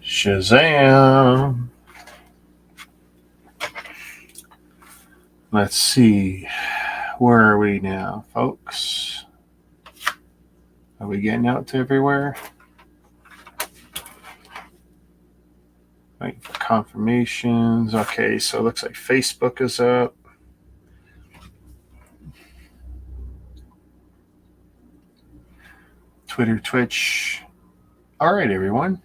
Shazam. Let's see. Where are we now, folks? Are we getting out to everywhere? Waiting for confirmations. Okay, so it looks like Facebook is up. Twitter, Twitch. All right, everyone.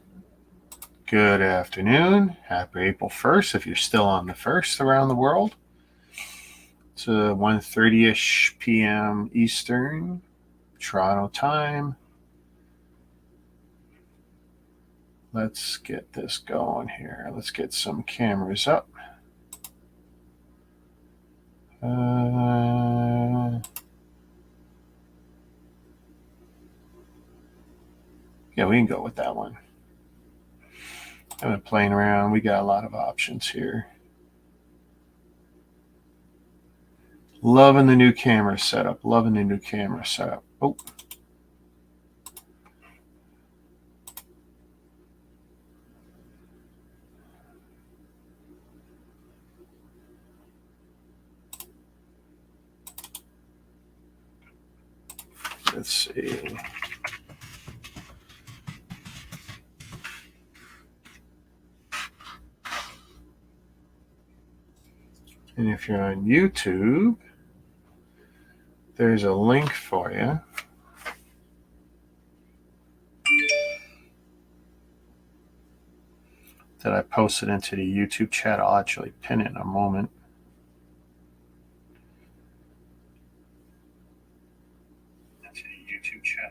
Good afternoon. Happy April 1st if you're still on the 1st around the world. It's 1:30-ish p.m. Eastern, Toronto time. Let's get this going here. Let's get some cameras up. Yeah, we can go with that one. I've been playing around. We got a lot of options here. Loving the new camera setup. Loving the new camera setup. Oh. Let's see. And if you're on YouTube, there's a link for you. That I posted into the YouTube chat. I'll actually pin it in a moment. Into the YouTube chat.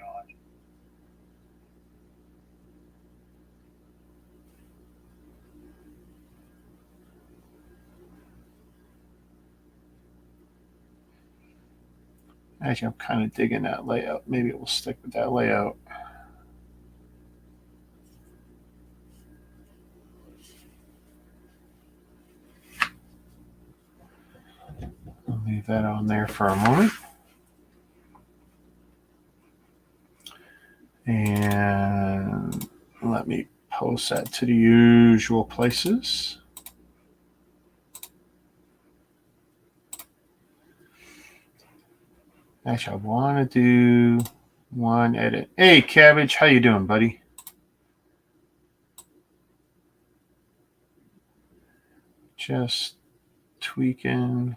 Actually, I'm kind of digging that layout. Maybe we'll stick with that layout. I'll leave that on there for a moment. And let me post that to the usual places. Actually, I want to do one edit. Hey, Cabbage, how you doing, buddy? Just tweaking.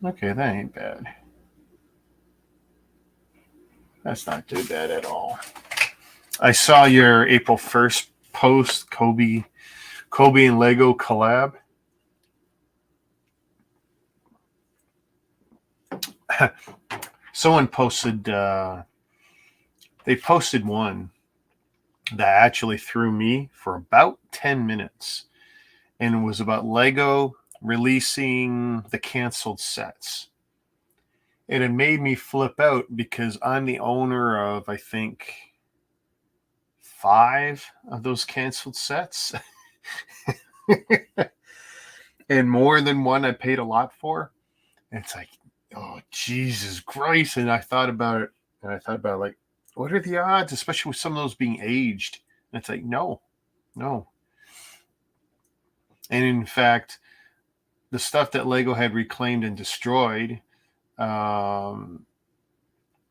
Okay, that ain't bad. That's not too bad at all. I saw your April 1st post, Kobe and Lego collab. Someone posted, they posted one that actually threw me for about 10 minutes. And it was about Lego releasing the canceled sets. And it made me flip out because I'm the owner of, I think, 5 of those canceled sets. And more than one I paid a lot for. And it's like, oh, Jesus Christ. And I thought about it. And I thought about, like, what are the odds, especially with some of those being aged? And it's like, no. And in fact, the stuff that Lego had reclaimed and destroyed,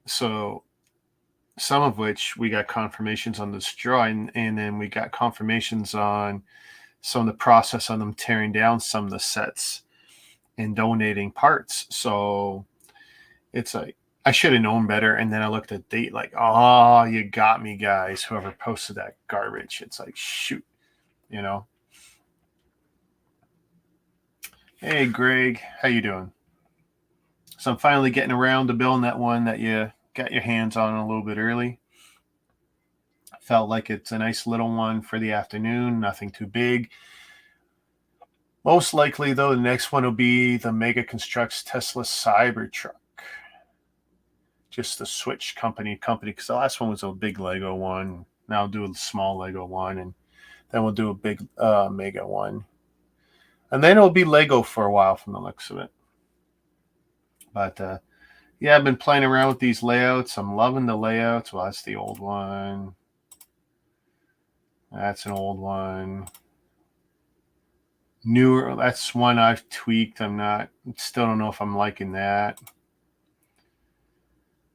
so some of which we got confirmations on destroy, and then we got confirmations on some of the process on them tearing down some of the sets and donating parts. So it's like, I should have known better. And then I looked at the date like, oh, you got me, guys. Whoever posted that garbage. It's like, shoot, you know. Hey, Greg, how you doing? So I'm finally getting around to building that one that you got your hands on a little bit early. Felt like it's a nice little one for the afternoon, nothing too big. Most likely, though, the next one will be the Mega Constructs Tesla Cybertruck. Just the Switch company, because the last one was a big Lego one. Now I'll do a small Lego one, and then we'll do a big mega one. And then it'll be Lego for a while from the looks of it. But yeah, I've been playing around with these layouts. I'm loving the layouts. Well, that's the old one. That's an old one. Newer, that's one I've tweaked. Still don't know if I'm liking that.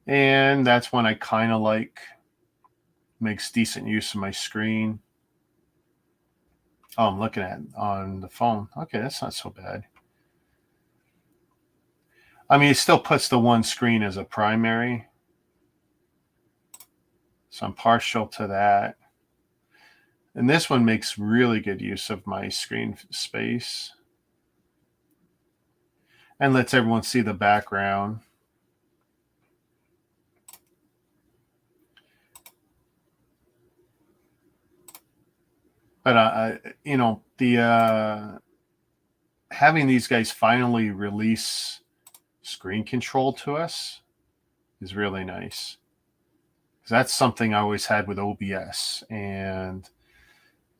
And that's one I kind of like. Makes decent use of my screen. Oh, I'm looking at it on the phone. Okay, that's not so bad. I mean, it still puts the one screen as a primary. So I'm partial to that. And this one makes really good use of my screen space. And lets everyone see the background. But having these guys finally release screen control to us is really nice. Because that's something I always had with OBS, and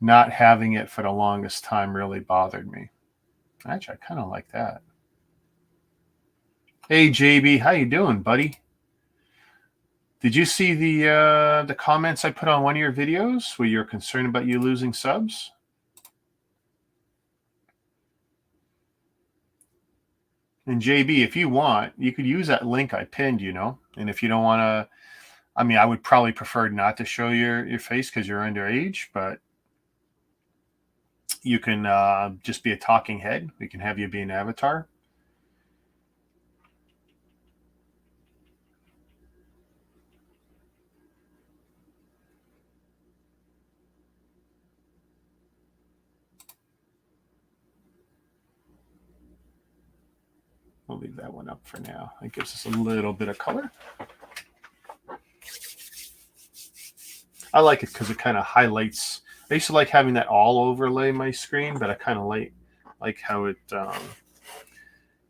not having it for the longest time really bothered me. Actually, I kind of like that. Hey JB, how you doing, buddy? Did you see the comments I put on one of your videos where you're concerned about you losing subs? And JB, if you want, you could use that link I pinned, And if you don't want to, I mean, I would probably prefer not to show your face because you're underage, but you can just be a talking head. We can have you be an avatar. We'll leave that one up for now. It gives us a little bit of color. I like it because it kind of highlights. I used to like having that all overlay my screen, but I kind of like how it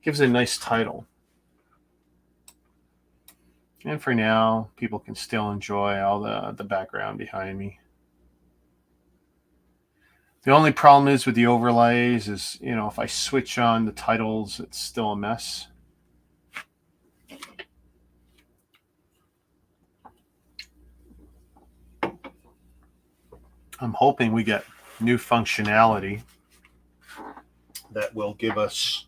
gives a nice title. And for now, people can still enjoy all the background behind me. The only problem is with the overlays is, if I switch on the titles, it's still a mess. I'm hoping we get new functionality that will give us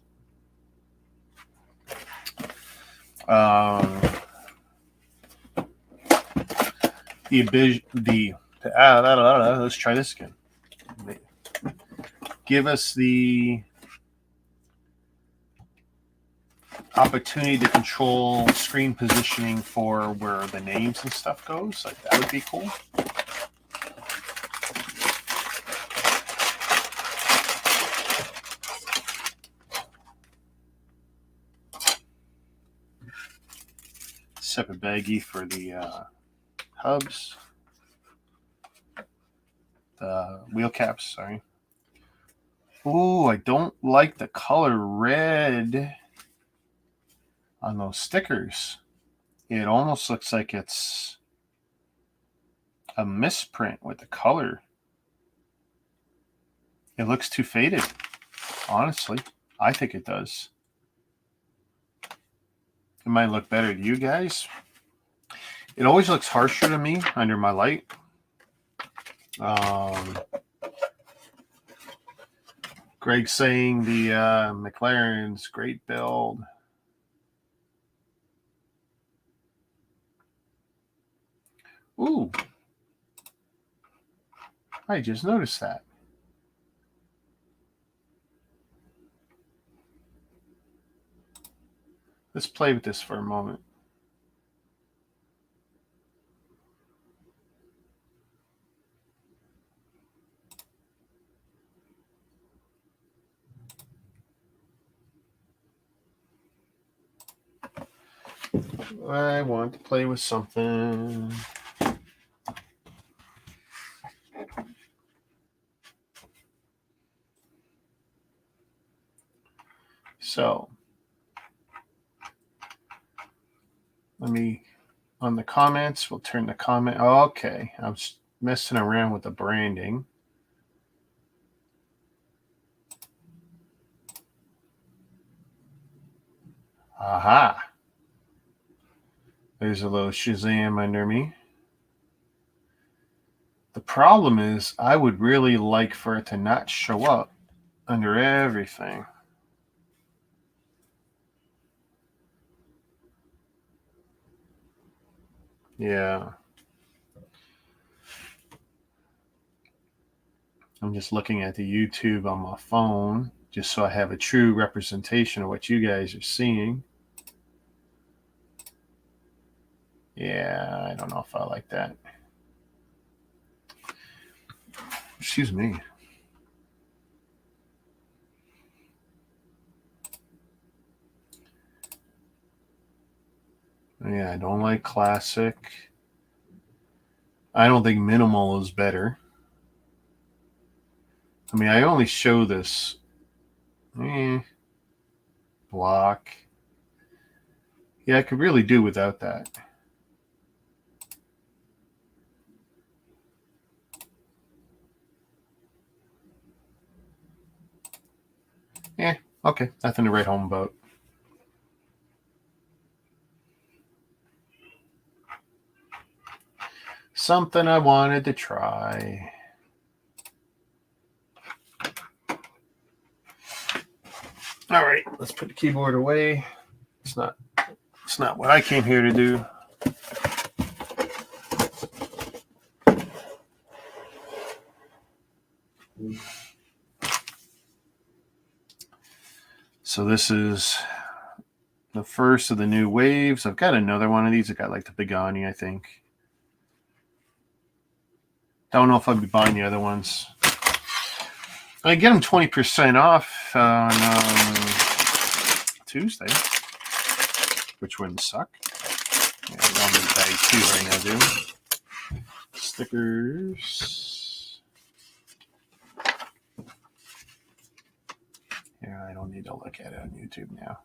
let's try this again. Give us the opportunity to control screen positioning for where the names and stuff goes. Like, that would be cool. Separate baggie for the hubs. The wheel caps, sorry. Ooh, I don't like the color red on those stickers. It almost looks like it's a misprint with the color. It looks too faded, honestly. I think it does. It might look better to you guys. It always looks harsher to me under my light. Greg saying the McLaren's great build. Ooh. I just noticed that. Let's play with this for a moment. I want to play with something. So, let me, on the comments, we'll turn the comment. Okay, messing around with the branding. Aha. There's a little Shazam under me. The problem is I would really like for it to not show up under everything. Yeah. I'm just looking at the YouTube on my phone just so I have a true representation of what you guys are seeing. Yeah, I don't know if I like that. Excuse me. Yeah, I don't like classic. I don't think minimal is better. I mean, I only show this block. Yeah, I could really do without that. Yeah, okay, nothing to write home about. Something I wanted to try. All right, let's put the keyboard away. It's not what I came here to do. So this is the first of the new waves. I've got another one of these. I got like the Pagani, I think. Don't know if I'll be buying the other ones. I get them 20% off on Tuesday, which wouldn't suck. Yeah, I don't need bag 2 right now, do we? Stickers. Yeah, I don't need to look at it on YouTube now.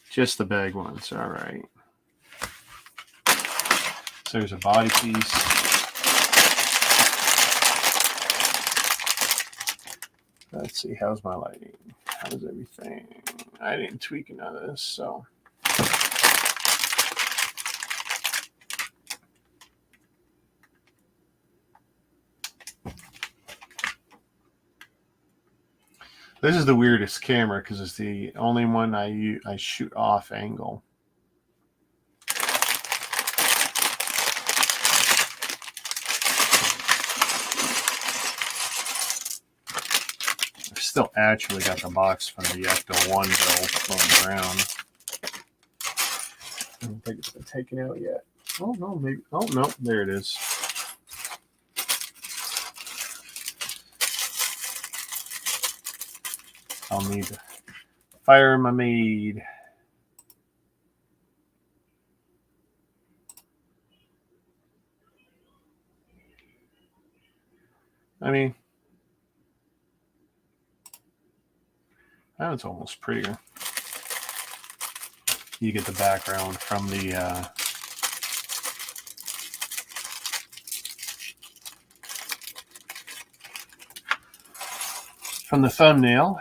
Just the bag ones. All right. So there's a body piece. Let's see. How's my lighting? How's everything? I didn't tweak none of this, so. This is the weirdest camera because it's the only one I shoot off angle. I've still actually got the box from the Ecto 1 build floating around. I don't think it's been taken out yet. Oh, no, maybe. Oh, no, there it is. I'll need to fire my maid. I mean, that was almost prettier. You get the background from the thumbnail.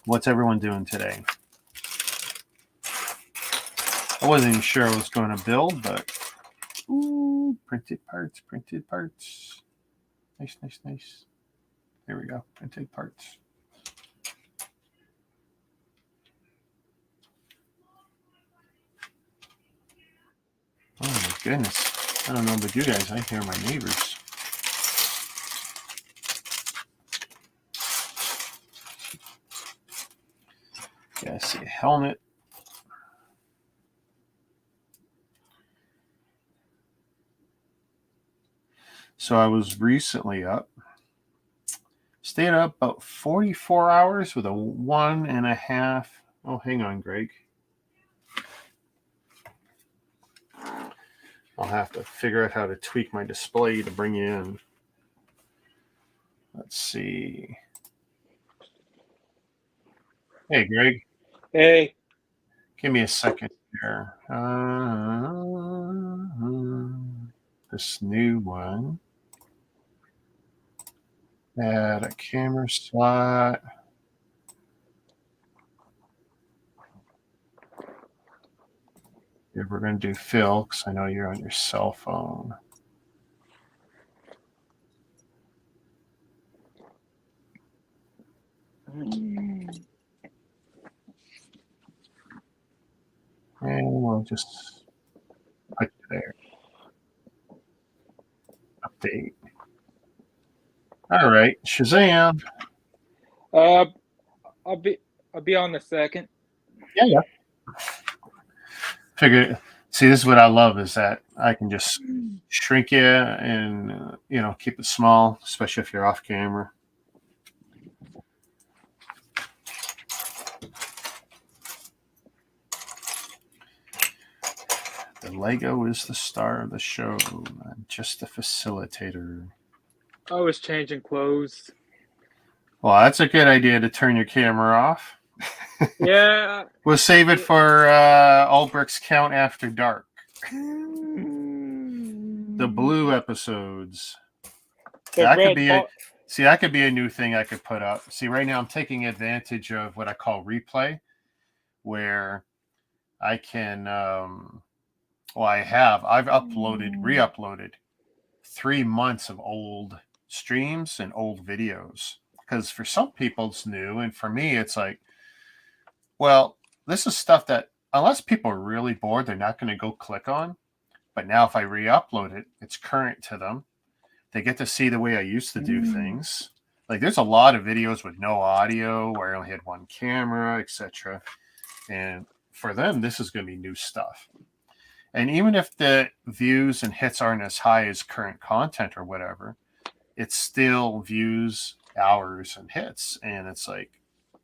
What's everyone doing today? I wasn't even sure I was going to build, but ooh, printed parts. Nice. There we go, printed parts. Oh my goodness. I don't know about you guys. I hear my neighbors. Yeah, I see a helmet. So I was recently up. Stayed up about 44 hours with a 1.5. Oh, hang on, Greg. I'll have to figure out how to tweak my display to bring you in. Let's see. Hey, Greg. Hey. Give me a second here. This new one. Add a camera slot. If we're going to do Phil, because I know you're on your cell phone. And we'll just put it there. Update. All right, Shazam. Uh, I'll be on the second. Yeah. Figure. See, this is what I love is that I can just shrink you and keep it small, especially if you're off camera. The Lego is the star of the show, I'm just a facilitator. I was changing clothes. Well, that's a good idea to turn your camera off. Yeah. We'll save it for All Bricks Count After Dark. The blue episodes. That could be that could be a new thing I could put up. See, right now I'm taking advantage of what I call replay, where I can I've re-uploaded 3 months of old streams and old videos. Because for some people it's new, and for me it's like, well, this is stuff that unless people are really bored, they're not going to go click on. But now if I re-upload it, it's current to them. They get to see the way I used to do things. Like there's a lot of videos with no audio where I only had one camera, etc. And for them, this is going to be new stuff. And even if the views and hits aren't as high as current content or whatever, it's still views, hours, and hits. And it's like,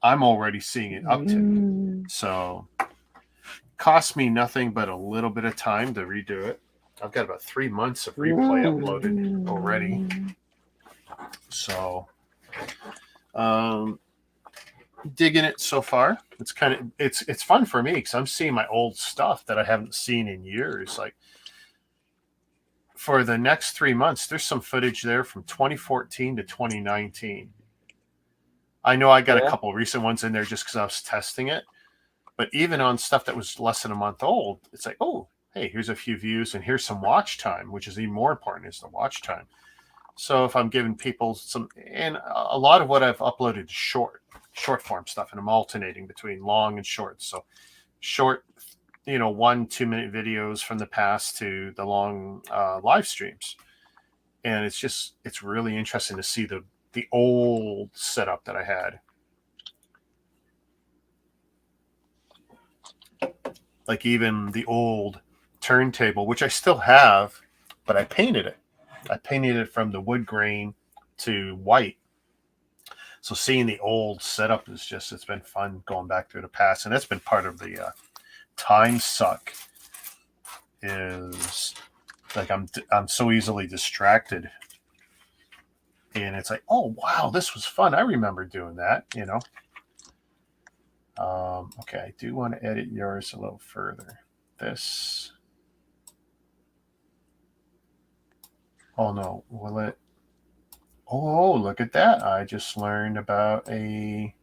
I'm already seeing it uptick. So cost me nothing but a little bit of time to redo it. I've got about 3 months of replay uploaded already. So digging it so far. It's fun for me because I'm seeing my old stuff that I haven't seen in years. Like for the next 3 months, there's some footage there from 2014 to 2019. I know I got a couple recent ones in there just because I was testing it. But even on stuff that was less than a month old, it's like, oh, hey, here's a few views and here's some watch time, which is even more important is the watch time. So if I'm giving people some, and a lot of what I've uploaded is short form stuff, and I'm alternating between long and short. So short, 1-2 minute videos from the past to the long live streams. And it's really interesting to see the old setup that I had. Like even the old turntable, which I still have, but I painted it. I painted it from the wood grain to white. So seeing the old setup is it's been fun going back through the past. And that's been part of the time suck is like I'm so easily distracted. And it's like, oh, wow, this was fun. I remember doing that, Okay, I do want to edit yours a little further. This. Oh, no. Will it? Oh, look at that. I just learned about a...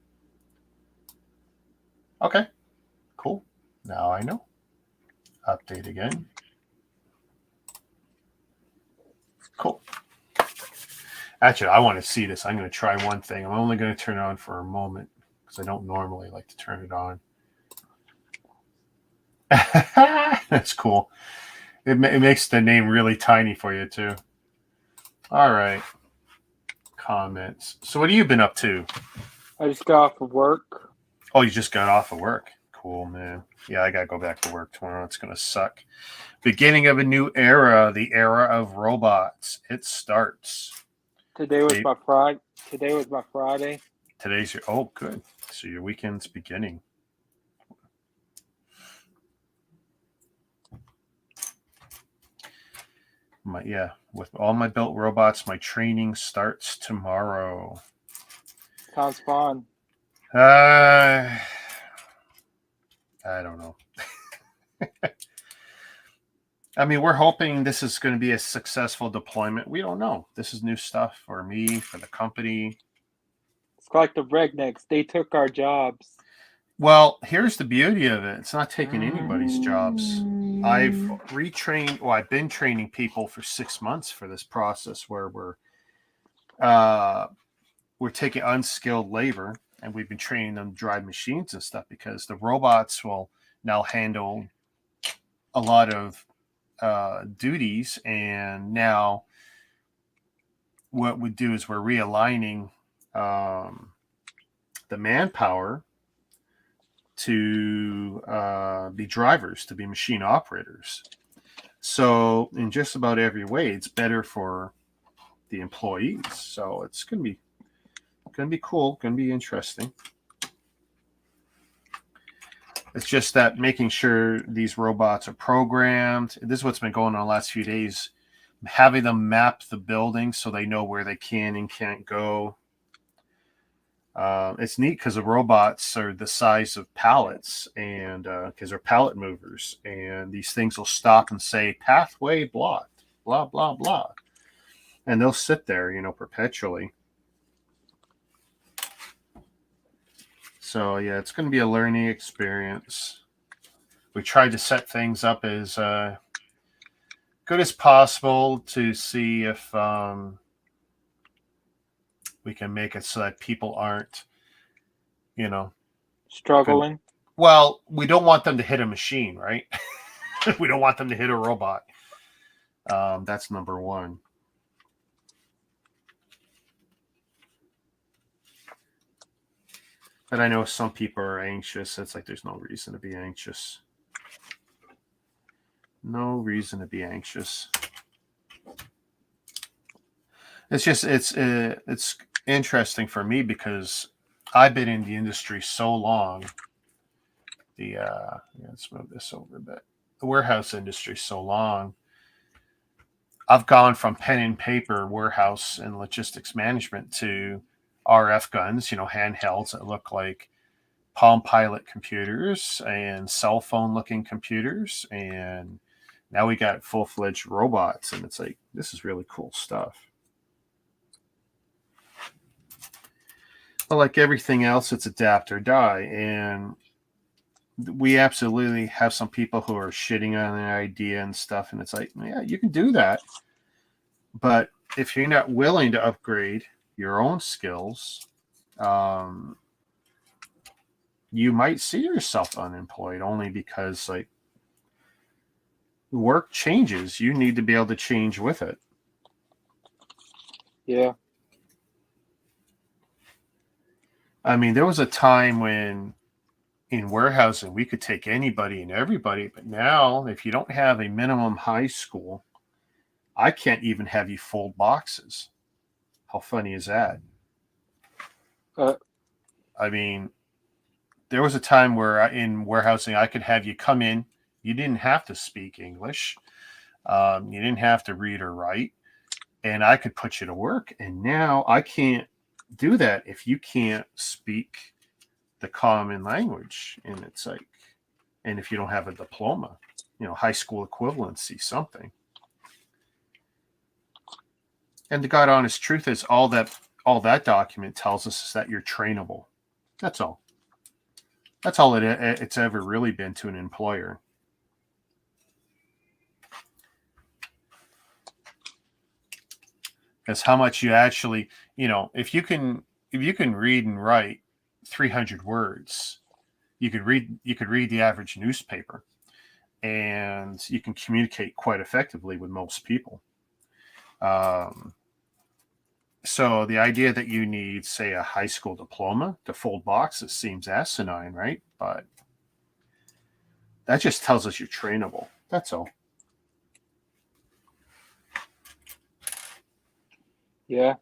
Okay, cool. Now I know. Update again. Cool. Actually, I want to see this. I'm going to try one thing. I'm only going to turn it on for a moment because I don't normally like to turn it on. That's cool. It makes the name really tiny for you, too. All right. Comments. So what have you been up to? I just got off of work. Oh, you just got off of work. Cool, man. Yeah, I got to go back to work tomorrow. It's going to suck. Beginning of a new era, the era of robots. It starts. Today was my Friday. Today's your... Oh, good. So your weekend's beginning. With all my built robots, my training starts tomorrow. Sounds fun. I don't know. I mean, we're hoping this is going to be a successful deployment. We don't know. This is new stuff for me, for the company. It's like the rednecks. They took our jobs. Well, here's the beauty of it. It's not taking anybody's jobs. I've been training people for 6 months for this process where uh, we're taking unskilled labor and we've been training them to drive machines and stuff because the robots will now handle a lot of duties. And now what we do is we're realigning the manpower to be drivers, to be machine operators. So in just about every way, it's better for the employees. So it's going to be cool, going to be interesting. It's just that making sure these robots are programmed. This is what's been going on the last few days, having them map the building so they know where they can and can't go. It's neat because the robots are the size of pallets, and because they're pallet movers, and these things will stop and say pathway blocked, blah blah blah, and they'll sit there, perpetually. So yeah, it's going to be a learning experience. We tried to set things up as good as possible to see if we can make it so that people aren't, Struggling. well, we don't want them to hit a machine, right? We don't want them to hit a robot. That's number one. But I know some people are anxious. It's like there's no reason to be anxious. No reason to be anxious. It's just it's interesting for me because I've been in the industry so long. Let's move this over a bit. The warehouse industry so long. I've gone from pen and paper warehouse and logistics management to RF guns, handhelds that look like Palm Pilot computers and cell phone looking computers. And now we got full fledged robots. And it's like, this is really cool stuff. But like everything else, it's adapt or die. And we absolutely have some people who are shitting on the idea and stuff. And it's like, yeah, you can do that. But if you're not willing to upgrade your own skills, you might see yourself unemployed only because like work changes. You need to be able to change with it. Yeah. I mean, there was a time when in warehousing we could take anybody and everybody, but now if you don't have a minimum high school, I can't even have you fold boxes. How funny is that? I mean, there was a time where in warehousing I could have you come in. You didn't have to speak English. You didn't have to read or write, and I could put you to work. And now I can't do that if you can't speak the common language. And it's like, and if you don't have a diploma, high school equivalency, something. And the God honest truth is all that document tells us is that you're trainable. That's all. That's all it's ever really been to an employer. Is how much you actually, if you can read and write 300 words, you could read the average newspaper, and you can communicate quite effectively with most people. So the idea that you need, say, a high school diploma to fold boxes seems asinine, right? But that just tells us you're trainable. That's all. Yeah.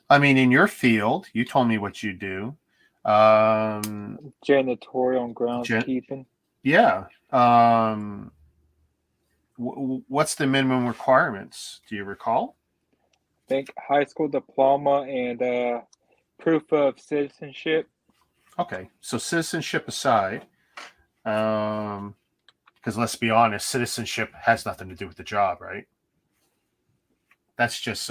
I mean, in your field, you told me what you do. Janitorial and groundskeeping. Yeah. What's the minimum requirements? Do you recall? I think high school diploma and proof of citizenship. Okay, so citizenship aside, because let's be honest, citizenship has nothing to do with the job, right? That's just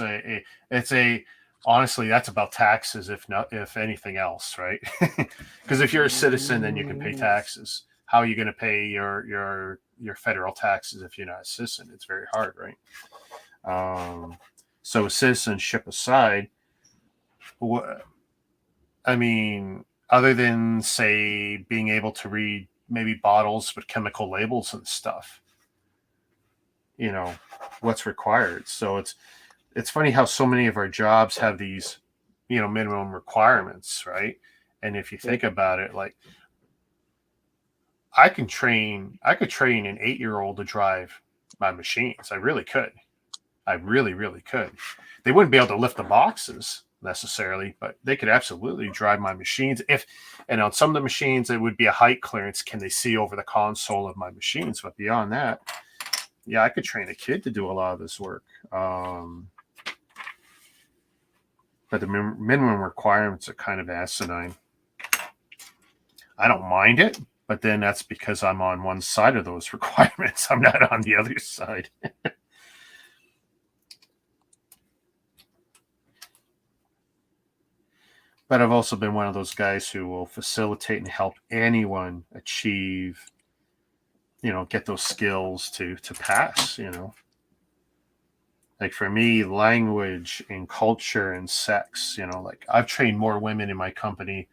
it's a honestly that's about taxes, if not if anything else, right? Because if you're a citizen, then you can pay taxes. How are you going to pay your federal taxes if you're not a citizen? It's very hard, right? So citizenship aside, I mean, other than say being able to read maybe bottles with chemical labels and stuff, you know, what's required. So it's funny how so many of our jobs have these, minimum requirements, right? And if you Yep. think about it, like I could train an 8-year old to drive my machines. I really could. I really, really could. They wouldn't be able to lift the boxes necessarily, but they could absolutely drive my machines. And on some of the machines, it would be a height clearance. Can they see over the console of my machines? But beyond that, yeah, I could train a kid to do a lot of this work. But the minimum requirements are kind of asinine. I don't mind it, but then that's because I'm on one side of those requirements. I'm not on the other side. But I've also been one of those guys who will facilitate and help anyone achieve, get those skills to pass, Like for me, language and culture and sex, like I've trained more women in my company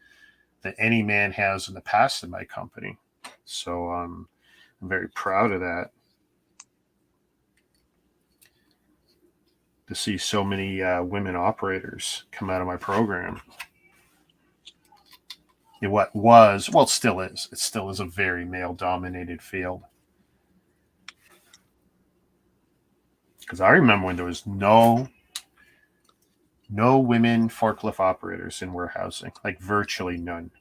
than any man has in the past in my company. So I'm very proud of that. To see so many women operators come out of my program. What was, well, it still is a very male dominated field. Because I remember when there was no women forklift operators in warehousing, like virtually none.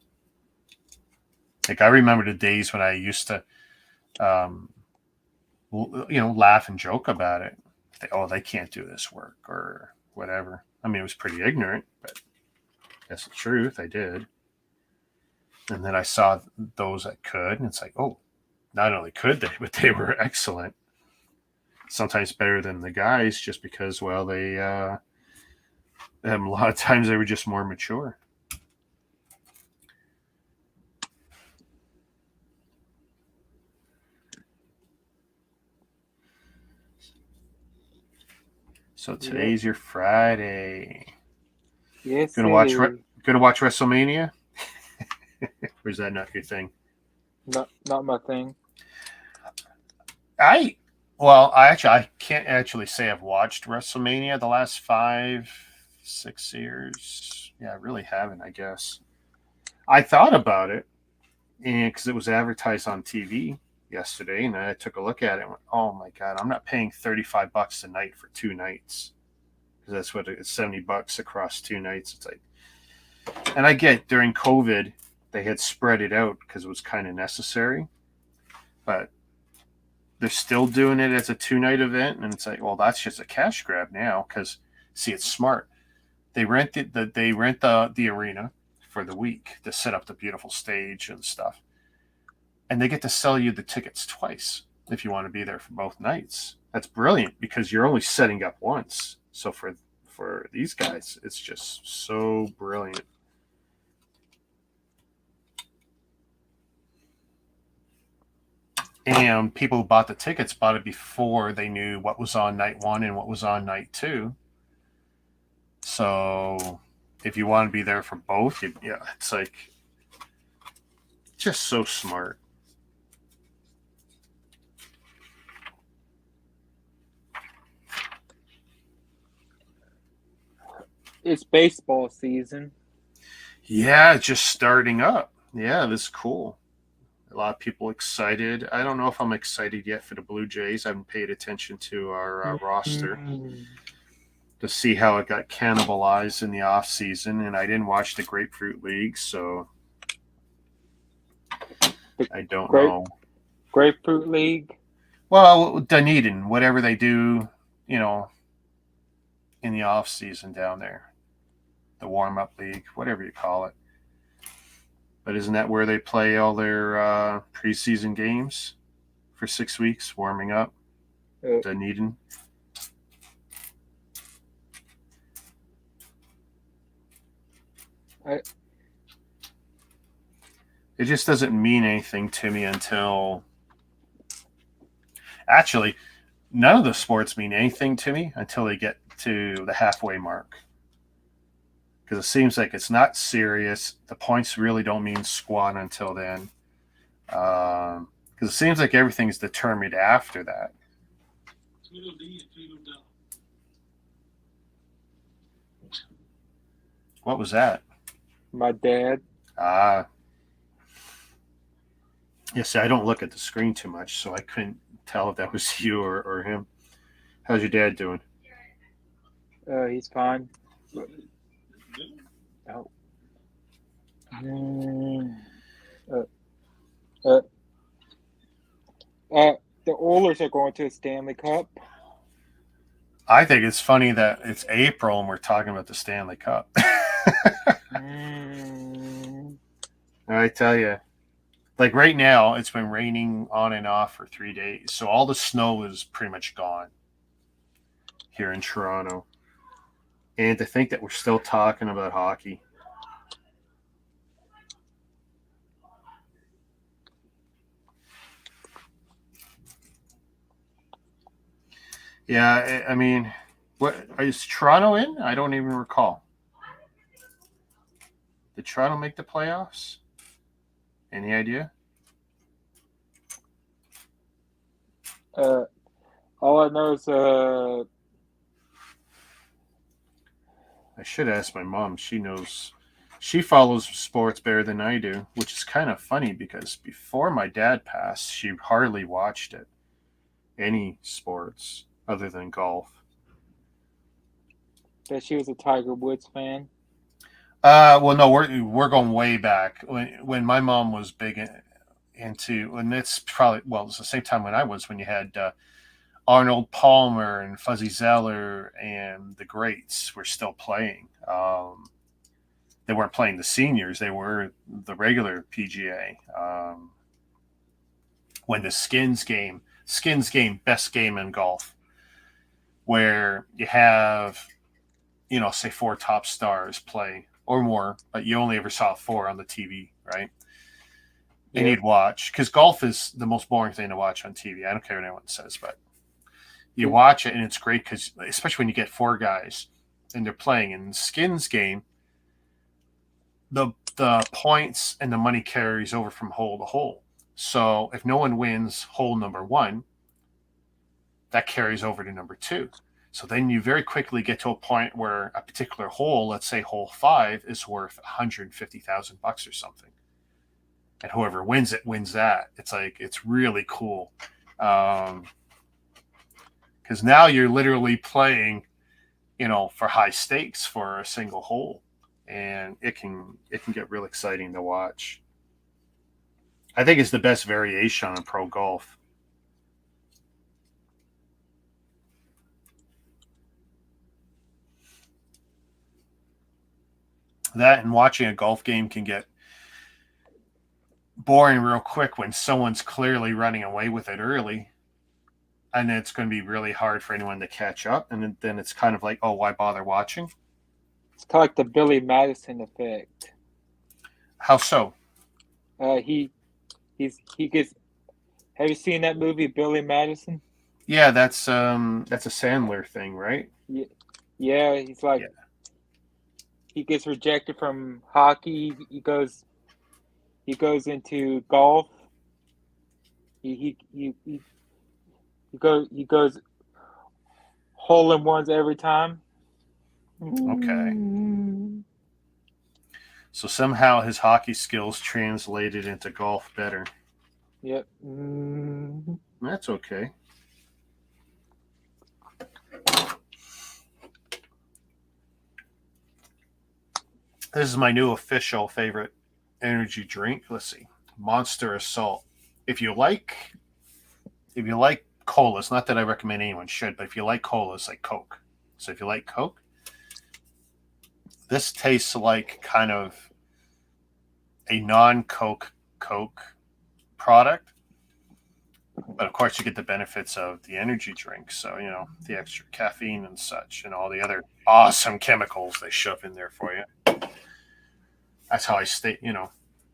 Like I remember the days when I used to, um, laugh and joke about it. They can't do this work or whatever. I mean, it was pretty ignorant, but that's the truth. I did. And then I saw those that could, and it's like, oh, not only could they, but they were excellent. Sometimes better than the guys, just because, well, a lot of times they were just more mature. So Yep. today's your Friday. Yes, Gonna it watch is. gonna watch WrestleMania, or is that not your thing? Not my thing. I I can't actually say I've watched WrestleMania the last 5, 6 years. Yeah, I really haven't. I guess I thought about it, and because it was advertised on TV yesterday, and I took a look at it and went, "Oh my god, I'm not paying $35 a night for 2 nights." Because that's what it's, $70 across 2 nights. It's like, and I get during COVID they had spread it out because it was kind of necessary, but they're still doing it as a 2 night event, and it's like, well, that's just a cash grab now. Because see, it's smart. They rent the arena for the week to set up the beautiful stage and stuff, and they get to sell you the tickets twice if you want to be there for both nights. That's brilliant because you're only setting up once. So for these guys, it's just so brilliant. And people who bought the tickets bought it before they knew what was on night one and what was on night two. So if you want to be there for both, yeah, it's like just so smart. It's baseball season. Yeah, just starting up. Yeah, this is cool. A lot of people excited. I don't know if I'm excited yet for the Blue Jays. I haven't paid attention to our roster Mm. to see how it got cannibalized in the off season, and I didn't watch the Grapefruit League, so The I don't grape know. grapefruit league. Well, Dunedin, whatever they do, you know, in the off season down there, the warm up league, whatever you call it. But isn't that where they play all their preseason games for 6 weeks, warming up, Uh, Dunedin? I, It just doesn't mean anything to me until actually none of the sports mean anything to me until they get to the halfway mark. Because it seems like it's not serious. The points really don't mean squat until then. Because it seems like everything's determined after that. What was that? my dad. Ah, yeah. See, I don't look at the screen too much, so I couldn't tell if that was you or him. How's your dad doing? He's fine. But, oh. Mm, uh, uh, the Oilers are going to the Stanley Cup. I think it's funny that it's April and we're talking about the Stanley Cup. Mm, I tell you, like right now, it's been raining on and off for 3 days, so all the snow is pretty much gone here in Toronto. And to think that we're still talking about hockey. Yeah, I mean, what is Toronto in? I don't even recall. Did Toronto make the playoffs? Any idea? uh, all I know is I should ask my mom. She knows. She follows sports better than I do, which is kind of funny because before my dad passed, she hardly watched it. Any sports other than golf. that she was a Tiger Woods fan. Well, no, we're going way back when my mom was big into, and it's probably well, it's the same time when I was when you had Arnold Palmer and Fuzzy Zeller and the greats were still playing. They weren't playing the seniors; they were the regular PGA. When the Skins game, best game in golf, where you have say four top stars play or more, but you only ever saw four on the TV, right? And Yep. you'd watch because golf is the most boring thing to watch on TV. I don't care what anyone says, but you watch it and it's great because especially when you get four guys and they're playing in Skins game, the points and the money carries over from hole to hole. So if no one wins hole number one, that carries over to number two. So then you very quickly get to a point where a particular hole, let's say hole 5, is worth $150,000 or something, and whoever wins it wins that. It's really cool, because now you're literally playing, for high stakes for a single hole, and it can get real exciting to watch. I think it's the best variation on pro golf. That and watching a golf game can get boring real quick when someone's clearly running away with it early, and then it's going to be really hard for anyone to catch up, and then it's kind of like, oh, why bother watching? It's kind of like the Billy Madison effect. How so? He gets. Have you seen that movie, Billy Madison? Yeah, that's a Sandler thing, right? Yeah, yeah. He's like Yeah. he gets rejected from hockey. He goes into golf. He goes hole in ones every time. Okay. So somehow his hockey skills translated into golf better. Yep. That's okay. This is my new official favorite energy drink. Let's see. Monster Assault. If you like colas, not that I recommend anyone should, but if you like colas, like Coke. So if you like Coke, this tastes like kind of a non-Coke product, but of course you get the benefits of the energy drink. So the extra caffeine and such, and all the other awesome chemicals they shove in there for you. That's how I stay.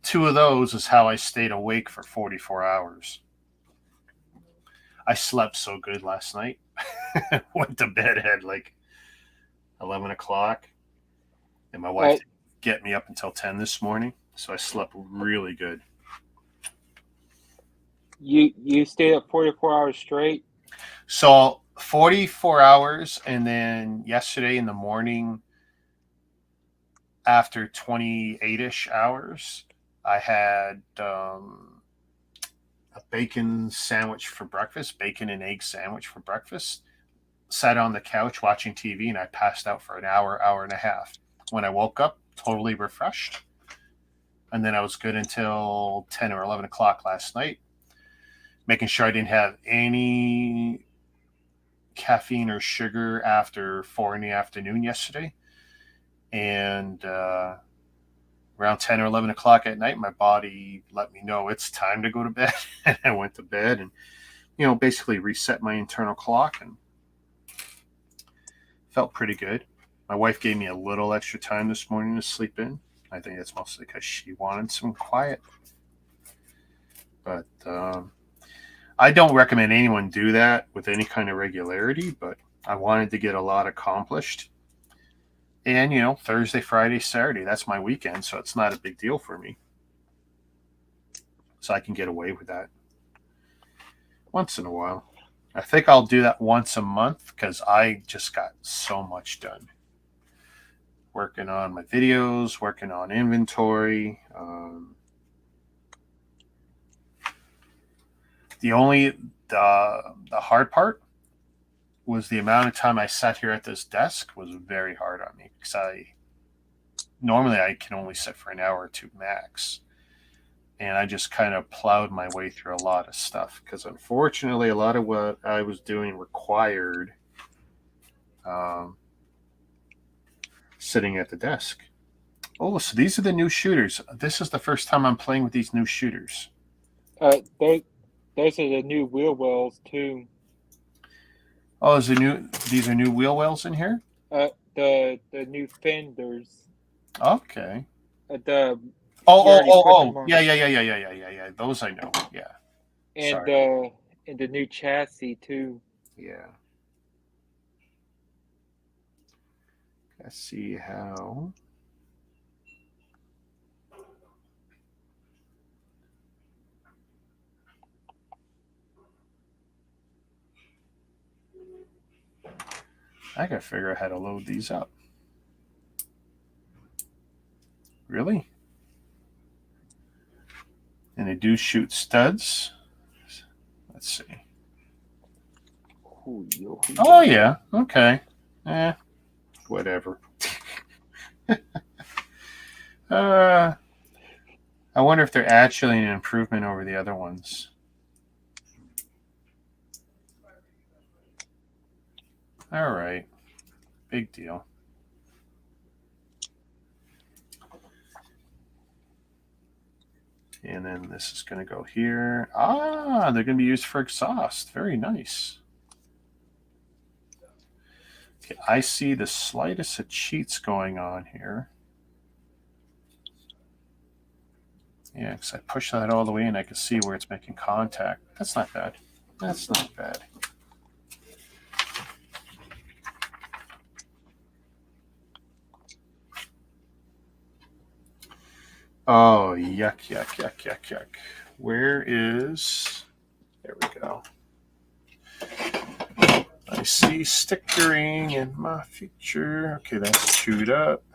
Two of those is how I stayed awake for 44 hours. I slept so good last night. Went to bed at like 11 o'clock, and my wife didn't get me up until 10 this morning, so I slept really good. You stayed up 44 hours straight? So 44 hours, and then yesterday in the morning, after 28-ish hours, I had a bacon sandwich for breakfast, bacon and egg sandwich for breakfast. Sat on the couch watching TV, and I passed out for an hour and a half. When I woke up, totally refreshed. And then I was good until 10 or 11 o'clock last night, making sure I didn't have any caffeine or sugar after 4 in the afternoon yesterday. And around 10 or 11 o'clock at night, my body let me know it's time to go to bed. And I went to bed and, basically reset my internal clock and felt pretty good. My wife gave me a little extra time this morning to sleep in. I think that's mostly because she wanted some quiet. But I don't recommend anyone do that with any kind of regularity, but I wanted to get a lot accomplished. And, Thursday, Friday, Saturday, that's my weekend, so it's not a big deal for me. So I can get away with that once in a while. I think I'll do that once a month because I just got so much done. Working on my videos, working on inventory. The hard part was the amount of time I sat here at this desk was very hard on me because normally I can only sit for an hour or two max. And I just kind of plowed my way through a lot of stuff because unfortunately a lot of what I was doing required sitting at the desk. Oh, so these are the new shooters. This is the first time I'm playing with these new shooters. Those are the new wheel wells too. Oh, these are new wheel wells in here? The new fenders. Okay. The Oh. Yeah. Those I know. Yeah. And Sorry. the new chassis too. Yeah. Let's see how. I gotta figure out how to load these up. Really? And they do shoot studs. Let's see. Oh yeah. Okay. Whatever. I wonder if they're actually an improvement over the other ones. All right. Big deal. And then this is going to go here. They're going to be used for exhaust. Very nice. Okay, I see the slightest of cheats going on here. Yeah, because I push that all the way and I can see where it's making contact. That's not bad. That's not bad. Oh, yuck. Where is... There we go. I see stickering in my feature. Okay, that's chewed up.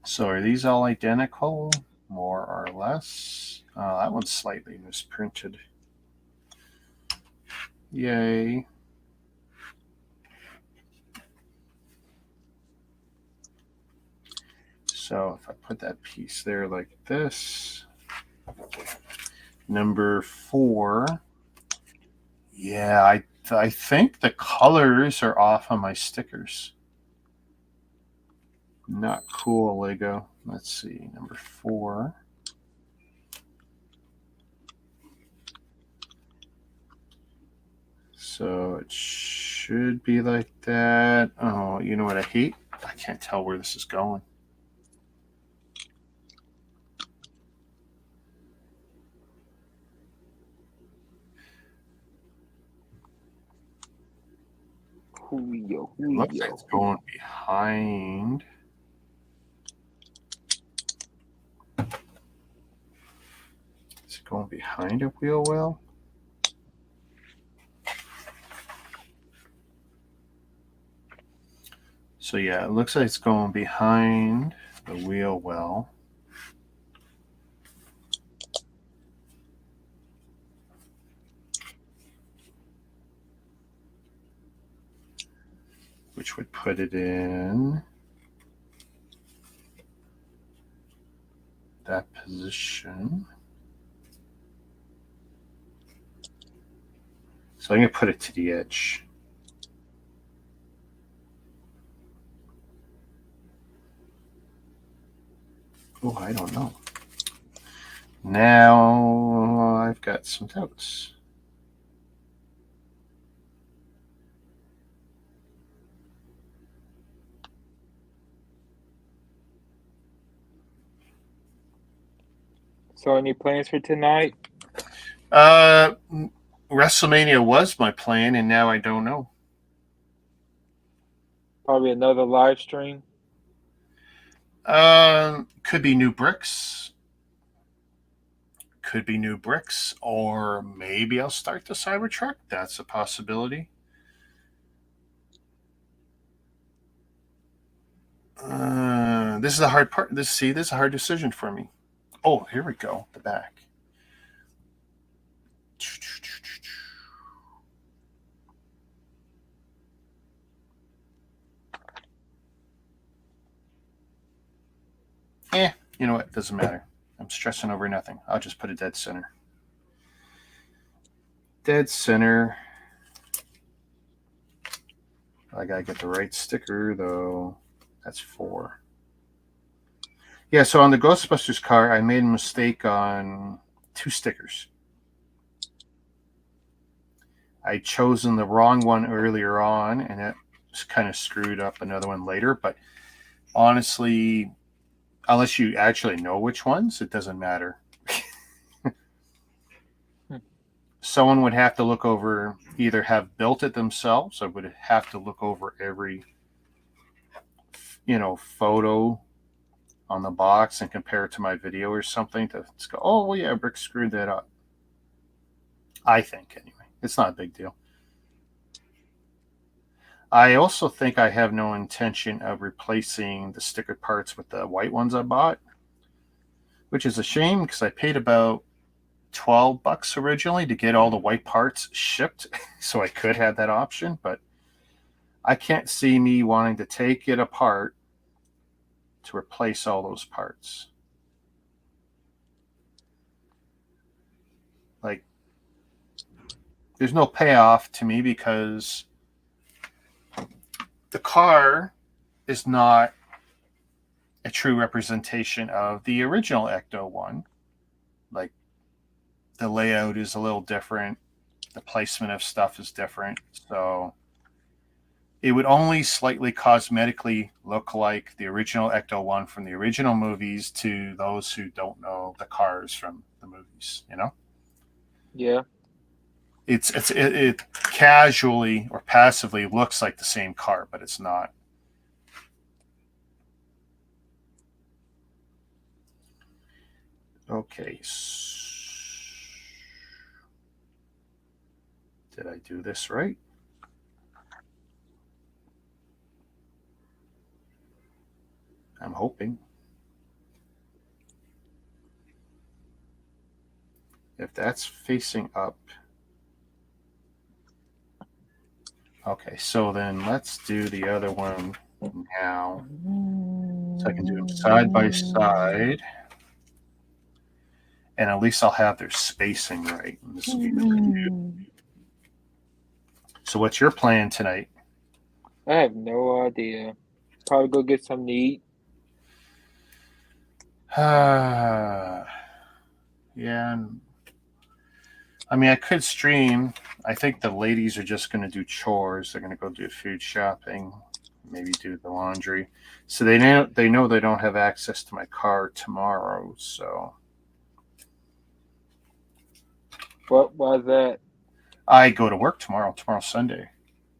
So are these all identical, more or less? That one's slightly misprinted. Yay. So if I put that piece there like this, number 4. Yeah, I think the colors are off on my stickers. Not cool, Lego. Let's see, number 4. So it should be like that. Oh, you know what I hate? I can't tell where this is going. Julio. It looks like it's going behind. Is it going behind a wheel well? So yeah, it looks like it's going behind the wheel well. Which would put it in that position. So I'm going to put it to the edge. Oh, I don't know. Now I've got some doubts. So, any plans for tonight? WrestleMania was my plan, and now I don't know. Probably another live stream. Could be new bricks. Could be new bricks, or maybe I'll start the Cybertruck. That's a possibility. This is the hard part. This is a hard decision for me. Oh, here we go. The back. You know what? Doesn't matter. I'm stressing over nothing. I'll just put a dead center. Dead center. I gotta get the right sticker though. That's 4. Yeah, so on the Ghostbusters car, I made a mistake on 2 stickers. I'd chosen the wrong one earlier on, and it kind of screwed up another one later. But honestly, unless you actually know which ones, it doesn't matter. Someone would have to look over, either have built it themselves, or would have to look over every, photo on the box and compare it to my video or something to go, oh, well, yeah, Brick screwed that up. I think, anyway. It's not a big deal. I also think I have no intention of replacing the sticker parts with the white ones I bought, which is a shame because I paid about $12 originally to get all the white parts shipped, so I could have that option, but I can't see me wanting to take it apart to replace all those parts. Like, there's no payoff to me because the car is not a true representation of the original Ecto one. Like, the layout is a little different. The placement of stuff is different. So it would only slightly cosmetically look like the original Ecto one from the original movies to those who don't know the cars from the movies, Yeah. It casually or passively looks like the same car, but it's not. Okay. Did I do this right? I'm hoping. If that's facing up. Okay, so then let's do the other one now. So I can do them side by side. And at least I'll have their spacing right. This will be So what's your plan tonight? I have no idea. Probably go get something to eat. Yeah, I mean, I could stream. I think the ladies are just going to do chores. They're going to go do food shopping, maybe do the laundry. So they know they don't have access to my car tomorrow. So What was that? I go to work tomorrow. Tomorrow's Sunday.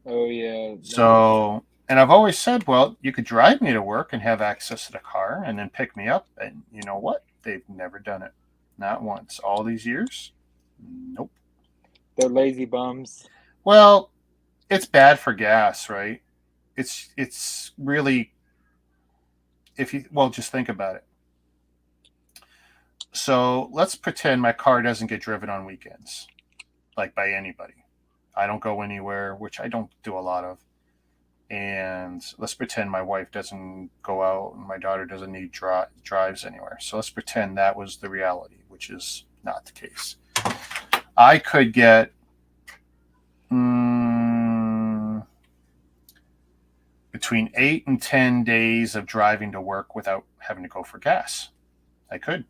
Oh yeah, no. So, and I've always said, well, you could drive me to work and have access to the car and then pick me up. And you know what? They've never done it. Not once. All these years? Nope. They're lazy bums. Well, it's bad for gas, right? It's really, if you, well, just think about it. So let's pretend my car doesn't get driven on weekends, like by anybody. I don't go anywhere, which I don't do a lot of. And let's pretend my wife doesn't go out and my daughter doesn't need drives anywhere. So let's pretend that was the reality, which is not the case. I could get between 8 and 10 days of driving to work without having to go for gas. I could.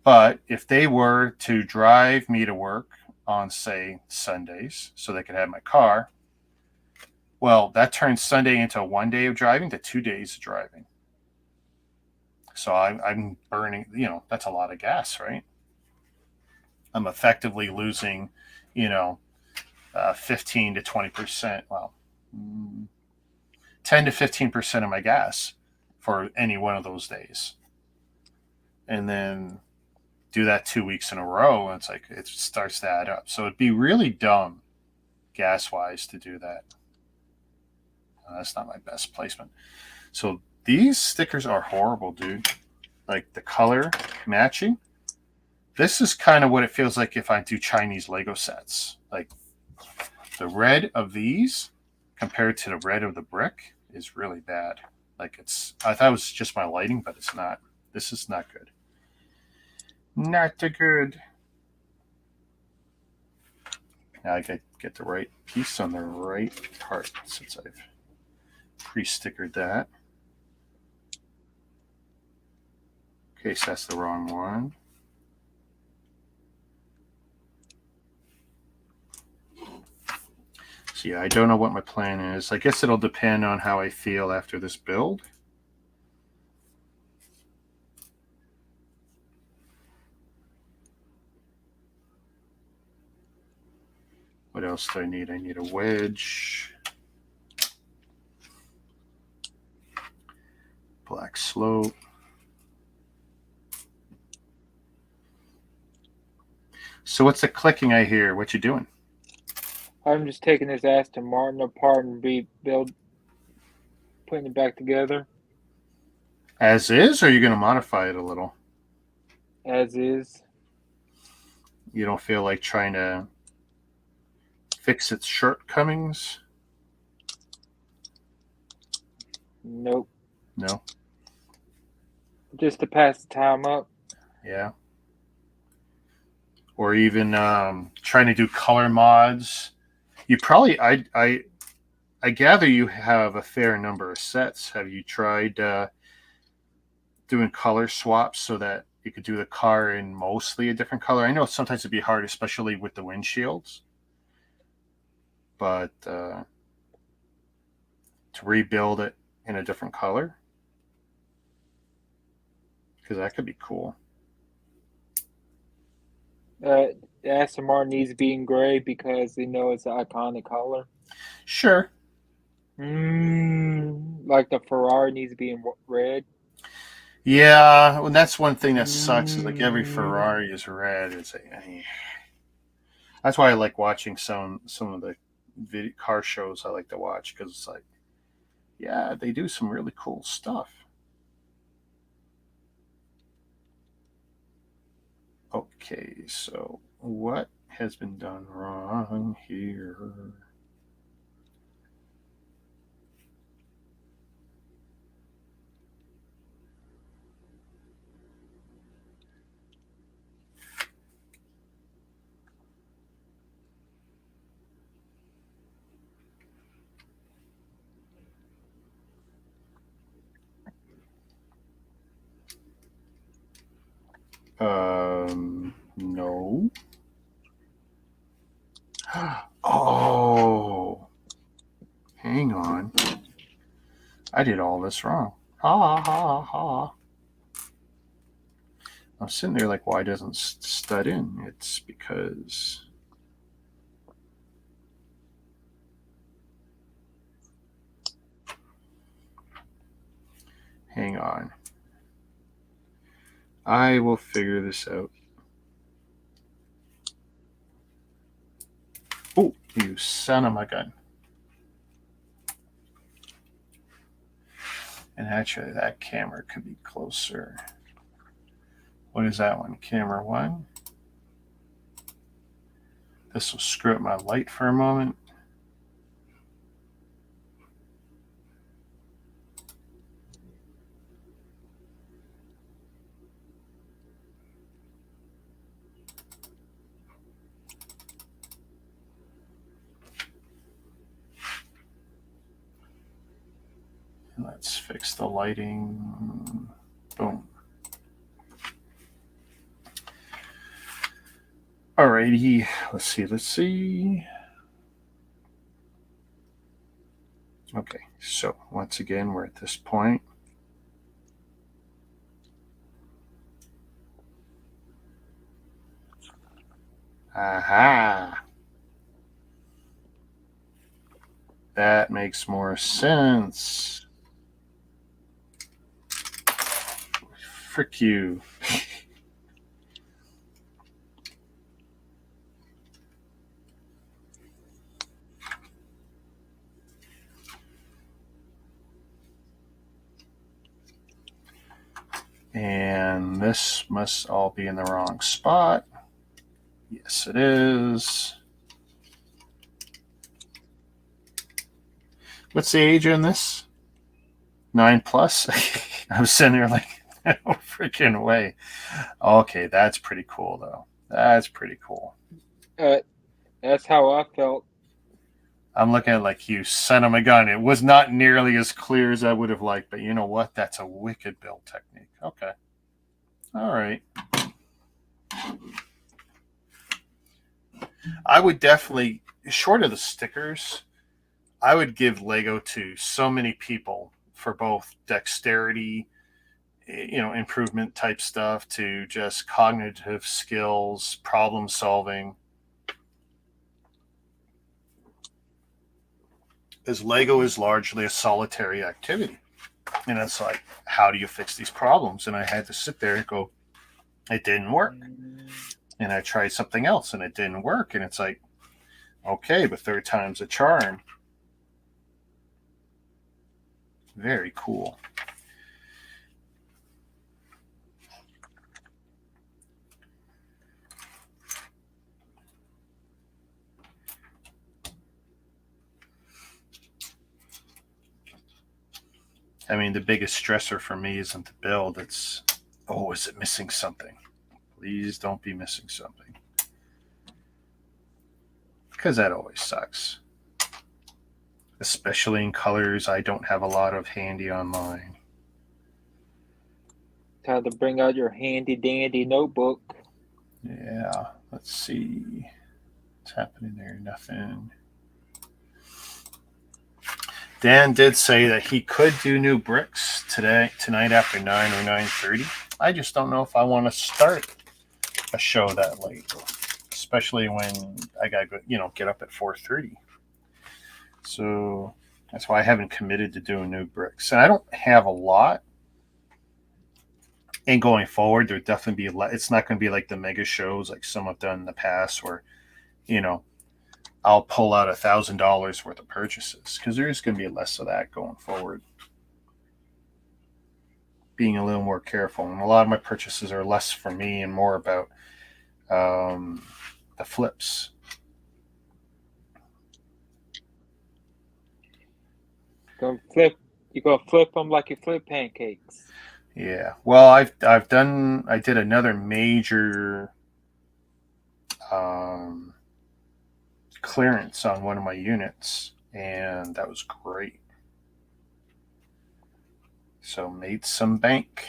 But if they were to drive me to work on, say, Sundays, so they could have my car, well, that turns Sunday into 1 day of driving to 2 days of driving. So I'm burning, that's a lot of gas, right? I'm effectively losing, 15 to 20%. Well, 10 to 15% of my gas for any one of those days. And then do that 2 weeks in a row, and it's like it starts to add up. So it'd be really dumb gas wise to do that. That's not my best placement. So these stickers are horrible, dude. Like the color matching. This is kind of what it feels like if I do Chinese Lego sets. Like the red of these compared to the red of the brick is really bad. Like I thought it was just my lighting, but it's not. This is not good. Not too good. Now I get the right piece on the right part since I've pre-stickered that. Okay, so that's the wrong one. So yeah, I don't know what my plan is. I guess it'll depend on how I feel after this build. What else do I need? I need a wedge. Black slope. So what's the clicking I hear? What you doing? I'm just taking this Aston Martin apart and putting it back together As is, or are you going to modify it a little? as is. You don't feel like trying to fix its shortcomings? Nope. No? Just to pass the time up. Yeah. Or even trying to do color mods. You probably, I gather you have a fair number of sets. Have you tried doing color swaps so that you could do the car in mostly a different color? I know sometimes it'd be hard, especially with the windshields. But to rebuild it in a different color, because that could be cool. The Aston Martin needs to be in gray because they know it's an iconic color. Sure. Like the Ferrari needs to be in red. Yeah, well, that's one thing that sucks is like every Ferrari is red. It's like, that's why I like watching some of the car shows I like to watch, because it's like, yeah, they do some really cool stuff. Okay, so what has been done wrong here? No. Oh, hang on. I did all this wrong. Ha ha ha. I'm sitting there like, why doesn't stud in? It's because hang on. I will figure this out. Oh, you son of a gun. And actually, that camera could be closer. What is that one? Camera 1. This will screw up my light for a moment. Let's fix the lighting. Boom. Alrighty, let's see. Okay, so once again, we're at this point. Aha! That makes more sense. Frick you. And this must all be in the wrong spot. Yes, it is. What's the age on this? 9+? I was sitting there like, no freaking way. Okay, that's pretty cool, though. That's pretty cool. That's how I felt. I'm looking at like, you son of a gun. It was not nearly as clear as I would have liked, but you know what? That's a wicked build technique. Okay. All right. I would definitely, short of the stickers, I would give Lego to so many people for both dexterity, improvement type stuff, to just cognitive skills, problem solving. As Lego is largely a solitary activity. And it's like, how do you fix these problems? And I had to sit there and go, it didn't work. And I tried something else and it didn't work. And it's like, okay, but third time's a charm. Very cool. I mean, the biggest stressor for me isn't the build. It's, oh, is it missing something? Please don't be missing something. Because that always sucks. Especially in colors I don't have a lot of handy on mine. Time to bring out your handy dandy notebook. Yeah, let's see. What's happening there? Nothing. Dan did say that he could do new bricks tonight after 9 or 9:30. I just don't know if I want to start a show that late, especially when I got to get up at 4:30. So that's why I haven't committed to doing new bricks, and I don't have a lot. And going forward, there'll definitely be it's not going to be like the mega shows like some I've done in the past, where I'll pull out $1,000 worth of purchases, because there is going to be less of that going forward. Being a little more careful, and a lot of my purchases are less for me and more about the flips. You're gonna flip them like you flip pancakes. Yeah. Well, I did another major clearance on one of my units, and that was great. So made some bank.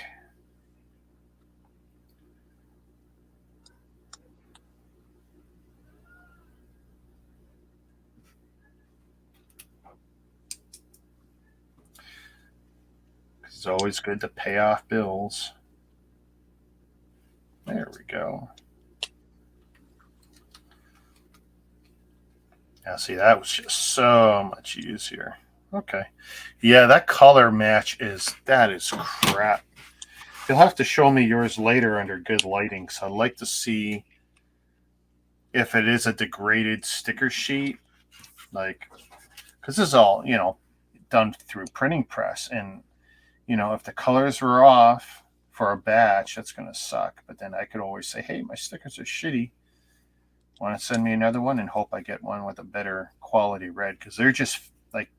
It's always good to pay off bills. There we go. Now, see, that was just so much easier. Okay. Yeah, that color match that is crap. You'll have to show me yours later under good lighting. So I'd like to see if it is a degraded sticker sheet. Like, because this is all, done through printing press. And, if the colors were off for a batch, that's going to suck. But then I could always say, hey, my stickers are shitty. Want to send me another one and hope I get one with a better quality red, because they're just like,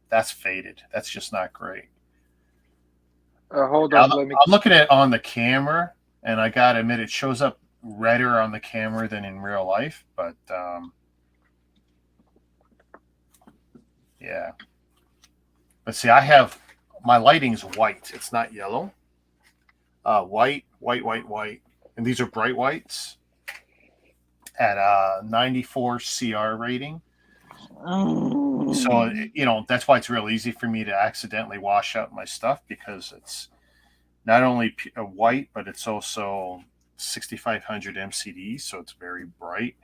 that's faded. That's just not great. Hold I'm on, let me. looking at it on the camera, and I gotta admit, it shows up redder on the camera than in real life. But yeah. But see, I have my lighting's white. It's not yellow. White, and these are bright whites at a 94 CR rating. So, that's why it's real easy for me to accidentally wash out my stuff, because it's not only white, but it's also 6500 MCD, so it's very bright.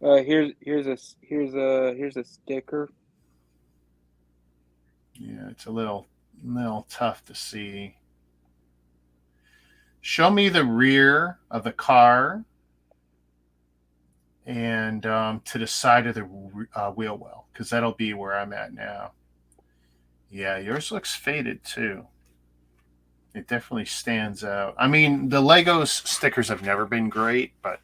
Here's a sticker. Yeah, it's a little tough to see. Show me the rear of the car and to the side of the wheel well, because that'll be where I'm at now. Yeah, yours looks faded too. It definitely stands out. I mean, the Legos stickers have never been great, but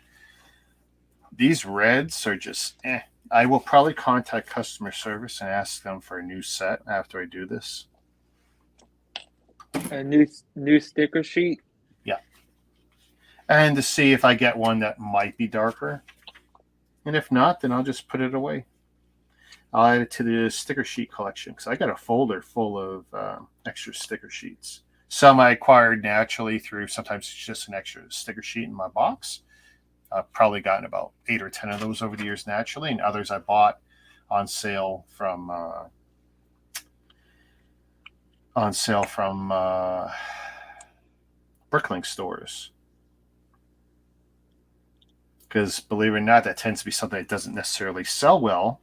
these reds are just I will probably contact customer service and ask them for a new set after I do this. A new sticker sheet. Yeah. And to see if I get one that might be darker. And if not, then I'll just put it away. I'll add it to the sticker sheet collection, because I got a folder full of extra sticker sheets. Some I acquired naturally through, sometimes it's just an extra sticker sheet in my box. I've probably gotten about 8 or 10 of those over the years naturally, and others I bought on sale from BrickLink stores. Because believe it or not, that tends to be something that doesn't necessarily sell well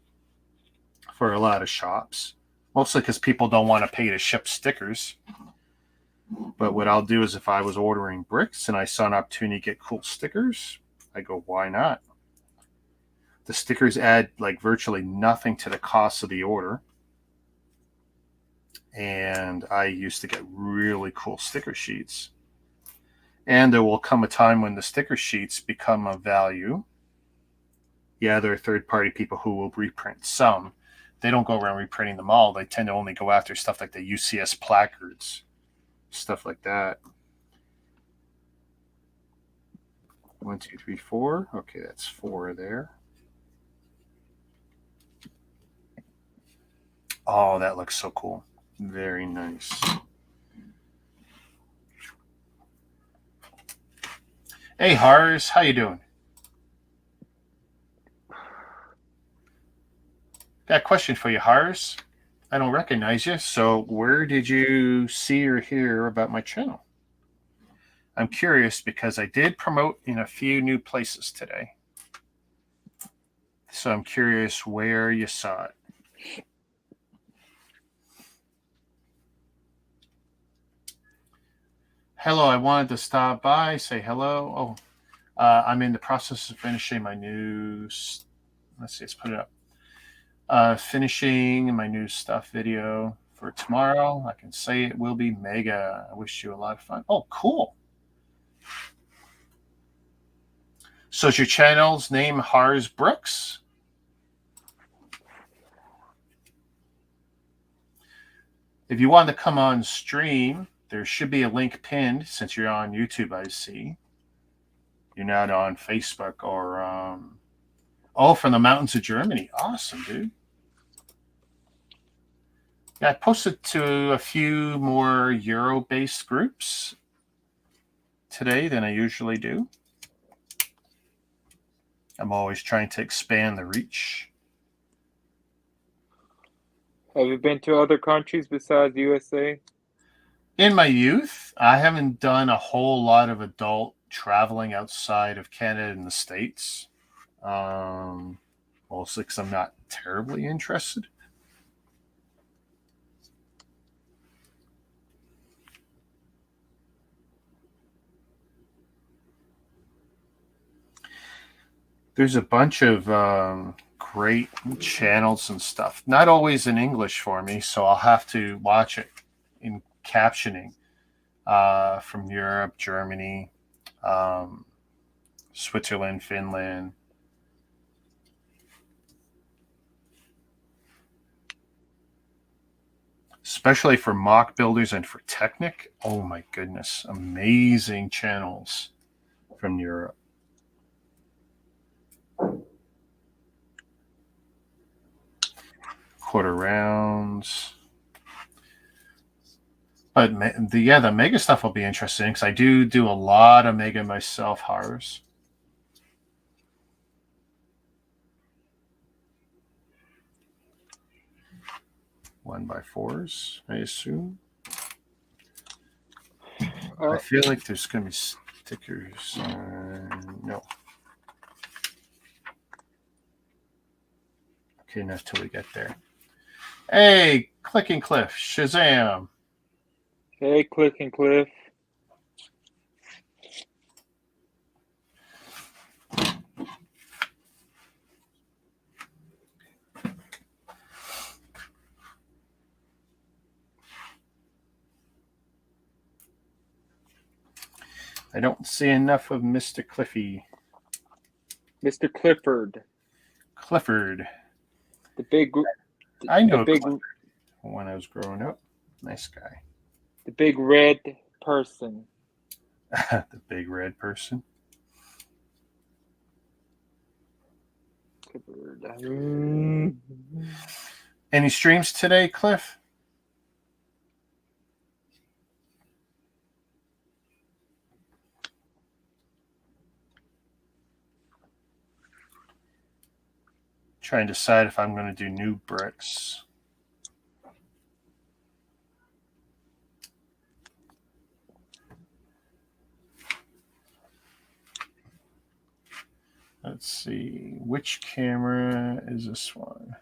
for a lot of shops. Mostly because people don't want to pay to ship stickers. But what I'll do is, if I was ordering bricks and I saw an opportunity to get cool stickers, I go, why not? The stickers add like virtually nothing to the cost of the order. And I used to get really cool sticker sheets. And there will come a time when the sticker sheets become of value. Yeah, there are third-party people who will reprint some. They don't go around reprinting them all. They tend to only go after stuff like the UCS placards, stuff like that. 1, 2, 3, 4. Okay, that's 4 there. Oh, that looks so cool. Very nice. Hey, Hars, how you doing? Got a question for you, Hars. I don't recognize you, so where did you see or hear about my channel? I'm curious because I did promote in a few new places today. So I'm curious where you saw it. Hello, I wanted to stop by, say hello. Oh, I'm in the process of finishing my news. Let's see, let's put it up. Finishing my new stuff video for tomorrow. I can say it will be mega. I wish you a lot of fun. Oh, cool. So is your channel's name Hars Brooks? If you want to come on stream, there should be a link pinned, since you're on YouTube, I see. You're not on Facebook or... Oh, from the mountains of Germany. Awesome, dude. Yeah, I posted to a few more Euro-based groups today than I usually do. I'm always trying to expand the reach. Have you been to other countries besides USA? In my youth, I haven't done a whole lot of adult traveling outside of Canada and the States. Um, Mostly because I'm not terribly interested. There's a bunch of great channels and stuff. Not always in English for me, so I'll have to watch it in captioning from Europe, Germany, um, Switzerland, Finland. Especially for mock builders and for Technic. Oh my goodness, amazing channels from Europe. Quarter rounds. But the Mega stuff will be interesting because I do a lot of Mega myself, Hars. One by fours, I assume. I feel like there's going to be stickers. No. Okay, enough till we get there. Hey, Clicking Cliff, Shazam. Hey, Clicking Cliff. I don't see enough of Mr. Cliffy. Mr. Clifford. Clifford. The big. I know Clifford when I was growing up. Nice guy. The big red person. The big red person. Clifford. Any streams today, Cliff? Trying to decide if I'm going to do new bricks. Let's see. Which camera is this one?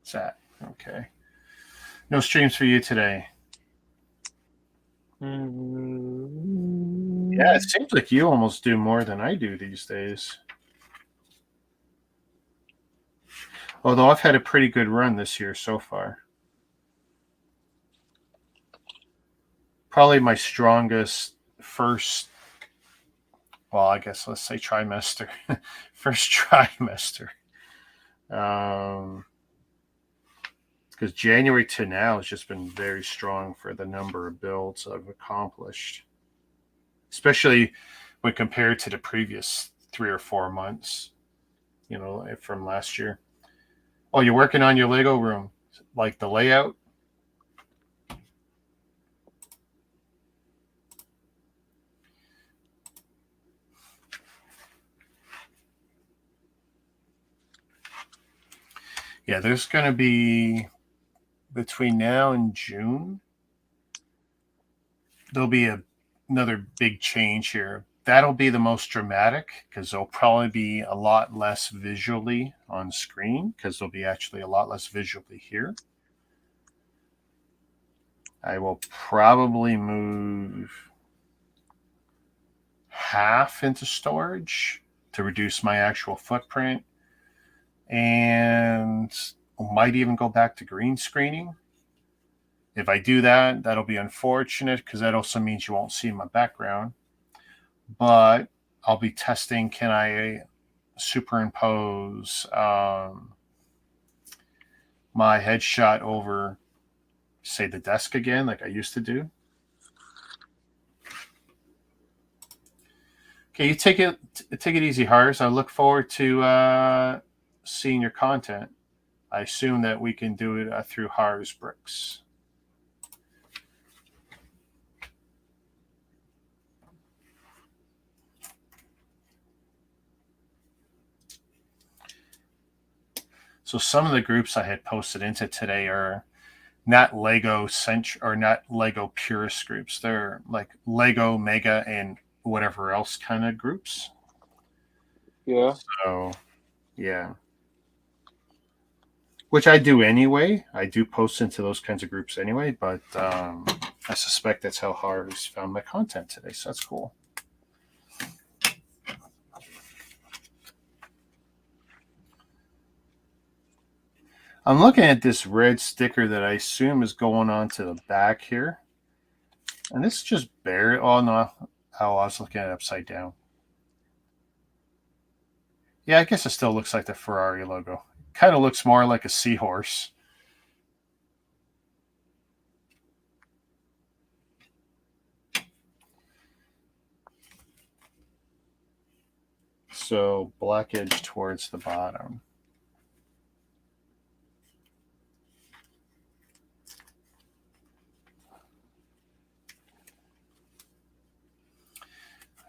It's that. Okay. No streams for you today. Yeah, it seems like you almost do more than I do these days. Although I've had a pretty good run this year so far. Probably my strongest first, well, I guess let's say trimester. First trimester. Because January to now has just been very strong for the number of builds I've accomplished, especially when compared to the previous 3 or 4 months, from last year. Oh, you're working on your Lego room, like the layout? Yeah, there's going to be, between now and June, there'll be another big change here. That'll be the most dramatic because there'll probably be a lot less visually on screen because there'll be actually a lot less visually here. I will probably move half into storage to reduce my actual footprint, and might even go back to green screening. If I do that, that'll be unfortunate because that also means you won't see my background. But I'll be testing, can I superimpose my headshot over, say, the desk again, like I used to do. Okay, you take it easy, Hars. I look forward to seeing your content. I assume that we can do it through Hars Bricks. So some of the groups I had posted into today are not Lego or not Lego purist groups. They're like Lego, Mega, and whatever else kind of groups. Yeah. So, yeah. Which I do anyway. I do post into those kinds of groups anyway, but I suspect that's how Harvey's found my content today. So that's cool. I'm looking at this red sticker that I assume is going on to the back here. And this is just bare. Oh, no. Oh, I was looking at it upside down. Yeah, I guess it still looks like the Ferrari logo. Kind of looks more like a seahorse. So black edge towards the bottom.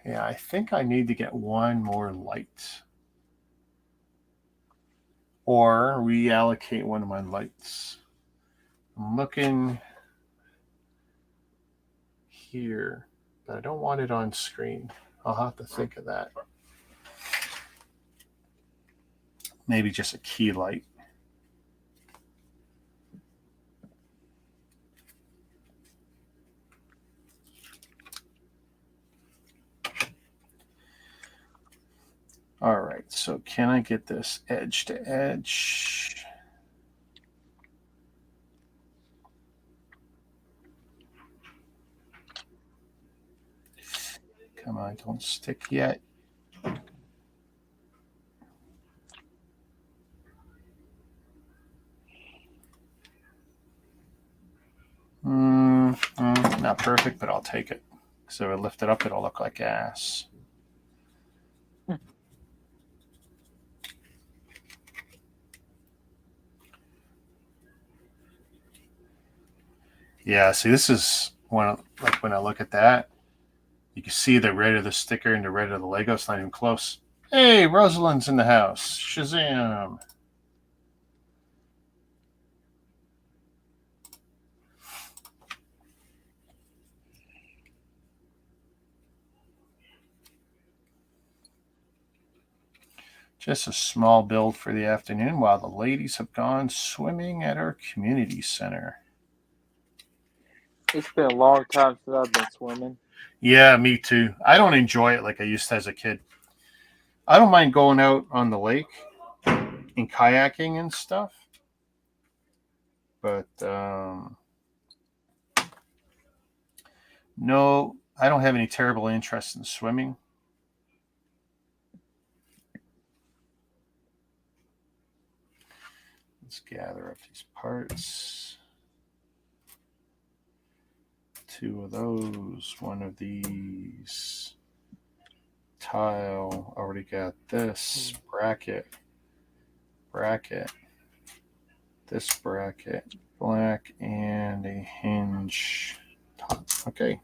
Yeah, I think I need to get one more light. Or reallocate one of my lights. I'm looking here, but I don't want it on screen. I'll have to think of that. Maybe just a key light. All right, so can I get this edge to edge? Come on, don't stick yet. Not perfect, but I'll take it. So I lift it up, it'll look like ass. Yeah, see, this is when I look at that, you can see the red of the sticker and the red of the Lego. It's not even close. Hey, Rosalind's in the house. Shazam. Just a small build for the afternoon while the ladies have gone swimming at our community center. It's been a long time since I've been swimming. Yeah, me too. I don't enjoy it like I used to as a kid. I don't mind going out on the lake and kayaking and stuff, but no, I don't have any terrible interest in swimming. Let's gather up these parts. 2 of those, 1 of these. Tile, already got this. Bracket. This bracket. Black and a hinge top. Okay.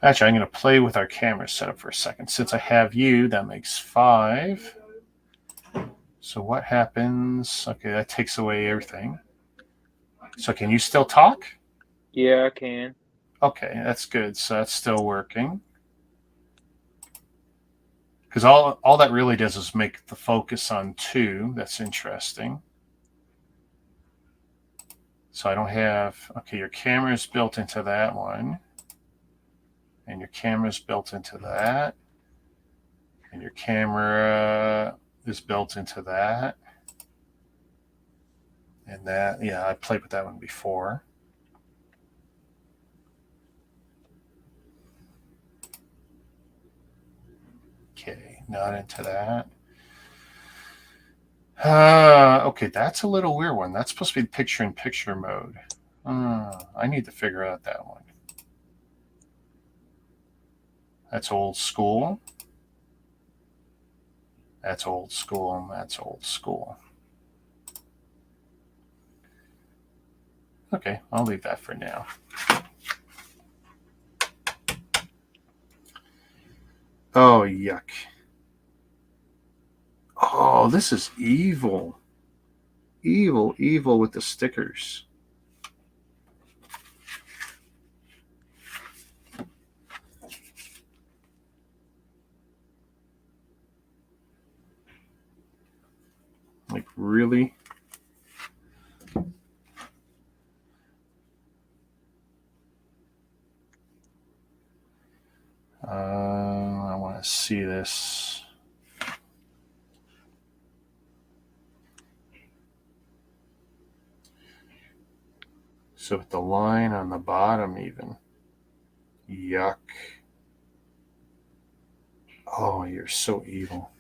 Actually, I'm going to play with our camera setup for a second. Since I have you, that makes 5. So what happens? Okay, that takes away everything. So can you still talk? Yeah, I can. Okay, that's good. So that's still working. Because all that really does is make the focus on 2. That's interesting. So I don't have, okay, your camera is built into that one. And your camera is built into that. And your camera is built into that. And that, yeah, I played with that one before. Okay, not into that. Okay, that's a little weird one. That's supposed to be picture-in-picture mode. I need to figure out that one. That's old school. That's old school. That's old school. Okay, I'll leave that for now. Oh, yuck. Oh, this is evil. Evil, evil with the stickers. Like, really? I want to see this. So with the line on the bottom even. Yuck. Oh, you're so evil.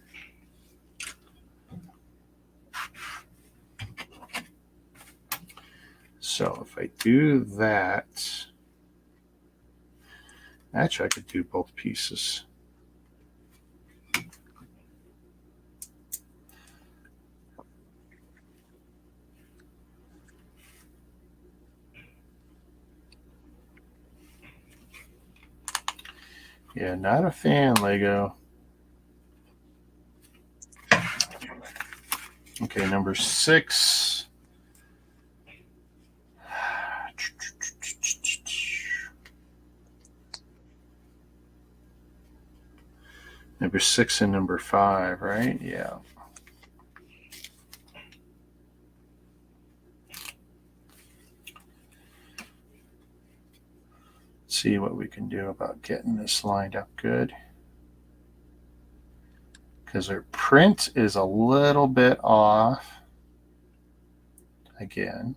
So if I do that, actually I could do both pieces. Yeah, not a fan, Lego. Okay, number 6. Number 6 and number 5, right? Yeah. Let's see what we can do about getting this lined up good. Because our print is a little bit off. Again.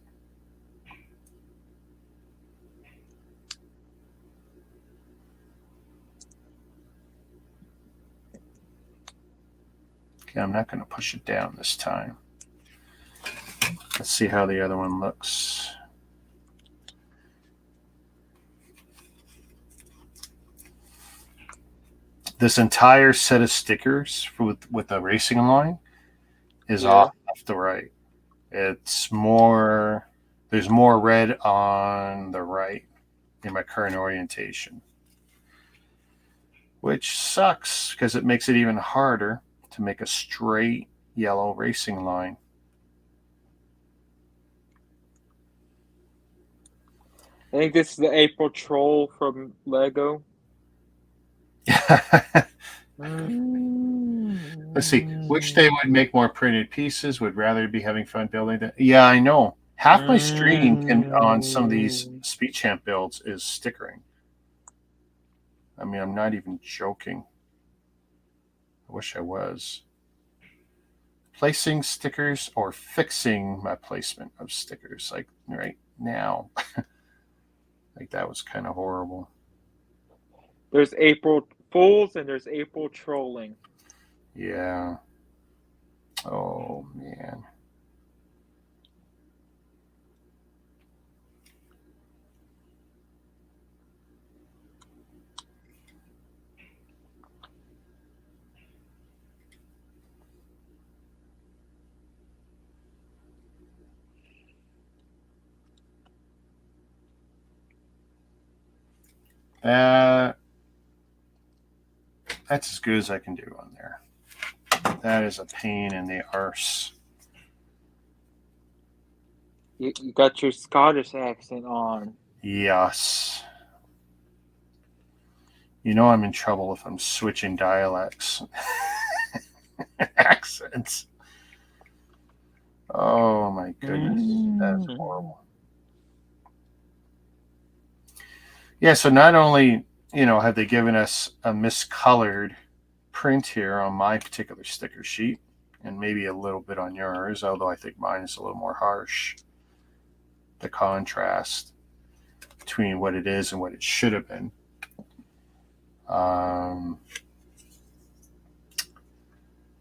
Okay, I'm not going to push it down this time. Let's see how the other one looks. This entire set of stickers with the racing line is off left to right. It's more, there's more red on the right in my current orientation, which sucks because it makes it even harder to make a straight yellow racing line. I think this is the April Troll from Lego. Let's see. Which they would make more printed pieces? Would rather be having fun building that? Yeah, I know. Half my stream on some of these Speed Champ builds is stickering. I mean, I'm not even joking. I wish I was. Placing stickers or fixing my placement of stickers, like right now. Like that was kind of horrible. There's April Fools and there's April Trolling. Yeah. Oh, man. That's as good as I can do on there. That is a pain in the arse. You got your Scottish accent on. Yes. You know I'm in trouble if I'm switching dialects. Accents. Oh my goodness. That's horrible. Yeah, so not only, have they given us a miscolored print here on my particular sticker sheet, and maybe a little bit on yours, although I think mine is a little more harsh. The contrast between what it is and what it should have been.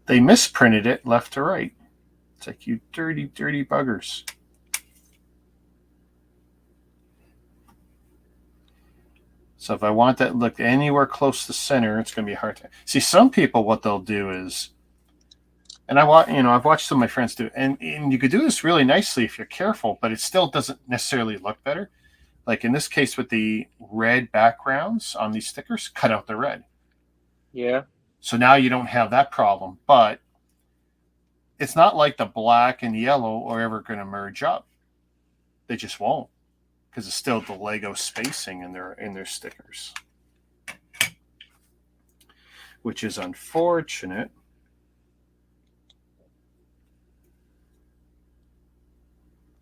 They misprinted it left to right. It's like, you dirty, dirty buggers. So if I want that look anywhere close to center, it's going to be hard to see. Some people, what they'll do is, and I've watched some of my friends do, and you could do this really nicely if you're careful, but it still doesn't necessarily look better. Like in this case with the red backgrounds on these stickers, cut out the red. Yeah. So now you don't have that problem. But it's not like the black and yellow are ever going to merge up. They just won't, because it's still the Lego spacing in their stickers, which is unfortunate.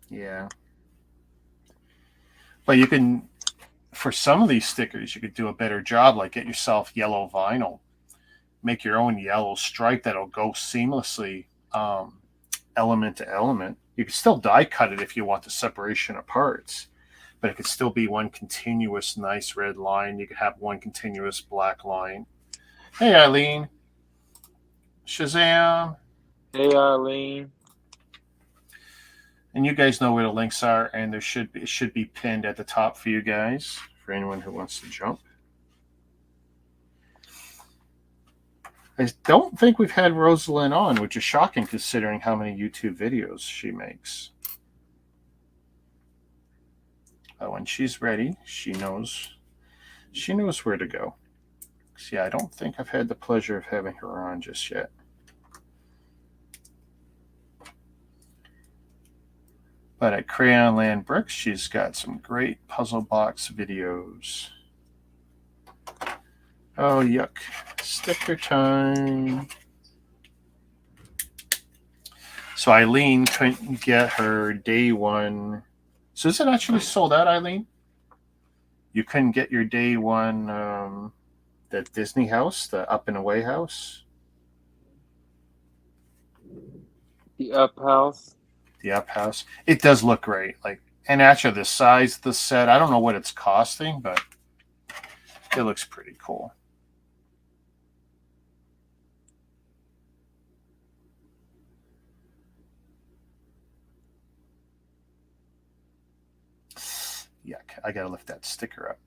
Yeah. But you can, for some of these stickers, you could do a better job, like get yourself yellow vinyl, make your own yellow stripe that'll go seamlessly, element to element. You can still die cut it if you want the separation of parts, but it could still be one continuous nice red line. You could have one continuous black line. Hey, Eileen. Shazam. Hey, Arlene. And you guys know where the links are, and it should be pinned at the top for you guys, for anyone who wants to jump. I don't think we've had Rosalind on, which is shocking considering how many YouTube videos she makes. But when she's ready, she knows where to go. See, I don't think I've had the pleasure of having her on just yet. But at Crayon Land Bricks, she's got some great puzzle box videos. Oh, yuck. Sticker time. So Eileen couldn't get her day one. So is it actually sold out, Eileen? You couldn't get your day one, the Disney house, the up and away house? The Up House. The up house. It does look great. And actually the size of the set, I don't know what it's costing, but it looks pretty cool. Yuck, I gotta lift that sticker up.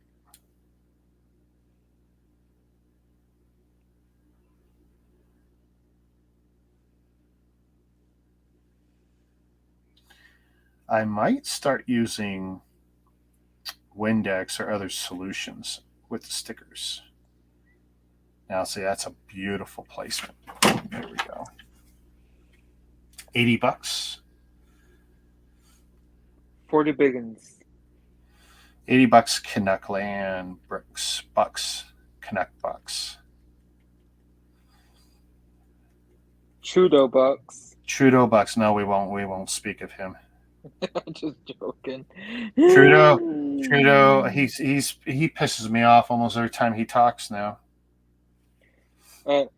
I might start using Windex or other solutions with the stickers. Now, see, that's a beautiful placement. There we go. $80. 40 biggins. $80 Canuck Land Bricks. Bucks. Canuck Bucks. Trudeau Bucks. Trudeau Bucks. No, we won't speak of him. I'm just joking. Trudeau, he pisses me off almost every time he talks now. It's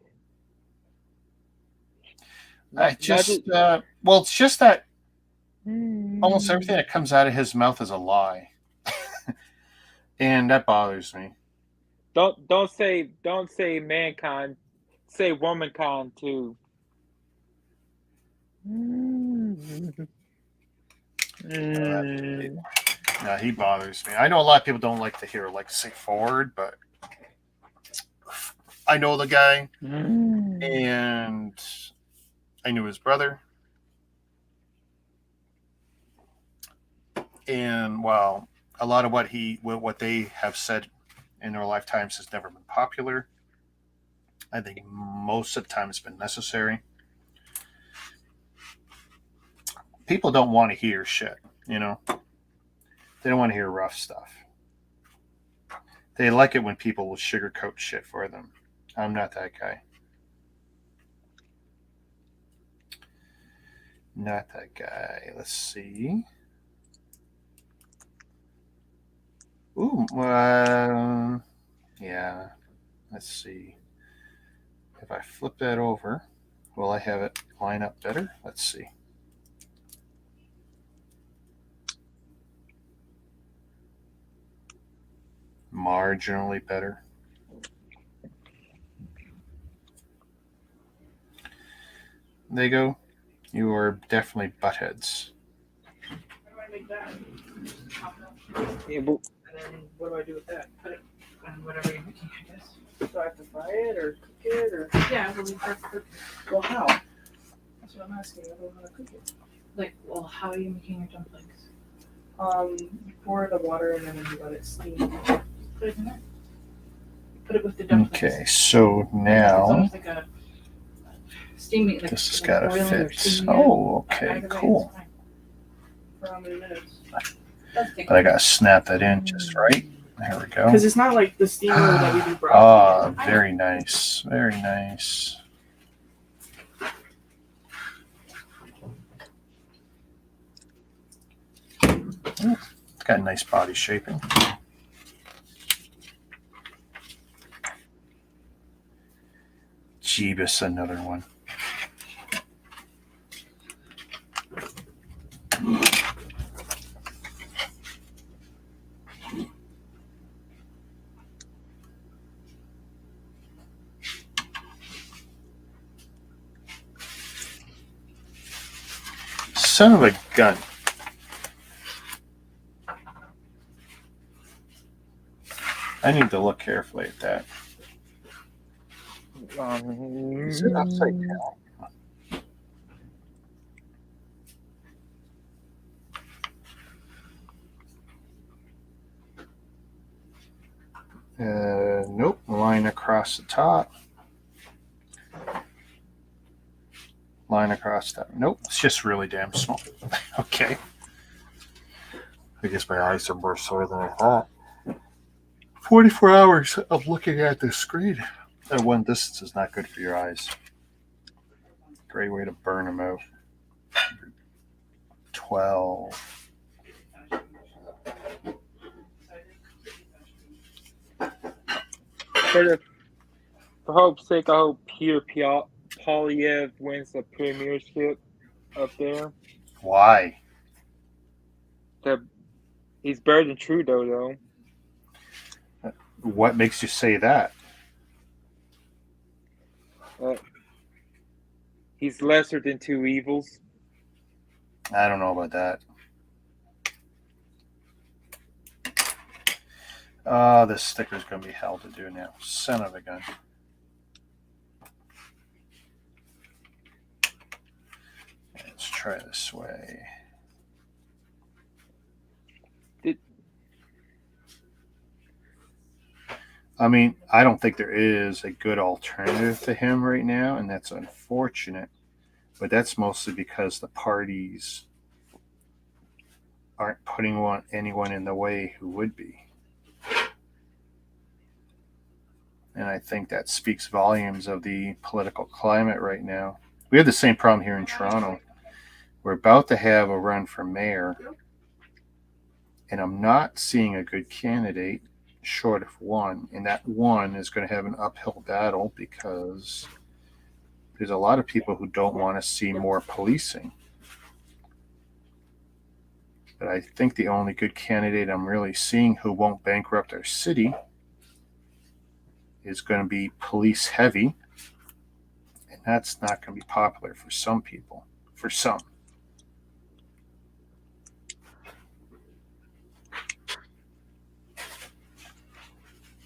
just that almost everything that comes out of his mouth is a lie, and that bothers me. Don't say mankind, say womankind too. No, he bothers me. I know a lot of people don't like to hear say forward, but I know the guy, and I knew his brother, and while a lot of what they have said in their lifetimes has never been popular, I think most of the time it's been necessary. People don't want to hear shit, They don't want to hear rough stuff. They like it when people will sugarcoat shit for them. I'm not that guy. Not that guy. Let's see. Ooh, yeah. Let's see. If I flip that over, will I have it line up better? Let's see. Marginally better. There you go. You are definitely buttheads. How do I make that? Yeah, And then what do I do with that? Put it on whatever you're making, I guess. Do I have to fry it or cook it or? Yeah, we'll leave it cook. Well, how? That's what I'm asking. I don't know how to cook it. How are you making your dumplings? You pour the water and then you let it steam. Put it in there. Put it with the dumplings. Okay, so It's now almost like a steaming. Like this has got to boiling or fit. steaming Oh, it. okay, Either way, cool. it's fine. For how many minutes? Does take But I got to snap that in just right. There we go. Because it's not like the steamer that we do Ah, broccoli. very nice. Very nice. Ooh, it's got nice body shaping. Jeebus, another one. Son of a gun. I need to look carefully at that. Is it upside down? Nope. Line across the top. Line across that. Nope. It's just really damn small. Okay. I guess my eyes are more sore than I thought. 44 hours of looking at the screen at one distance is not good for your eyes. Great way to burn them out. 12. For hope's sake, I hope Peter Polyev wins the premiership up there. Why? He's better than Trudeau, though. What makes you say that? He's lesser than two evils. I don't know about that. This sticker's going to be hell to do now. Son of a gun. Let's try this way. I mean, I don't think there is a good alternative to him right now, and that's unfortunate. But that's mostly because the parties aren't putting anyone in the way who would be. And I think that speaks volumes of the political climate right now. We have the same problem here in Toronto. We're about to have a run for mayor, and I'm not seeing a good candidate short of one. And that one is going to have an uphill battle because there's a lot of people who don't want to see more policing. But I think the only good candidate I'm really seeing who won't bankrupt our city is going to be police heavy. And that's not going to be popular for some people. For some.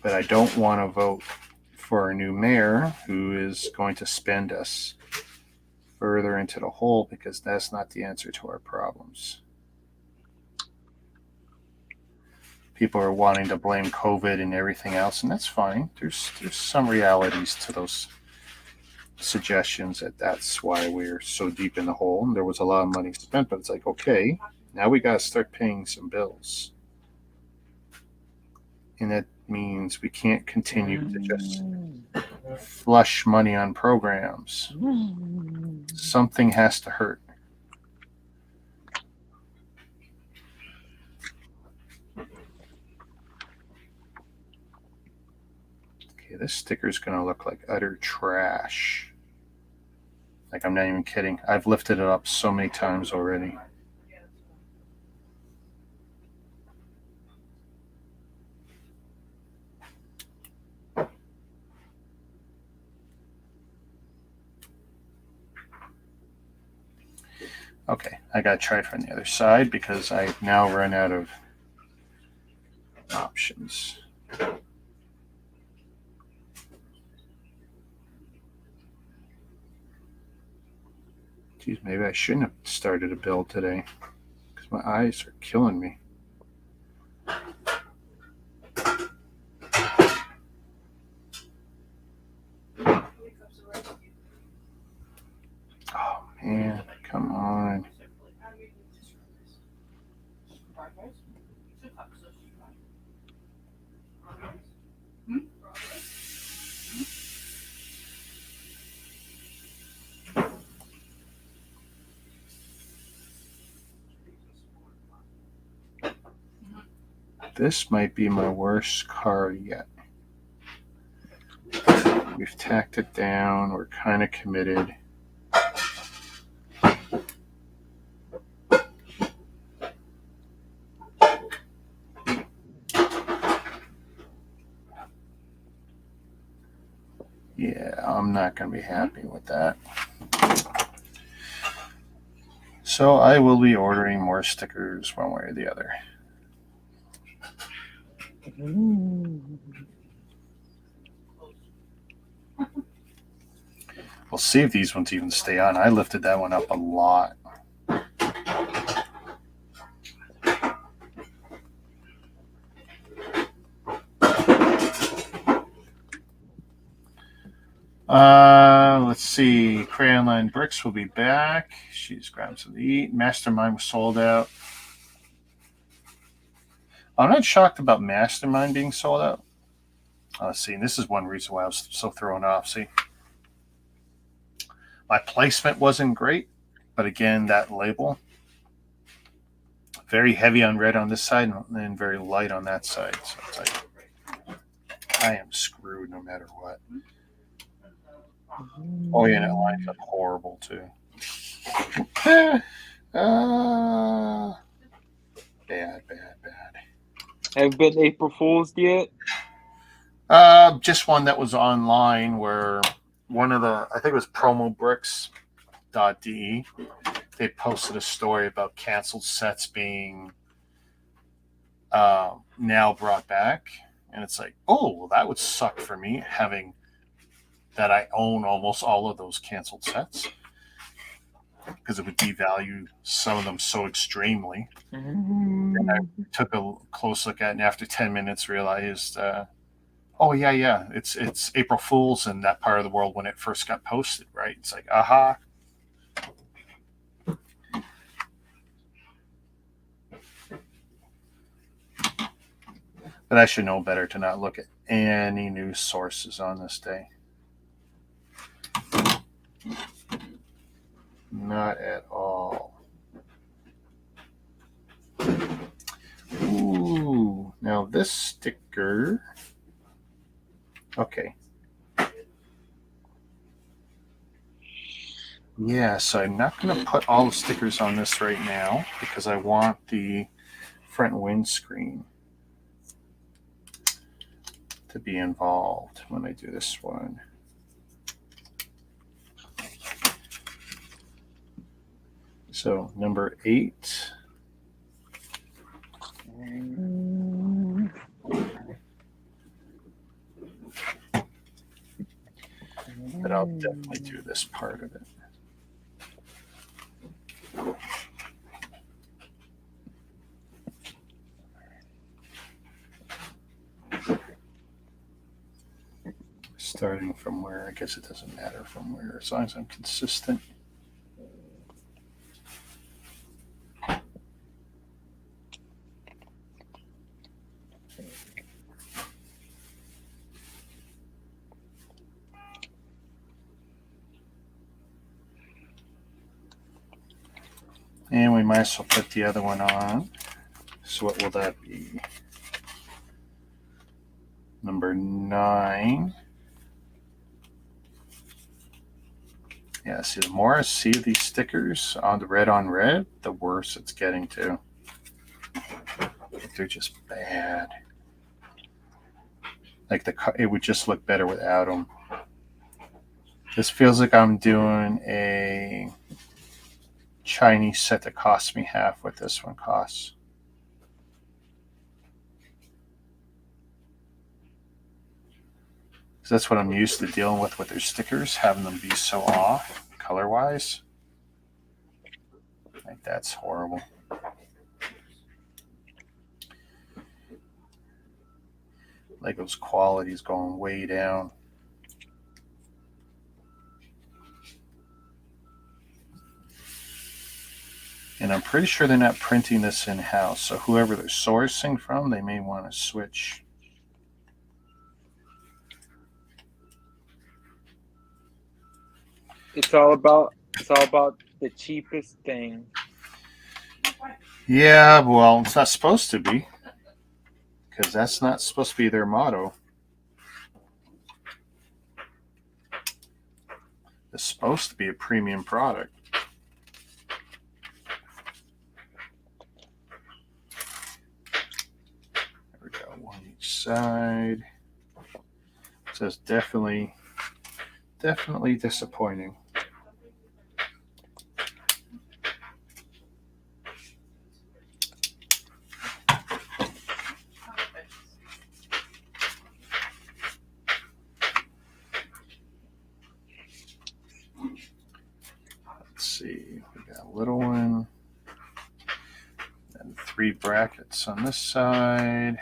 But I don't want to vote for a new mayor who is going to spend us further into the hole because that's not the answer to our problems. People are wanting to blame COVID and everything else, and that's fine. There's some realities to those suggestions that's why we're so deep in the hole. And there was a lot of money spent, but it's like, okay, now we got to start paying some bills. And that means we can't continue to just flush money on programs. Something has to hurt. Okay, this sticker is going to look like utter trash. Like, I'm not even kidding. I've lifted it up so many times already. Okay, I got to try it from the other side because I've now run out of options. Geez, maybe I shouldn't have started a build today because my eyes are killing me. This might be my worst car yet. We've tacked it down. We're kind of committed. Yeah, I'm not going to be happy with that. So I will be ordering more stickers one way or the other. We'll see if these ones even stay on. I lifted that one up a lot. Let's see. Crayon Line Bricks will be back. She's grabbed something to eat. Mastermind was sold out. I'm not shocked about Mastermind being sold out. Let's see. And this is one reason why I was so thrown off. See, my placement wasn't great, but again, that label, very heavy on red on this side and very light on that side. So it's like I am screwed no matter what. Oh yeah, that lines up horrible too. Bad. Have been April Fool's yet? Just one that was online where one of the, I think it was promobricks.de, they posted a story about canceled sets being now brought back. And it's like, oh, well, that would suck for me having that I own almost all of those canceled sets because it would devalue some of them so extremely. And I took a close look at it and after 10 minutes realized, oh, yeah, it's April Fool's in that part of the world when it first got posted, right? It's like, aha. But I should know better to not look at any news sources on this day. Not at all. Ooh, now this sticker. Okay. Yeah, so I'm not going to put all the stickers on this right now because I want the front windscreen to be involved when I do this one. So number 8. But I'll definitely do this part of it. Starting from where, I guess it doesn't matter from where, as long as I'm consistent. And we might as well put the other one on. So what will that be? Number 9. Yeah, see, the more I see these stickers on the red on red, the worse it's getting to. They're just bad. Like it would just look better without them. This feels like I'm doing a Chinese set that costs me half what this one costs. So that's what I'm used to dealing with their stickers, having them be so off color-wise. Like that's horrible. Lego's quality is going way down. And I'm pretty sure they're not printing this in-house. So whoever they're sourcing from, they may want to switch. It's all about the cheapest thing. Yeah, well, it's not supposed to be. because that's not supposed to be their motto. It's supposed to be a premium product. There we go, one each side. It says definitely disappointing. Let's see, we got a little one, and 3 brackets on this side,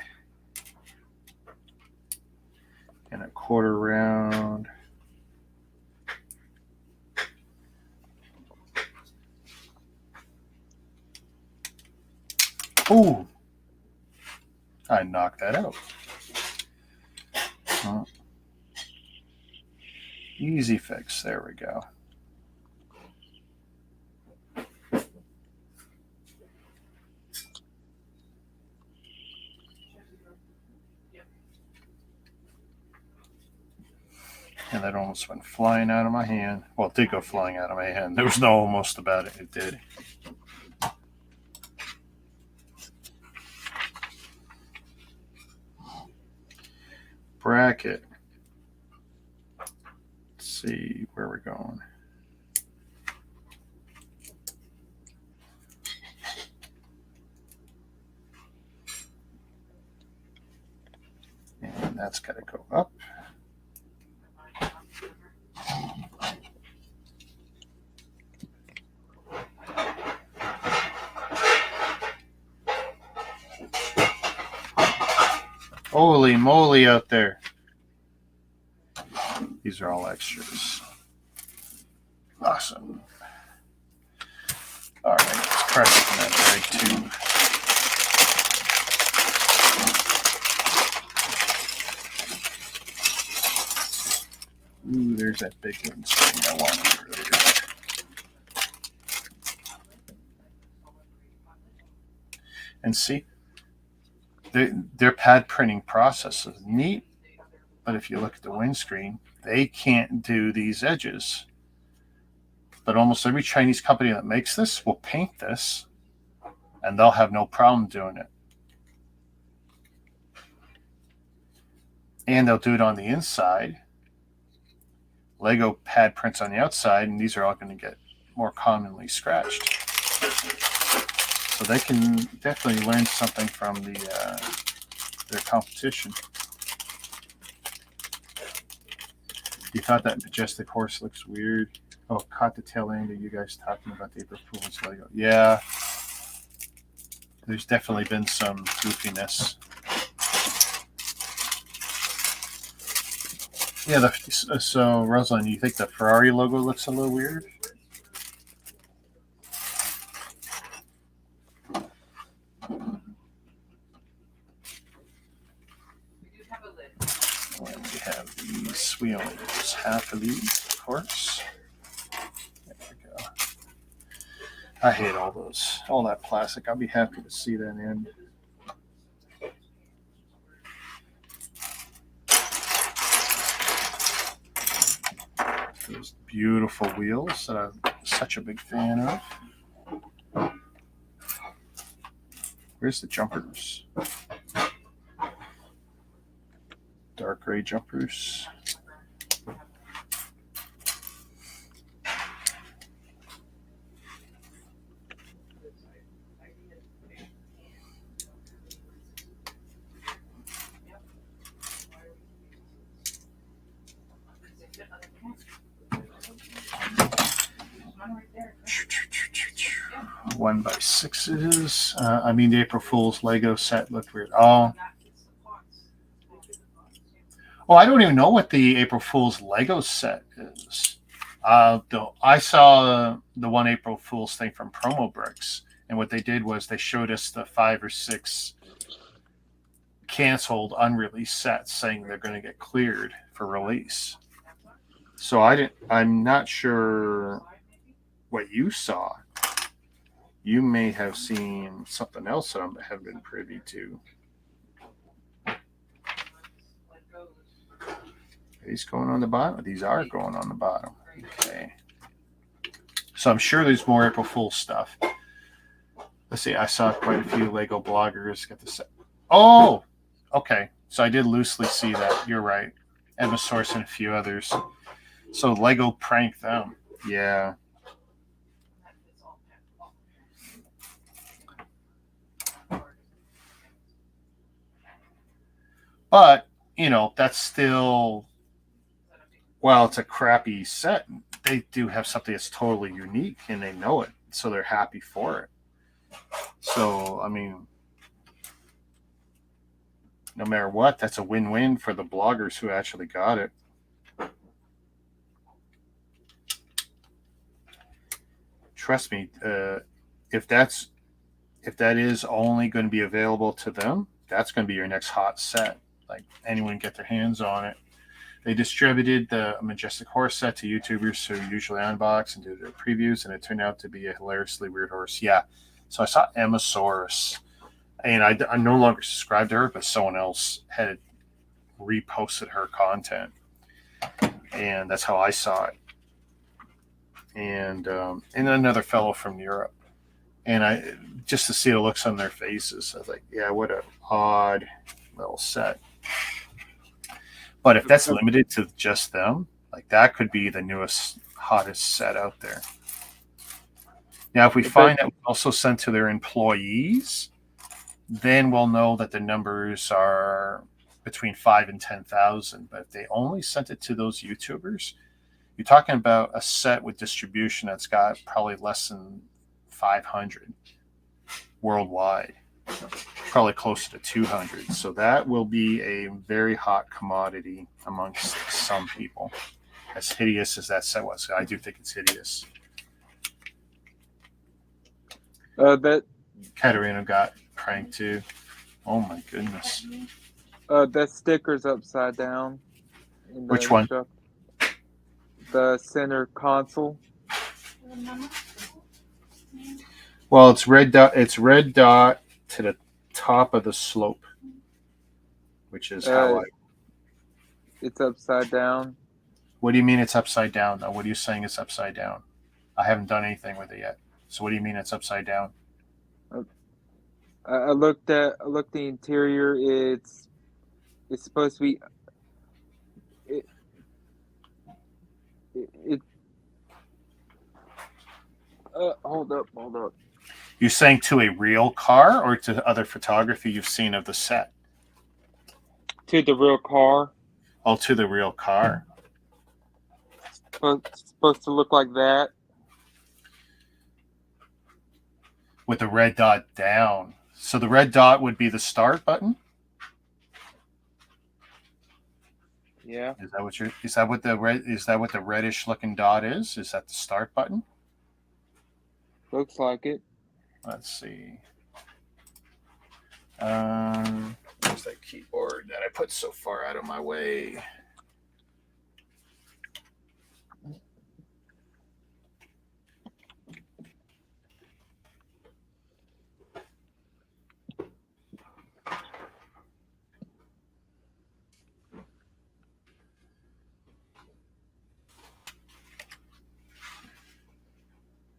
and a quarter round. Ooh, I knocked that out. Easy fix. There we go. And that almost went flying out of my hand. Well, it did go flying out of my hand. There was no almost about it. It did. Bracket. Let's see where we're going. And that's got to go up. Holy moly out there. These are all extras. Awesome. All right, let's press it in that bag too. Ooh, there's that big one string I wanted earlier. And see, their pad printing process is neat, but if you look at the windscreen, they can't do these edges. But almost every Chinese company that makes this will paint this, and they'll have no problem doing it. And they'll do it on the inside. Lego pad prints on the outside, and these are all going to get more commonly scratched. So they can definitely learn something from their competition. You thought that majestic horse looks weird? Oh, caught the tail end of you guys talking about the April Fool's Lego. Yeah, there's definitely been some goofiness. Yeah, so Rosalind, you think the Ferrari logo looks a little weird? And we have these. We only use half of these, of course. There we go. I hate all that plastic. I'll be happy to see that end. Those beautiful wheels that I'm such a big fan of. Where's the jumpers? Dark gray jumpers. One by sixes. I mean, the April Fool's Lego set looked weird. Oh, I don't even know what the April Fool's Lego set is. I saw the one April Fool's thing from Promo Bricks, and what they did was they showed us the 5 or 6 canceled, unreleased sets, saying they're going to get cleared for release. So I'm not sure what you saw. You may have seen something else that I haven't been privy to. these going on the bottom? These are going on the bottom. Okay. So I'm sure there's more April Fool's stuff. Let's see. I saw quite a few Lego bloggers get the set. Oh, okay. So I did loosely see that. You're right. Emma Source and a few others. So Lego pranked them. Yeah. But, that's still, well, it's a crappy set. They do have something that's totally unique and they know it. So they're happy for it. So, I mean, no matter what, that's a win-win for the bloggers who actually got it. Trust me, if that is only going to be available to them, that's going to be your next hot set. Like anyone can get their hands on it. They distributed the Majestic Horse set to YouTubers who usually unbox and do their previews, and it turned out to be a hilariously weird horse. Yeah. So I saw Emmasaurus, and I no longer subscribed to her, but someone else had reposted her content, and that's how I saw it. And another fellow from Europe, and I just to see the looks on their faces, I was like, yeah, what an odd little set. But if that's limited to just them, like that could be the newest, hottest set out there. Now, if we find that we also sent to their employees, then we'll know that the numbers are between 5,000 and 10,000. But if they only sent it to those YouTubers, you're talking about a set with distribution that's got probably less than 500 worldwide, probably closer to 200. So that will be a very hot commodity amongst some people. As hideous as that set was, I do think it's hideous. That Katarina got pranked too. Oh my goodness. that sticker's upside down. Which one? Shop. The center console. Well, it's red dot. It's red dot to the top of the slope, which is how I. It's upside down. What do you mean it's upside down? Though, what are you saying it's upside down? I haven't done anything with it yet. So what do you mean it's upside down? I looked the interior. It's supposed to be. Hold up. You're saying to a real car or to other photography you've seen of the set? To the real car. Oh, to the real car. It's supposed to look like that. With the red dot down. So the red dot would be the start button? Yeah. Is that what the reddish looking dot is? Is that the start button? Looks like it. Let's see. Where's that keyboard that I put so far out of my way?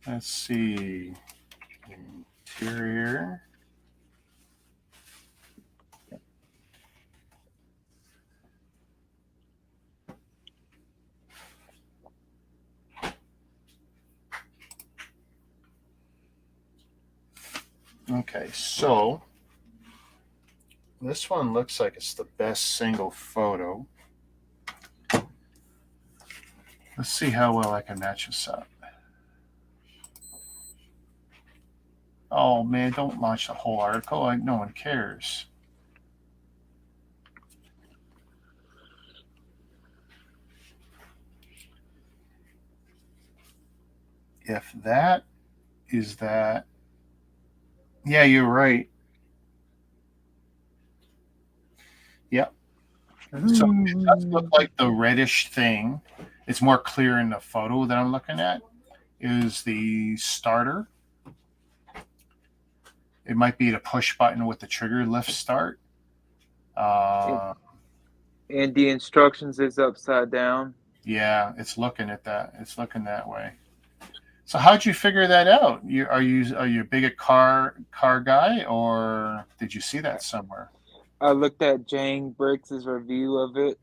Let's see. Interior. Okay, so this one looks like it's the best single photo. Let's see how well I can match this up. Oh man, don't launch the whole article. No one cares. If that is that, yeah, you're right. Yep. So it does look like the reddish thing. It's more clear in the photo that I'm looking at. Is the starter. It might be the push button with the trigger lift start. And the instructions is upside down. Yeah, it's looking at that. It's looking that way. So how'd you figure that out? Are you a big car guy, or did you see that somewhere? I looked at Jane Briggs' review of it.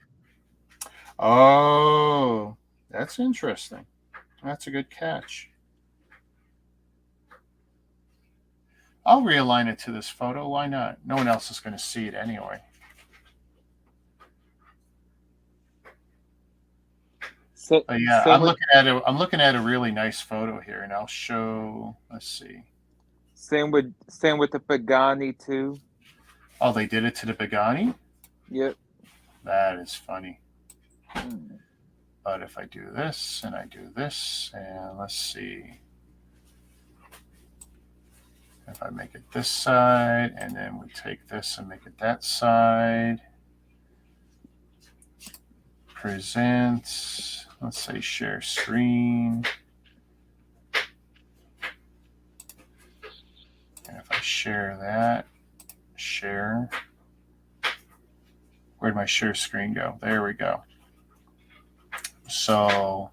Oh, that's interesting. That's a good catch. I'll realign it to this photo. Why not? No one else is going to see it anyway. But yeah, Same with I'm looking at a really nice photo here, and I'll show. Let's see. same with the Pagani too. Oh, they did it to the Pagani. Yep. That is funny. Mm. But if I do this and I do this, and let's see. If I make it this side, and then we take this and make it that side. Present. Let's say share screen. And if I share that, share. Where'd my share screen go? There we go. So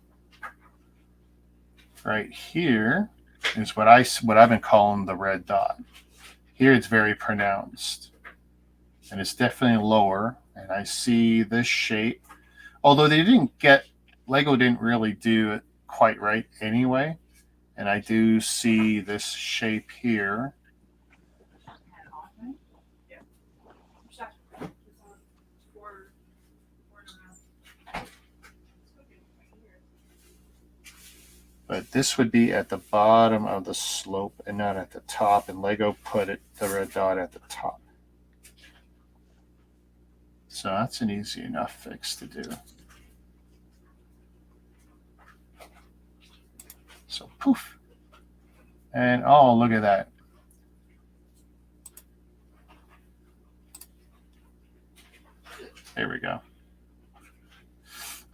right here is what I've been calling the red dot. Here it's very pronounced, and it's definitely lower. And I see this shape, although Lego didn't really do it quite right anyway. And I do see this shape here. But this would be at the bottom of the slope and not at the top. And Lego put the red dot at the top. So that's an easy enough fix to do. So poof. And oh, look at that. There we go.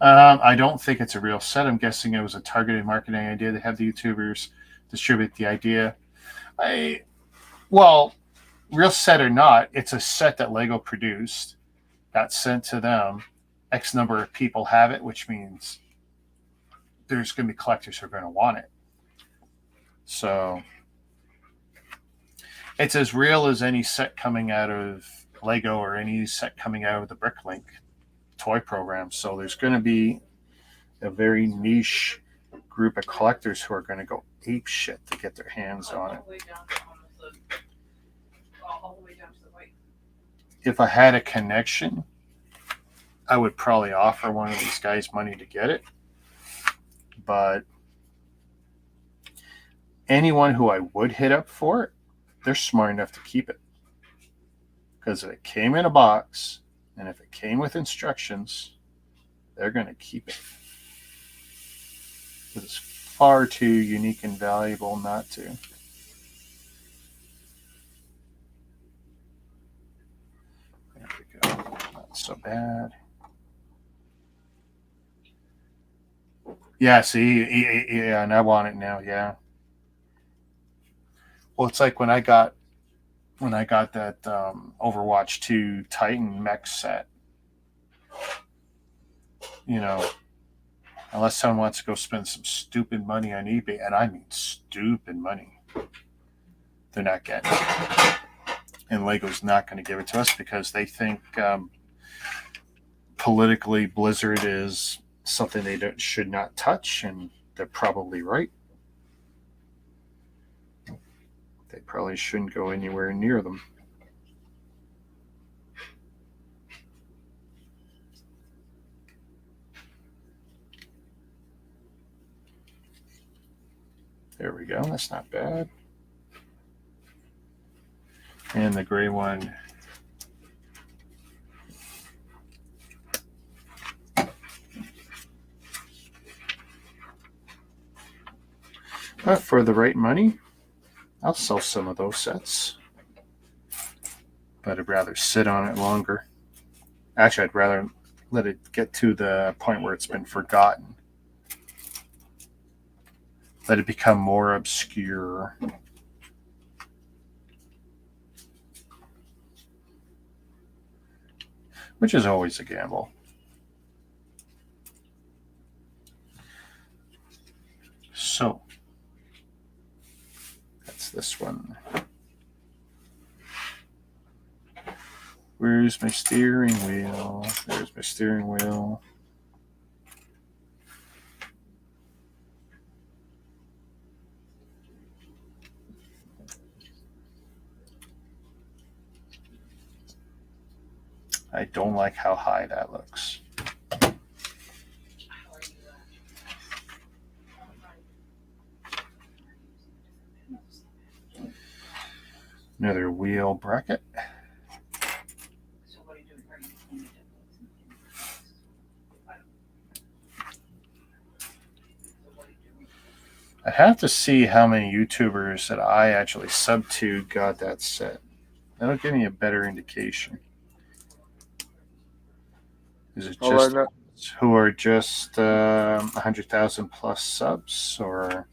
I don't think it's a real set. I'm guessing it was a targeted marketing idea to have the YouTubers distribute the idea. Well, real set or not, it's a set that Lego produced, got sent to them. X number of people have it, which means there's going to be collectors who are going to want it. So it's as real as any set coming out of Lego or any set coming out of the BrickLink toy program. So there's going to be a very niche group of collectors who are going to go ape shit to get their hands on it. If I had a connection, I would probably offer one of these guys money to get it. But anyone who I would hit up for it, they're smart enough to keep it. Because if it came in a box, and if it came with instructions, they're going to keep it. It's far too unique and valuable not to. There we go. Not so bad. Yeah, see, yeah, and I want it now, yeah. Well, it's like when I got that Overwatch 2 Titan mech set. You know, unless someone wants to go spend some stupid money on eBay, and I mean stupid money, they're not getting it. And Lego's not going to give it to us because they think politically Blizzard is something they should not touch, and they're probably right. They probably shouldn't go anywhere near them. There we go. That's not bad. And the gray one. But for the right money, I'll sell some of those sets. But I'd rather sit on it longer. Actually, I'd rather let it get to the point where it's been forgotten. Let it become more obscure. which is always a gamble. So that's this one. Where's my steering wheel? There's my steering wheel. I don't like how high that looks. Another wheel bracket. I have to see how many YouTubers that I actually sub to got that set. That'll give me a better indication. Is it just who are just 100,000 plus subs, or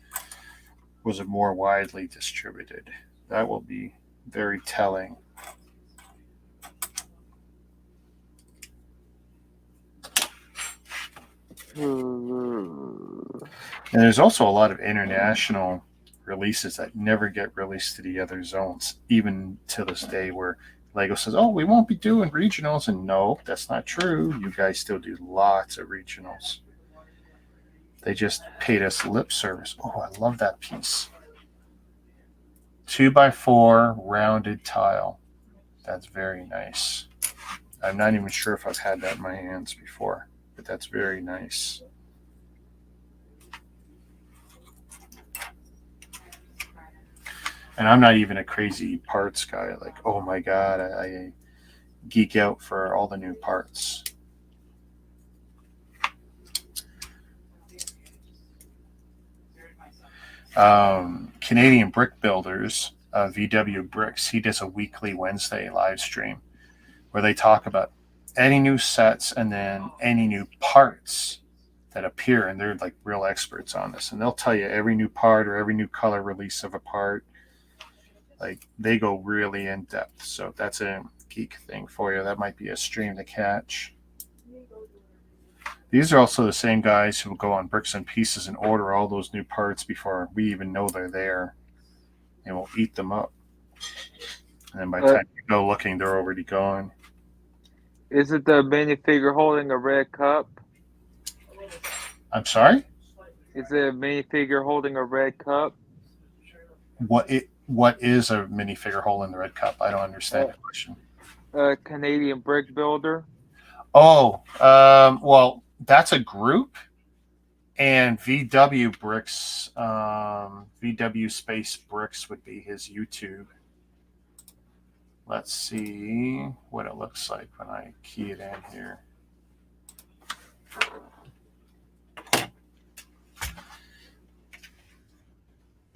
was it more widely distributed? That will be very telling. And there's also a lot of international releases that never get released to the other zones, even to this day, where Lego says, oh, we won't be doing regionals. And no, that's not true. You guys still do lots of regionals. They just paid us lip service. Oh, I love that piece. 2x4 rounded tile. That's very nice. I'm not even sure if I've had that in my hands before, but that's very nice. And I'm not even a crazy parts guy. Like, oh my God, I geek out for all the new parts. Canadian Brick Builders, VW Bricks, he does a weekly Wednesday live stream where they talk about any new sets and then any new parts that appear. And they're like real experts on this. And they'll tell you every new part or every new color release of a part. Like, they go really in depth. So that's a geek thing for you. That might be a stream to catch. These are also the same guys who will go on Bricks and Pieces and order all those new parts before we even know they're there. And we'll eat them up. And then by the time you go looking, they're already gone. Is it the minifigure holding a red cup? I'm sorry? Is it a minifigure holding a red cup? What is a minifigure holding the red cup? I don't understand the question. Canadian Brick Builder. Oh, well, that's a group. And VW Bricks, VW Space Bricks would be his YouTube. Let's see what it looks like when I key it in here.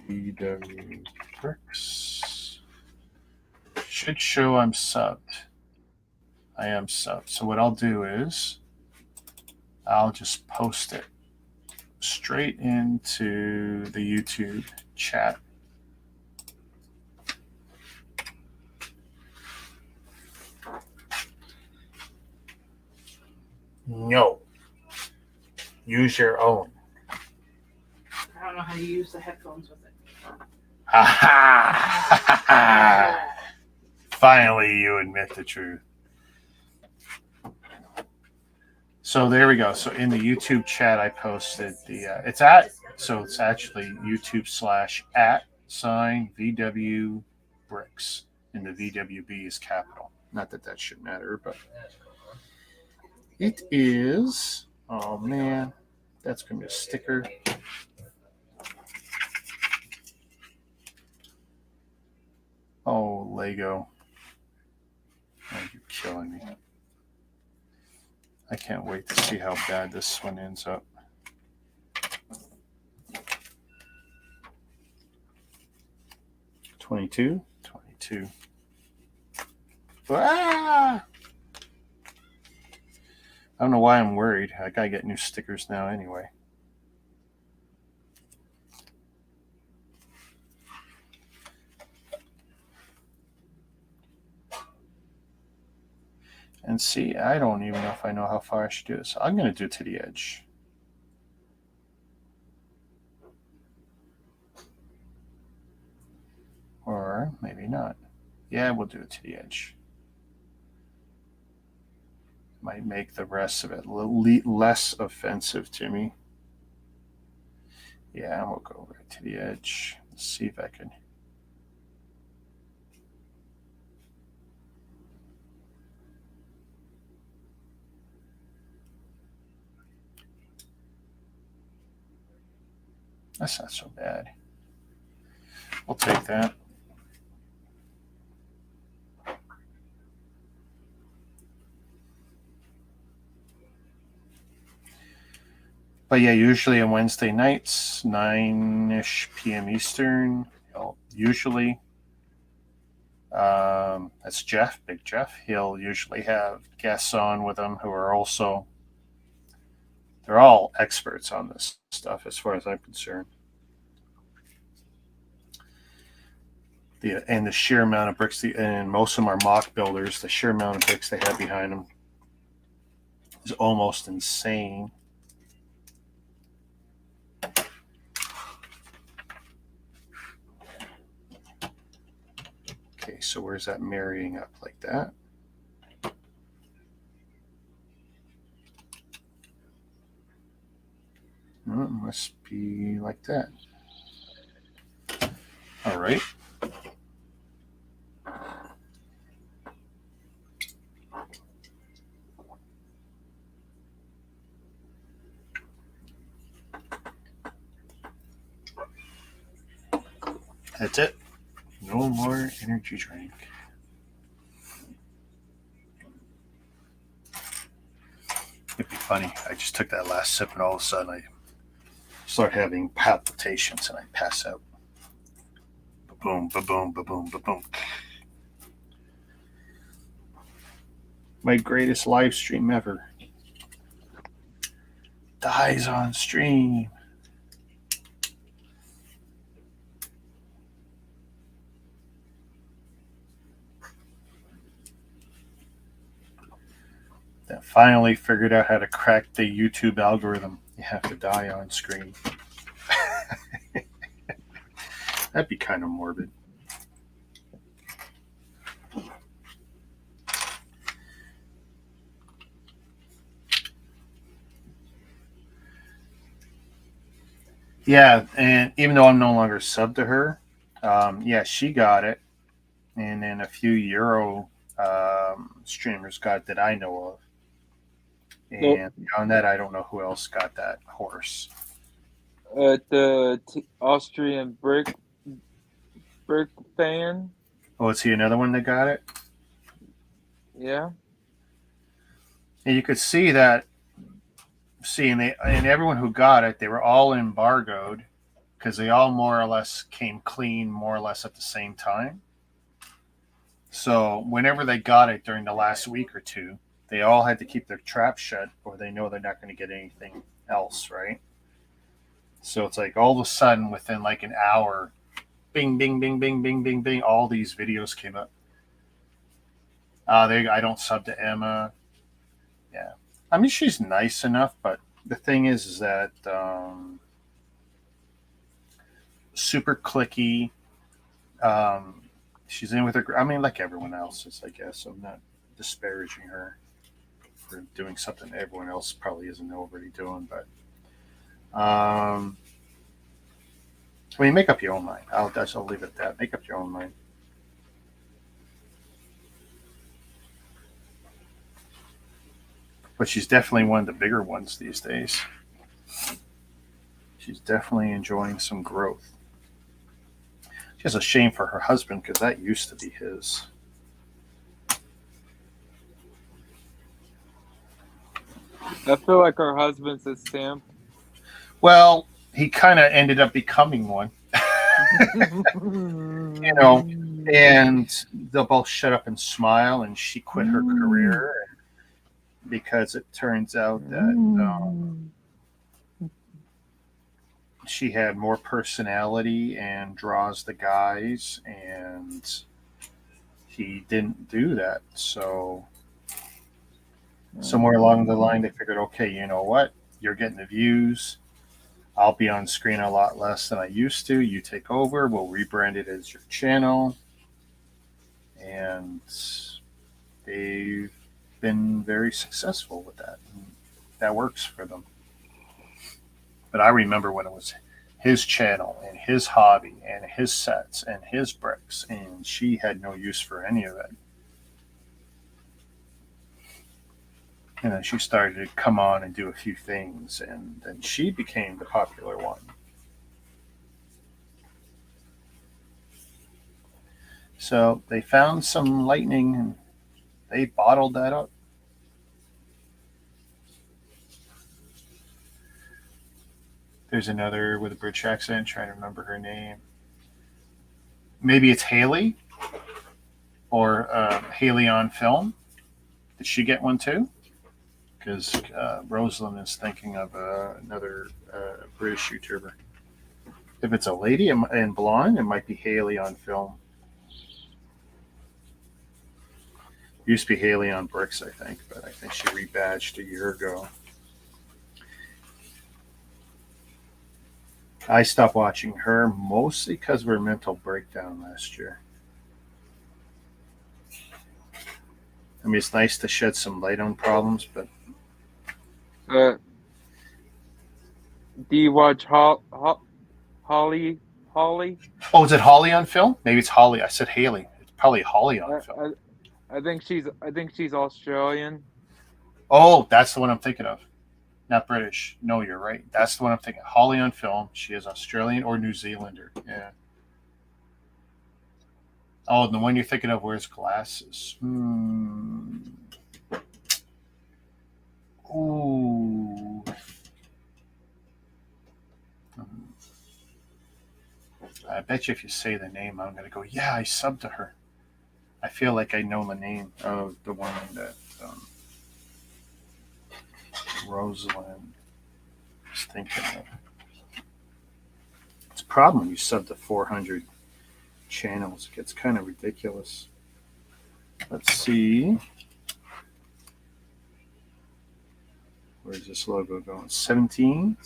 VW Bricks. Should show I'm subbed. I am subbed. So what I'll do is I'll just post it straight into the YouTube chat. No. Use your own. I don't know how to use the headphones with it. Ha! Finally, you admit the truth. So there we go. So in the YouTube chat, I posted the, it's actually YouTube/@VW Bricks. And the VWB is capital. Not that that should matter, but it is. Oh man, that's going to be a sticker. Oh, Lego. Oh, you're killing me. I can't wait to see how bad this one ends up. $22. Ah! I don't know why I'm worried. I gotta get new stickers now anyway. And see, I don't even know if I know how far I should do this. I'm going to do it to the edge. Or maybe not. Yeah, we'll do it to the edge. Might make the rest of it a little less offensive to me. Yeah, we'll go right to the edge. Let's see if I can. That's not so bad. We'll take that. But yeah, usually on Wednesday nights, 9-ish p.m. Eastern, usually, that's Jeff, Big Jeff. He'll usually have guests on with him who are also, they're all experts on this stuff as far as I'm concerned. And the sheer amount of bricks, and most of them are mock builders, the sheer amount of bricks they have behind them is almost insane. Okay, so where's that marrying up like that? Well, it must be like that. All right. That's it. No more energy drink. It'd be funny. I just took that last sip and all of a sudden I start having palpitations and I pass out. Ba-boom, ba-boom, ba-boom, ba-boom. My greatest live stream ever. Dies on stream. That finally figured out how to crack the YouTube algorithm. You have to die on screen. That'd be kind of morbid. Yeah, and even though I'm no longer subbed to her, yeah, she got it. And then a few Euro streamers got it that I know of. And on that, I don't know who else got that horse. The Austrian brick fan. Oh, is he another one that got it? Yeah. And you could see that. And everyone who got it, they were all embargoed because they all more or less came clean, more or less at the same time. So whenever they got it during the last week or two, they all had to keep their trap shut or they know they're not going to get anything else, right? So it's like all of a sudden within like an hour, bing, bing, bing, bing, bing, bing, bing, all these videos came up. I don't sub to Emma. Yeah. I mean, she's nice enough, but the thing is that super clicky. She's in with her. I mean, like everyone else is, I guess. I'm not disparaging her for doing something that everyone else probably isn't already doing, but I mean, make up your own mind. I'll leave it at that. Make up your own mind. But she's definitely one of the bigger ones these days. She's definitely enjoying some growth. It's a shame for her husband because that used to be his. I feel like her husband's a simp. Well, he kind of ended up becoming one. You know, and they'll both shut up and smile, and she quit her career because it turns out that she had more personality and draws the guys, and he didn't do that. So Somewhere along the line, they figured, okay, you know what? You're getting the views. I'll be on screen a lot less than I used to. You take over. We'll rebrand it as your channel. And they've been very successful with that. And that works for them. But I remember when it was his channel and his hobby and his sets and his bricks, and she had no use for any of it. And then she started to come on and do a few things, and then she became the popular one. So they found some lightning and they bottled that up. There's another with a British accent, trying to remember her name. Maybe it's Haley or Haley on Film. Did she get one too? Because Rosalind is thinking of another British YouTuber. If it's a lady and blonde, it might be Haley on Film. Used to be Haley on Bricks, I think, but I think she rebadged a year ago. I stopped watching her mostly because of her mental breakdown last year. I mean, it's nice to shed some light on problems, but Do you watch Holly? oh, is it Holly on Film? Maybe it's Holly. I said Haley. It's probably Holly on Film. I think she's Australian. Oh, that's the one I'm thinking of. Not British. No, you're right. That's the one I'm thinking. Holly on Film. She is Australian or New Zealander. Yeah. Oh, and the one you're thinking of wears glasses. Ooh. I bet you if you say the name, I'm going to go, yeah, I subbed to her. I feel like I know the name of the one that Rosalind is thinking of. It's a problem when you sub to 400 channels. It gets kind of ridiculous. Let's see. Where's this logo going? 17.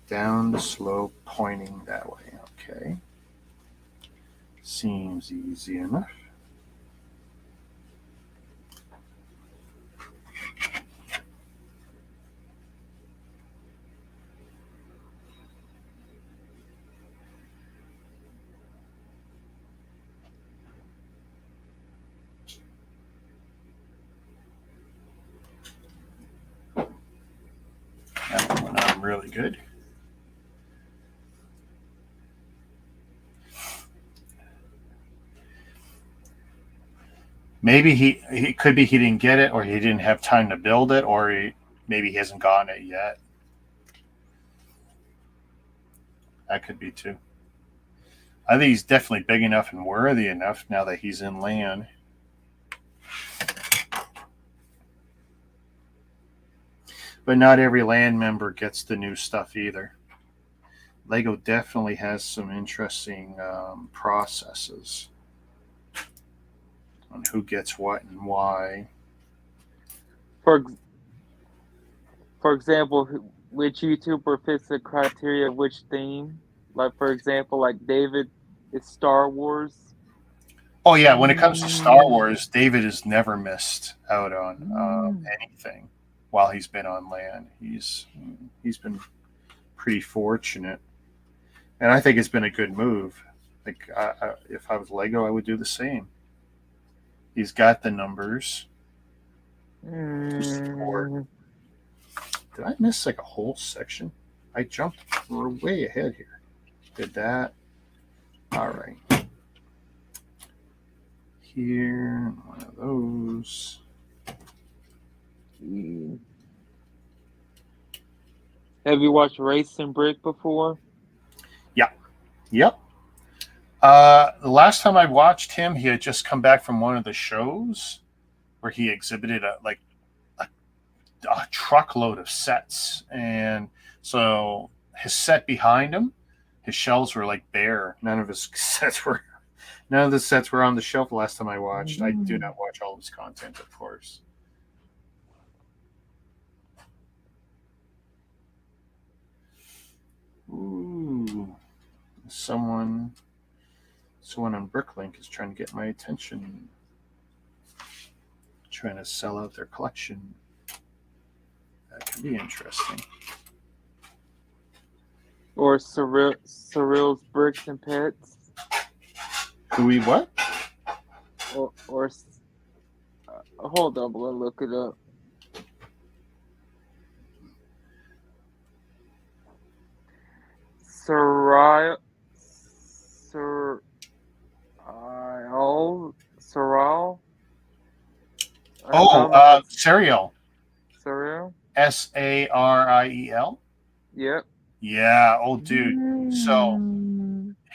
Down the slope, pointing that way. Okay. Seems easy enough. That one went on really good. Maybe he could be he didn't get it, or he didn't have time to build it, or maybe he hasn't gotten it yet. That could be too. I think he's definitely big enough and worthy enough now that he's in land. But not every land member gets the new stuff either. Lego definitely has some interesting processes on who gets what and why. For example, which YouTuber fits the criteria of which theme? Like, for example, like David is Star Wars. Oh yeah, when it comes to Star Wars, David has never missed out on anything while he's been on land. He's been pretty fortunate, and I think it's been a good move. Like if I was Lego, I would do the same. He's got the numbers to support. Did I miss like a whole section? I jumped way ahead here. Did that. All right. Here, one of those. Have you watched Race and Brick before? Yep. The last time I watched him, he had just come back from one of the shows where he exhibited a truckload of sets, and so his set behind him, his shelves were like bare. None of his sets were None of the sets were on the shelf the last time I watched. I do not watch all of his content, of course. Ooh, someone on BrickLink is trying to get my attention. Trying to sell out their collection. That could be interesting. Or Cyril's Bricks and Pets. Do we what? Or hold on, we'll look it up. Cyril. Oh, Cereal. Cyril. Sariel. Yep. Yeah. Oh, dude. So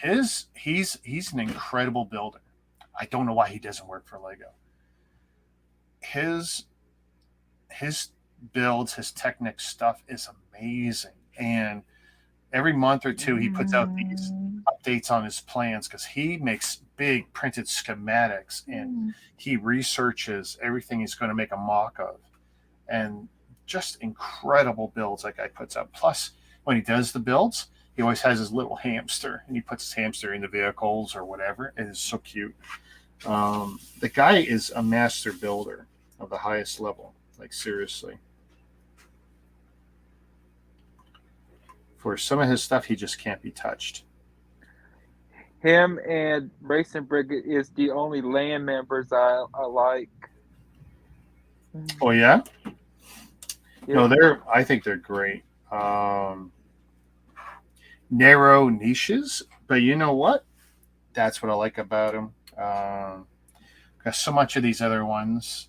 he's an incredible builder. I don't know why he doesn't work for Lego. His builds, his Technic stuff is amazing, and every month or two he puts out these updates on his plans because he makes big printed schematics and he researches everything he's going to make a mock of, and just incredible builds that guy puts out. Plus, when he does the builds, he always has his little hamster, and he puts his hamster in the vehicles or whatever. It is so cute. The guy is a master builder of the highest level. Like, seriously. For some of his stuff, he just can't be touched. Him and Racing Brick is the only land members I like. Oh, yeah? Yeah. No, I think they're great. Narrow niches, but you know what? That's what I like about them. Because so much of these other ones,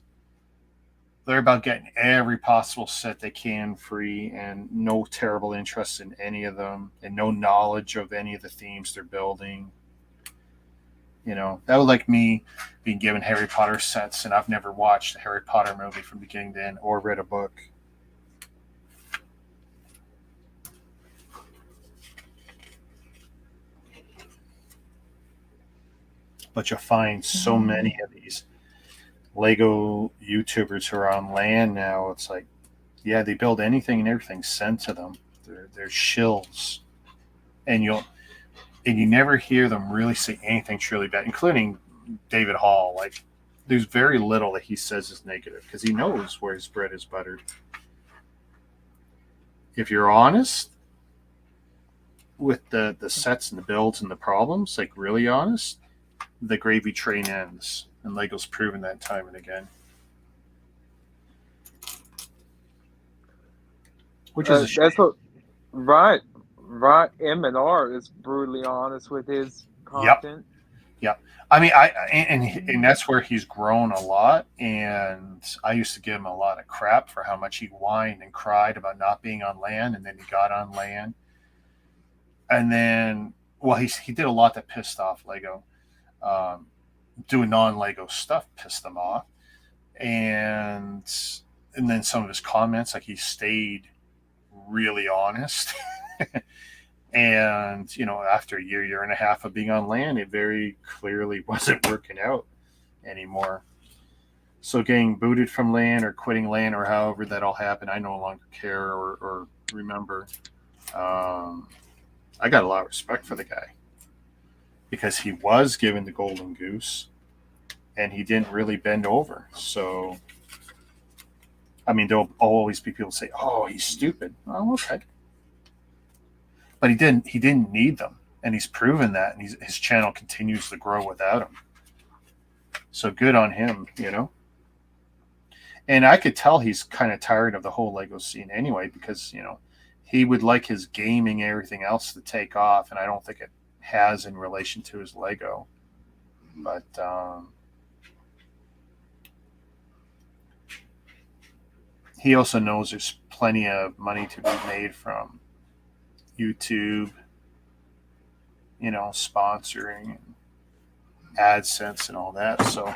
they're about getting every possible set they can free and no terrible interest in any of them and no knowledge of any of the themes they're building. You know, that would like me being given Harry Potter sets and I've never watched a Harry Potter movie from beginning to end or read a book. But you'll find so many of these Lego YouTubers who are on land now. It's like, yeah, they build anything and everything sent to them. They're shills, and you never hear them really say anything truly bad, including David Hall. Like, there's very little that he says is negative because he knows where his bread is buttered. If you're honest with the sets and the builds and the problems, like really honest, the gravy train ends, and Lego's proven that time and again. Which is a shame. That's what right. M&R is brutally honest with his content. Yep. I mean, and that's where he's grown a lot. And I used to give him a lot of crap for how much he whined and cried about not being on land, and then he got on land. And then, well, he did a lot that pissed off Lego. Doing non-Lego stuff pissed them off, and then some of his comments, like he stayed really honest. And after a year and a half of being on land, it very clearly wasn't working out anymore. So getting booted from land or quitting land or however that all happened, I no longer care or remember. I got a lot of respect for the guy because he was given the golden goose and he didn't really bend over. So, I mean, there'll always be people say, "Oh, he's stupid." Oh, okay. But he didn't need them, and he's proven that, and his channel continues to grow without him. So good on him, And I could tell he's kind of tired of the whole Lego scene anyway, because he would like his gaming and everything else to take off, and I don't think it has in relation to his Lego. But he also knows there's plenty of money to be made from YouTube, sponsoring and AdSense and all that. So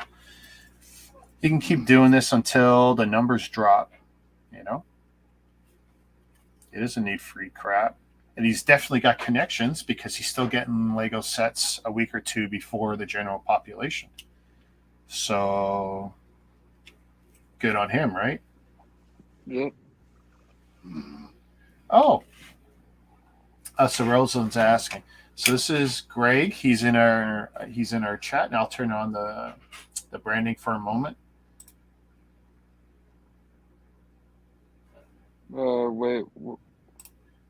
he can keep doing this until the numbers drop. He doesn't need free crap. And he's definitely got connections because he's still getting Lego sets a week or two before the general population. So good on him, right? Yep. Oh, so Rosalind's asking. So this is Greg. He's in our chat, and I'll turn on the branding for a moment. Wait.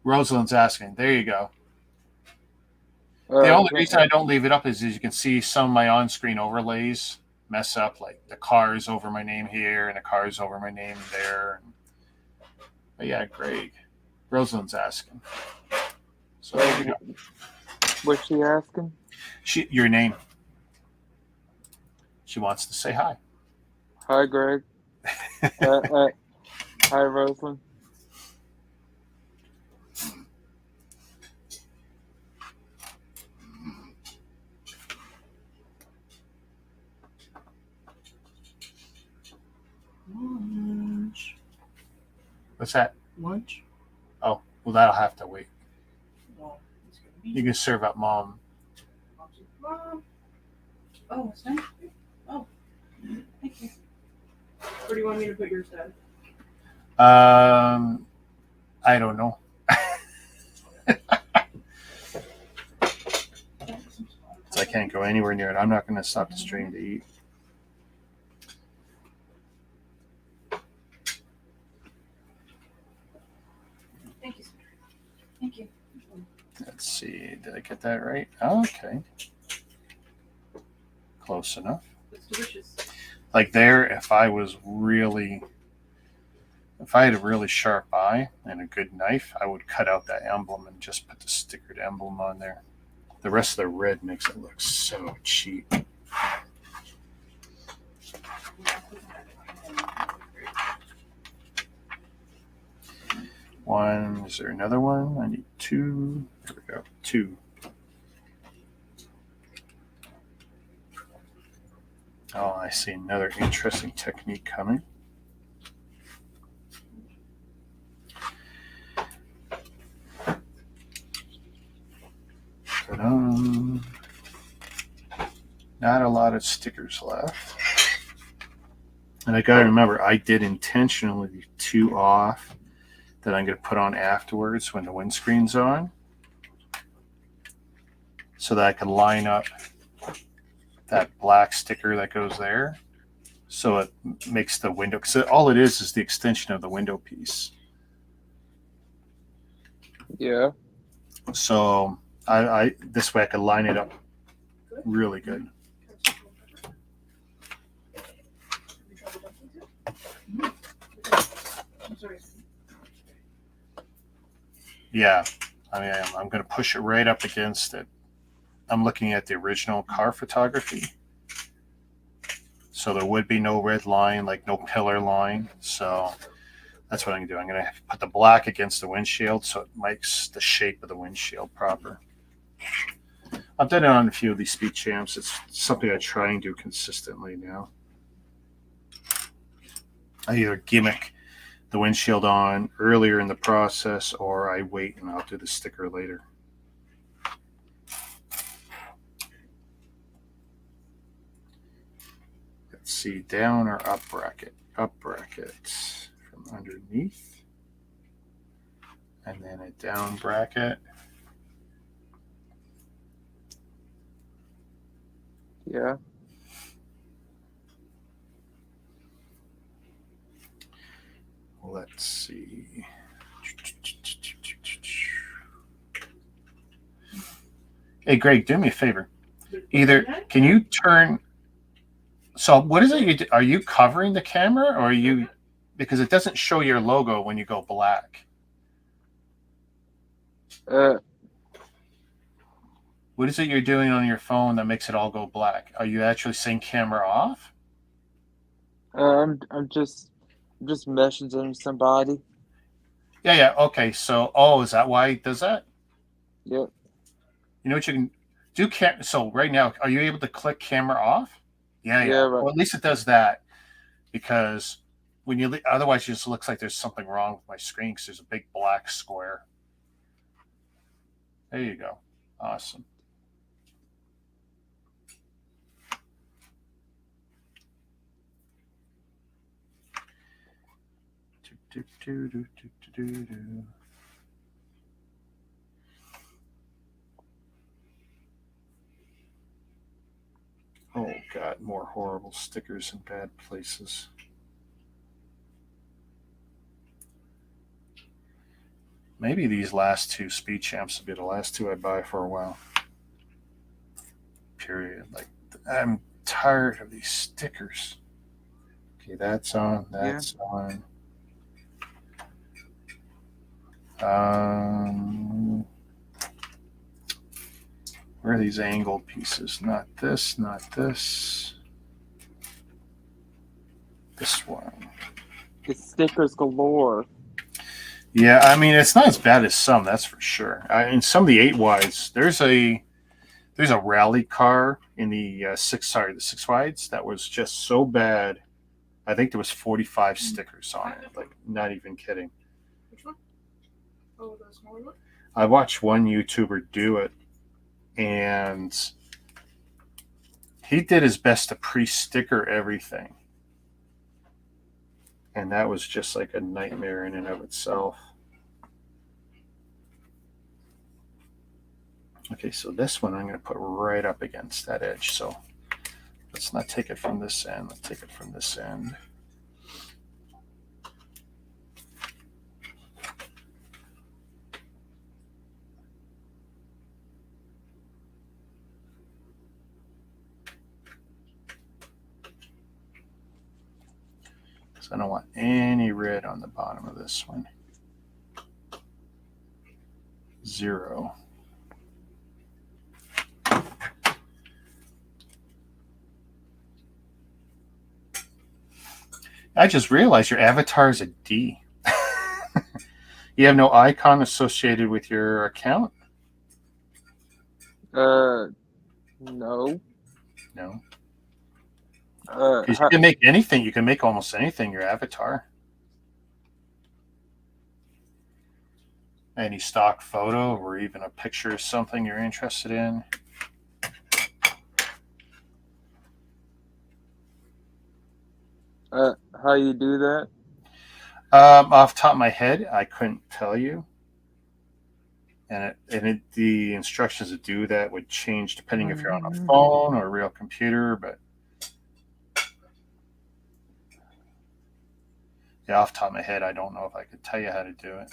Rosalind's asking. There you go. The only reason I don't leave it up is you can see some of my on-screen overlays mess up, like the cars over my name here and the cars over my name there. But yeah, Greg. Rosalind's asking. So there you go. What's she asking? Your name. She wants to say hi. Hi, Greg. Hi, Rosalind. Lunch. What's that? Lunch. Oh, well, that'll have to wait. Well, it's gonna be. You can serve up Mom. Mom. Oh, it's done. Oh, thank you. Where do you want me to put yours, Dad? I don't know. So I can't go anywhere near it. I'm not going to stop the stream to eat. Thank you, sir. Thank you. Let's see. Did I get that right? Okay. Close enough. It's delicious. Like there, if I had a really sharp eye and a good knife, I would cut out that emblem and just put the stickered emblem on there. The rest of the red makes it look so cheap. One. Is there another one? I need two. There we go. Two. Oh, I see another interesting technique coming. Not a lot of stickers left. And I got to remember, I did intentionally leave two off that I'm going to put on afterwards when the windscreen's on, so that I can line up that black sticker that goes there, so it makes the window, because all it is the extension of the window piece. Yeah. So I this way I can line it up really good. Yeah, I mean, I'm going to push it right up against it. I'm looking at the original car photography. So there would be no red line, like no pillar line. So that's what I'm going to do. I'm going to put the black against the windshield so it makes the shape of the windshield proper. I've done it on a few of these speed champs. It's something I try and do consistently now. I either gimmick the windshield on earlier in the process, or I wait and I'll do the sticker later. Let's see, down or up bracket? Up bracket from underneath, and then a down bracket. Yeah. Let's see. Hey, Greg, do me a favor. Either can you turn. So what is it you do? Are you covering the camera, or are you, because it doesn't show your logo when you go black? What is it you're doing on your phone that makes it all go black? Are you actually saying camera off? I'm just messaging somebody. Yeah. Okay. So, is that why it does that? Yep. You know what you can do? So right now, are you able to click camera off? Yeah. Right. Well, at least it does that, because when you otherwise it just looks like there's something wrong with my screen because there's a big black square. There you go. Awesome. Oh, God, more horrible stickers in bad places. Maybe these last two speed champs will be the last two I buy for a while. Period. Like, I'm tired of these stickers. Okay, that's on. That's on. Where are these angled pieces? Not this, not this. This one. It's stickers galore. Yeah, I mean it's not as bad as some, that's for sure. In some of the 8 wides, there's a rally car in the the 6 wides that was just so bad. I think there was 45 stickers on it. Like, not even kidding. Which one? Oh, the smaller one? I watched one YouTuber do it, and he did his best to pre-sticker everything. And that was just like a nightmare in and of itself. Okay, so this one I'm going to put right up against that edge. So let's not take it from this end. Let's take it from this end. I don't want any red on the bottom of this one. 0. I just realized your avatar is a D. You have no icon associated with your account? No. No. You can make anything. You can make almost anything your avatar. Any stock photo or even a picture of something you're interested in. How you do that? Off the top of my head, I couldn't tell you. And the instructions to do that would change depending if you're on a phone or a real computer. But yeah, off the top of my head, I don't know if I could tell you how to do it,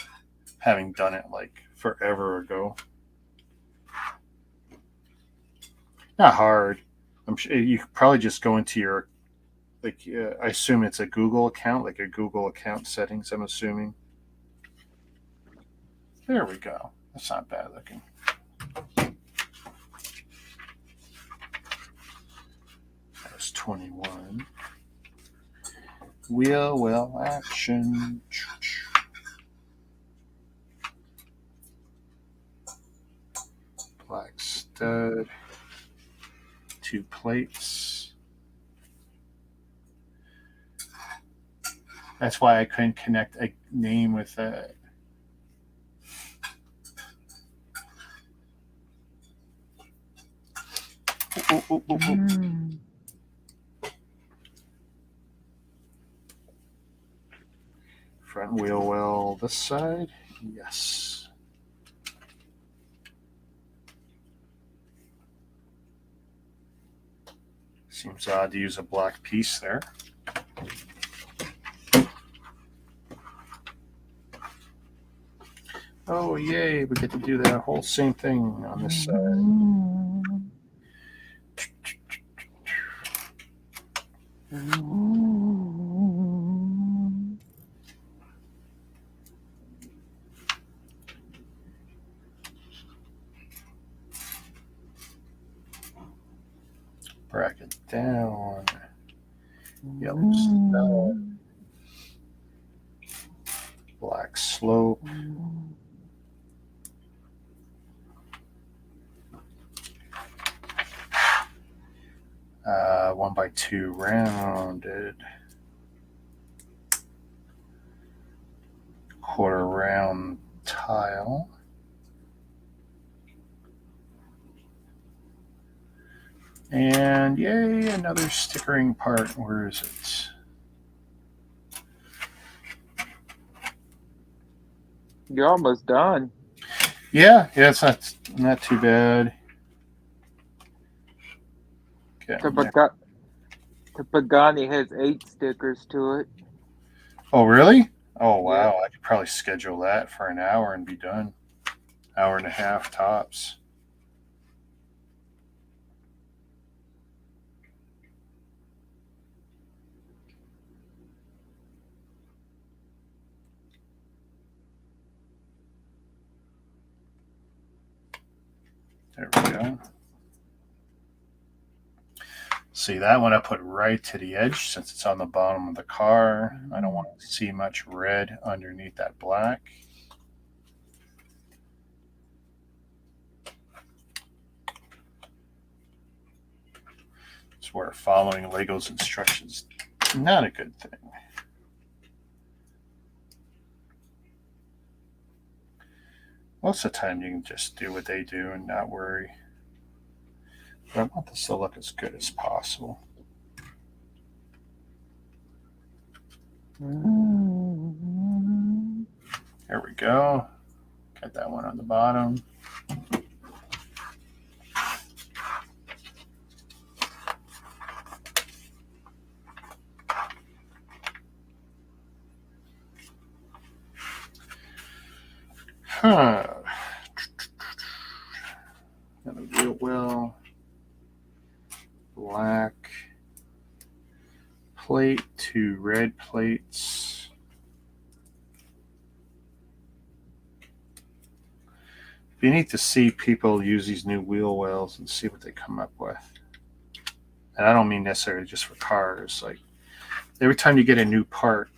having done it like forever ago. Not hard. I'm sure you could probably just go into your, like, I assume it's a Google account, like a Google account settings, I'm assuming. There we go. That's not bad looking. That was 21. Wheel well action. Black stud. 2 plates. That's why I couldn't connect a name with that. Front wheel well this side. Yes. Seems odd to use a black piece there. Oh, yay, we get to do that whole same thing on this side. Bracket down. Yellow stud. Black slope. 1x2 rounded. Quarter round tile. And yay, another stickering part. Where is it? You're almost done. Yeah, it's not too bad. Okay, The Pagani has 8 stickers to it. oh, really? Oh, wow. Yeah. I could probably schedule that for an hour and be done. Hour and a half tops. There we go. See, that one I put right to the edge since it's on the bottom of the car. I don't want to see much red underneath that black. It's where following Lego's instructions is not a good thing. Most of the time you can just do what they do and not worry. But I want this to look as good as possible. There we go. Got that one on the bottom. Another wheel well. Black plate, 2 red plates. You need to see people use these new wheel wells and see what they come up with. And I don't mean necessarily just for cars. Like every time you get a new part,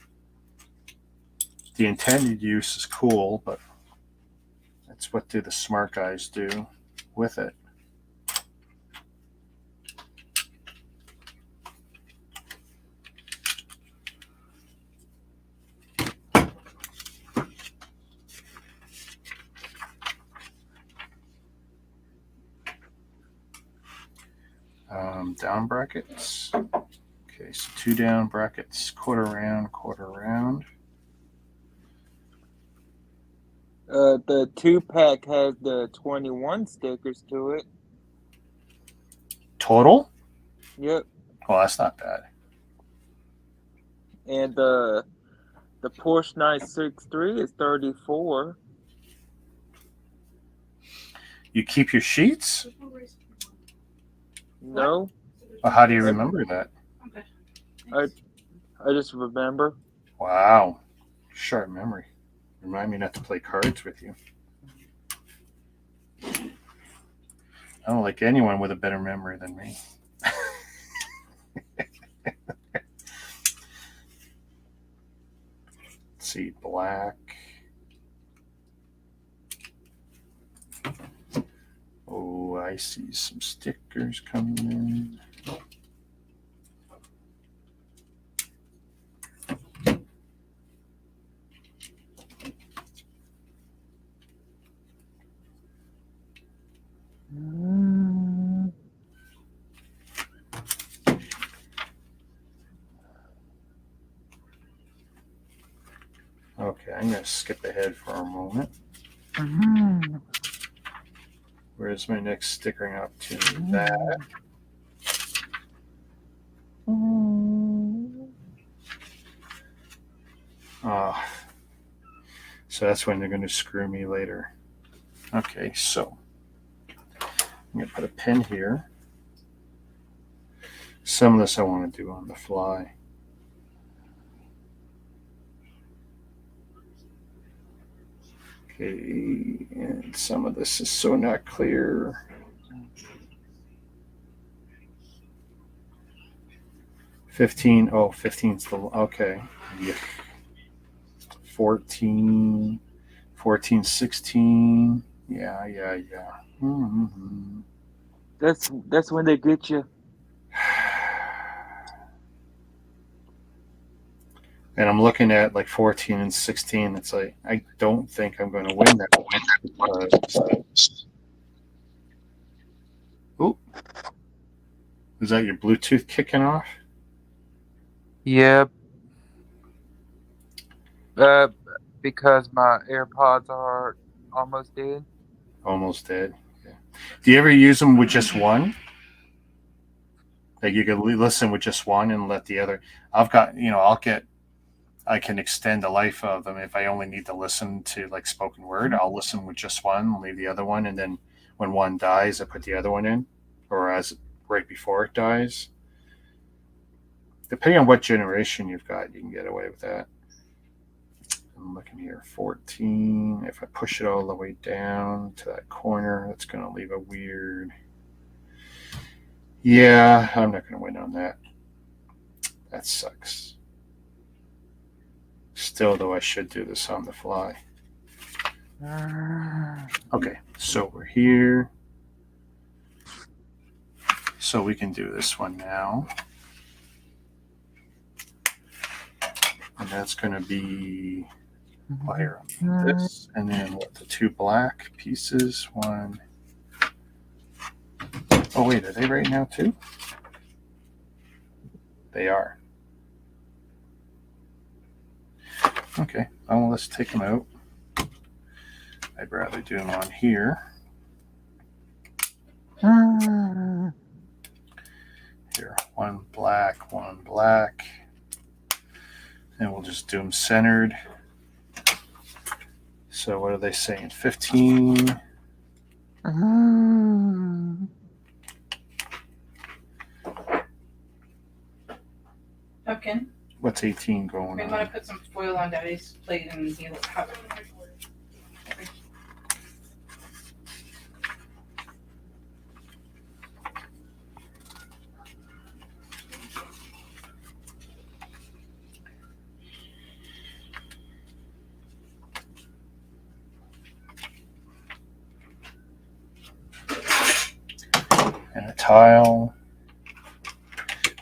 the intended use is cool, but that's what do the smart guys do with it. Down brackets. Okay, so 2 down brackets, quarter round, quarter round. The 2-pack has the 21 stickers to it. Total? Yep. Well, that's not bad. And the Porsche 963 is 34. You keep your sheets? No. Well, how do you remember that? I just remember. Wow. Sharp memory. Remind me not to play cards with you. I don't like anyone with a better memory than me. Let's see, black. Oh, I see some stickers coming in. Okay, I'm going to skip ahead for a moment. Where's my next stickering opportunity? That. So that's when they're going to screw me later. Okay, so I'm going to put a pin here. Some of this I want to do on the fly. Okay, and some of this is so not clear. $15. Oh, 15's the okay. Yeah. 14, 16. Yeah. Mm-hmm. That's when they get you. And I'm looking at like 14 and 16. It's like I don't think I'm going to win that one because. Ooh. Is that your Bluetooth kicking off? Yeah. Because my AirPods are almost dead. Almost dead. Yeah. Do you ever use them with just one? Like you could listen with just one and let the other. I've got, I can extend the life of them if I only need to listen to like spoken word. I'll listen with just one, leave the other one, and then when one dies, I put the other one in, or as right before it dies. Depending on what generation you've got, you can get away with that. I'm looking here, 14. If I push it all the way down to that corner, that's going to leave a weird. Yeah, I'm not going to win on that. That sucks. Still, though, I should do this on the fly. Okay, so we're here. So we can do this one now. And that's going to be wire this, and then what, the two black pieces. One. Oh, wait, are they right now too? They are. Okay, well, let's take them out. I'd rather do them on here. Here, one black, and we'll just do them centered. So what are they saying? 15. Pumpkin. What's 18 going I'm on? gonna put some foil on Daddy's plate and he'll have it. And a tile.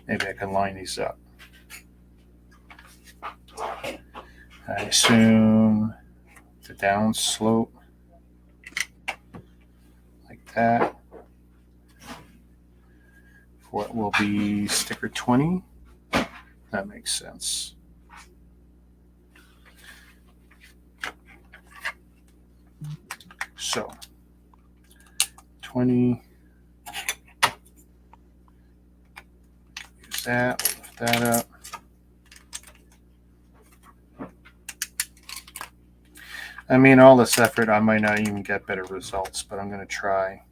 Maybe I can line these up. I assume the down slope like that. For what will be sticker 20. That makes sense. So 20. Use that, lift that up. I mean, all this effort, I might not even get better results, but I'm going to try.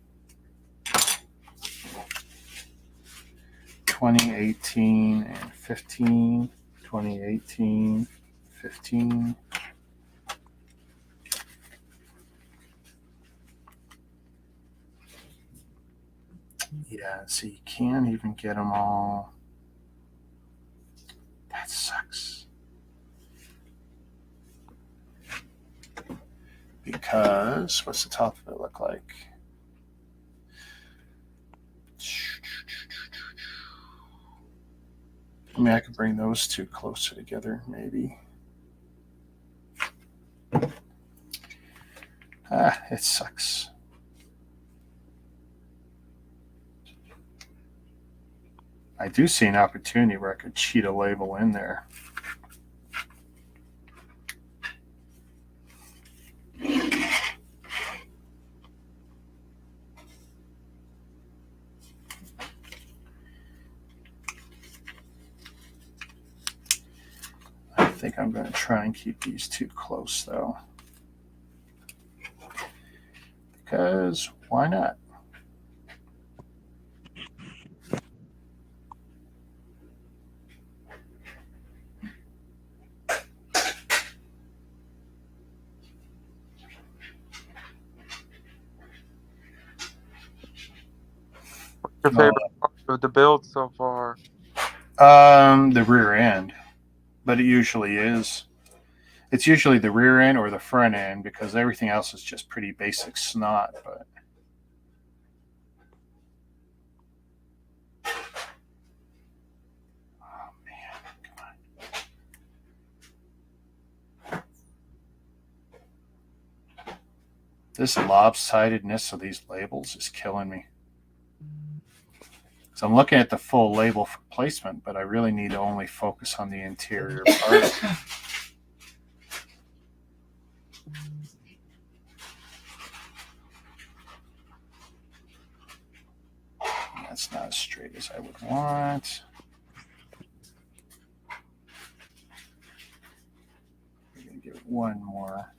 2018 and 15. 2018, 15. Yeah, so you can't even get them all. That sucks. Because, what's the top of it look like? I mean, I could bring those two closer together, maybe. It sucks. I do see an opportunity where I could cheat a label in there. I think I'm going to try and keep these two close, though. Because why not? Your favorite part of the build so far? The rear end, but it usually is. It's usually the rear end or the front end because everything else is just pretty basic snot. But oh man, come on! This lopsidedness of these labels is killing me. So I'm looking at the full label for placement, but I really need to only focus on the interior part. That's not as straight as I would want. We're going to give it one more.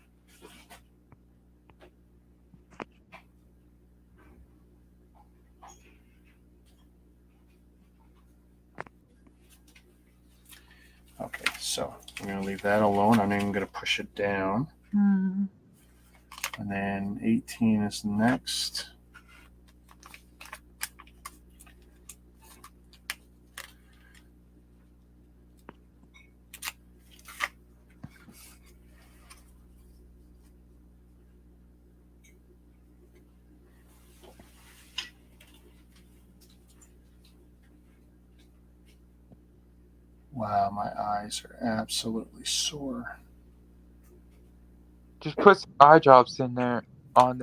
Okay, so we're going to leave that alone. I'm even going to push it down. And then 18 is next. Wow, my eyes are absolutely sore. Just put some eye drops in there on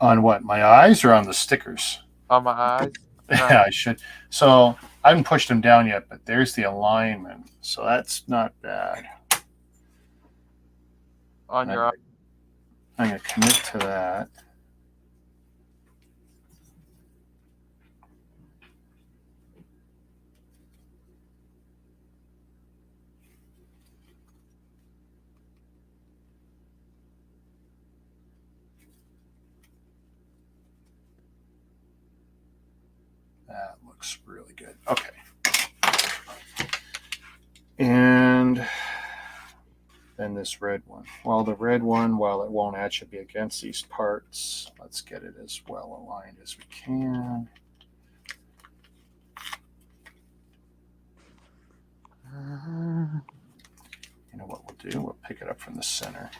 On what? My eyes or on the stickers? my eyes. Yeah, I should. So I haven't pushed them down yet, but there's the alignment. So that's not bad. On your eye. I'm going to commit to that. That looks really good. Okay. And then this red one. Well, the red one, while it won't actually be against these parts, let's get it as well aligned as we can. You know what we'll do? We'll pick it up from the center.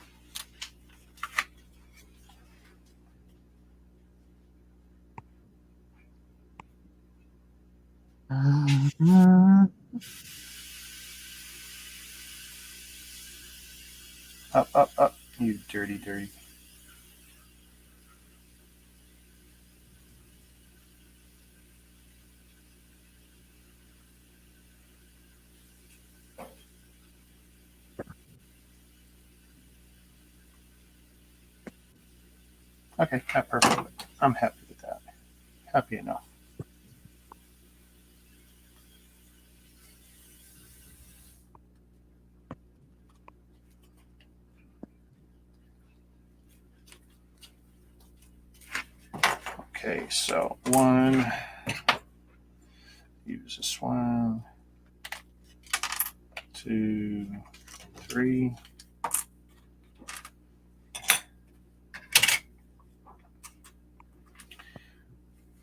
Up, up, up. You dirty, dirty. Okay, not perfect. I'm happy with that. Happy enough. Okay, so one. Use this one. 2, 3.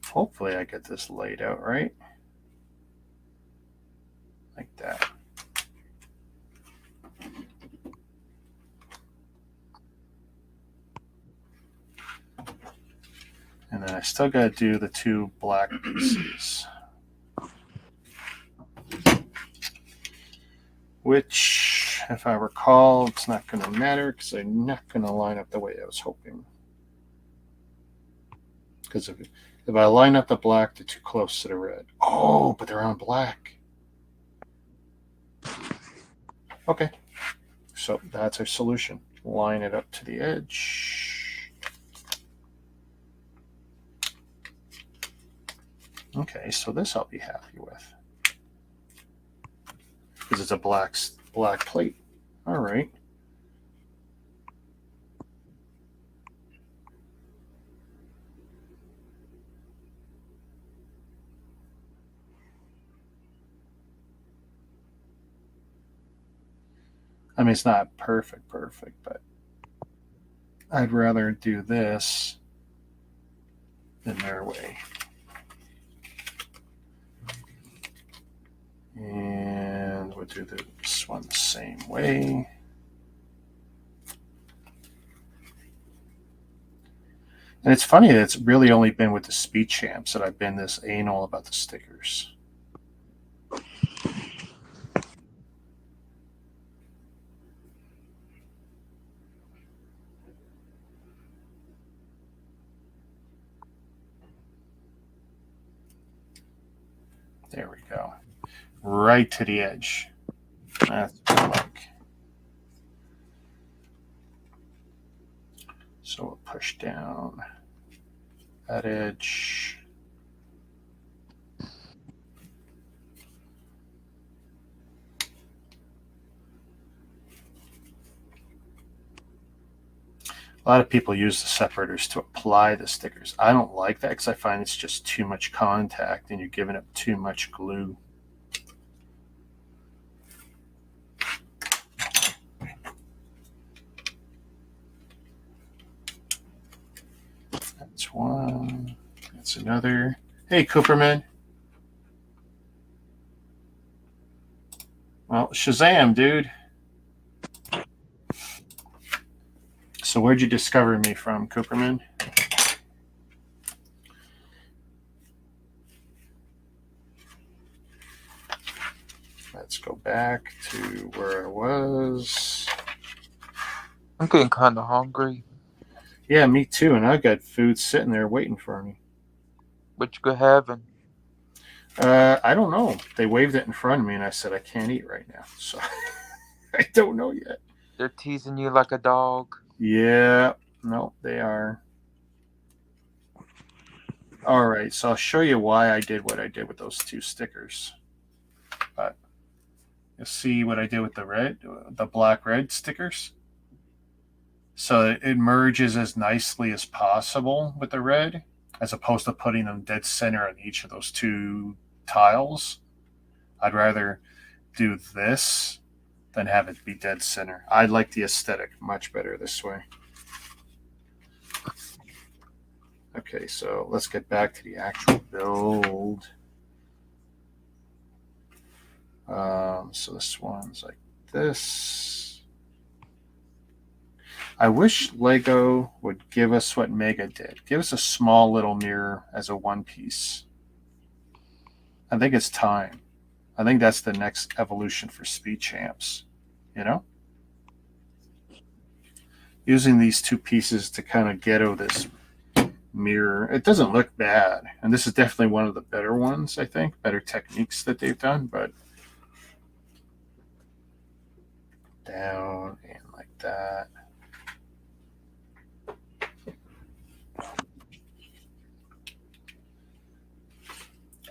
Hopefully I get this laid out right. Like that. And then I still got to do the 2 black pieces. Which, if I recall, it's not going to matter because they're not going to line up the way I was hoping. Because if I line up the black, they're too close to the red. Oh, but they're on black. Okay. So that's our solution. Line it up to the edge. Okay, so this I'll be happy with. Because it's a black plate. All right. I mean, it's not perfect, but I'd rather do this than their way. And we'll do this one the same way. And it's funny that it's really only been with the Speed Champs that I've been this anal about the stickers. There we go. Right to the edge. That's what I like. So we'll push down that edge. A lot of people use the separators to apply the stickers. I don't like that because I find it's just too much contact and you're giving up too much glue. That's one. That's another. Hey, Cooperman. Well, Shazam, dude. So where'd you discover me from, Cooperman? Let's go back to where I was. I'm getting kind of hungry. Yeah, me too. And I've got food sitting there waiting for me. What you could having? I don't know. They waved it in front of me, and I said I can't eat right now. So I don't know yet. They're teasing you like a dog. Yeah, no, they are. All right, so I'll show you why I did what I did with those two stickers. But you'll see what I did with the black red stickers. So it merges as nicely as possible with the red, as opposed to putting them dead center on each of those two tiles. I'd rather do this than have it be dead center. I like the aesthetic much better this way. Okay, so let's get back to the actual build. So this one's like this. I wish Lego would give us what Mega did. Give us a small little mirror as a one piece. I think it's time. I think that's the next evolution for Speed Champs. You know? Using these two pieces to kind of ghetto this mirror. It doesn't look bad. And this is definitely one of the better ones, I think. Better techniques that they've done, but down and like that.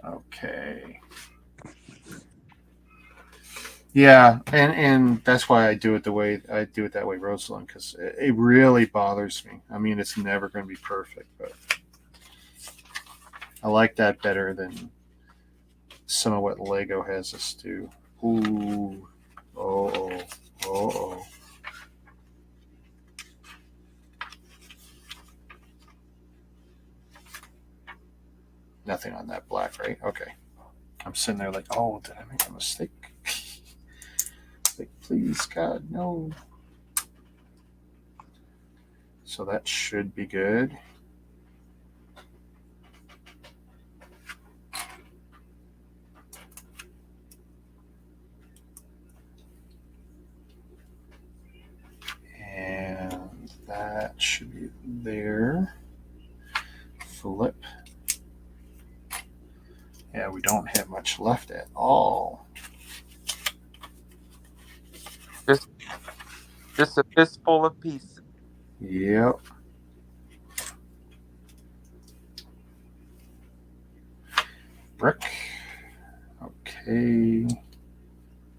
Okay. Yeah, and that's why I do it the way I do it that way, Rosalind, because it really bothers me. I mean, it's never going to be perfect, but I like that better than some of what Lego has us do. Ooh, oh. Nothing on that black, right? Okay. I'm sitting there like, oh, did I make a mistake? Like, please, God, no. So that should be good. And that should be there. Flip. Yeah, we don't have much left at all. Just a fistful of pieces. Yep. Brick. Okay.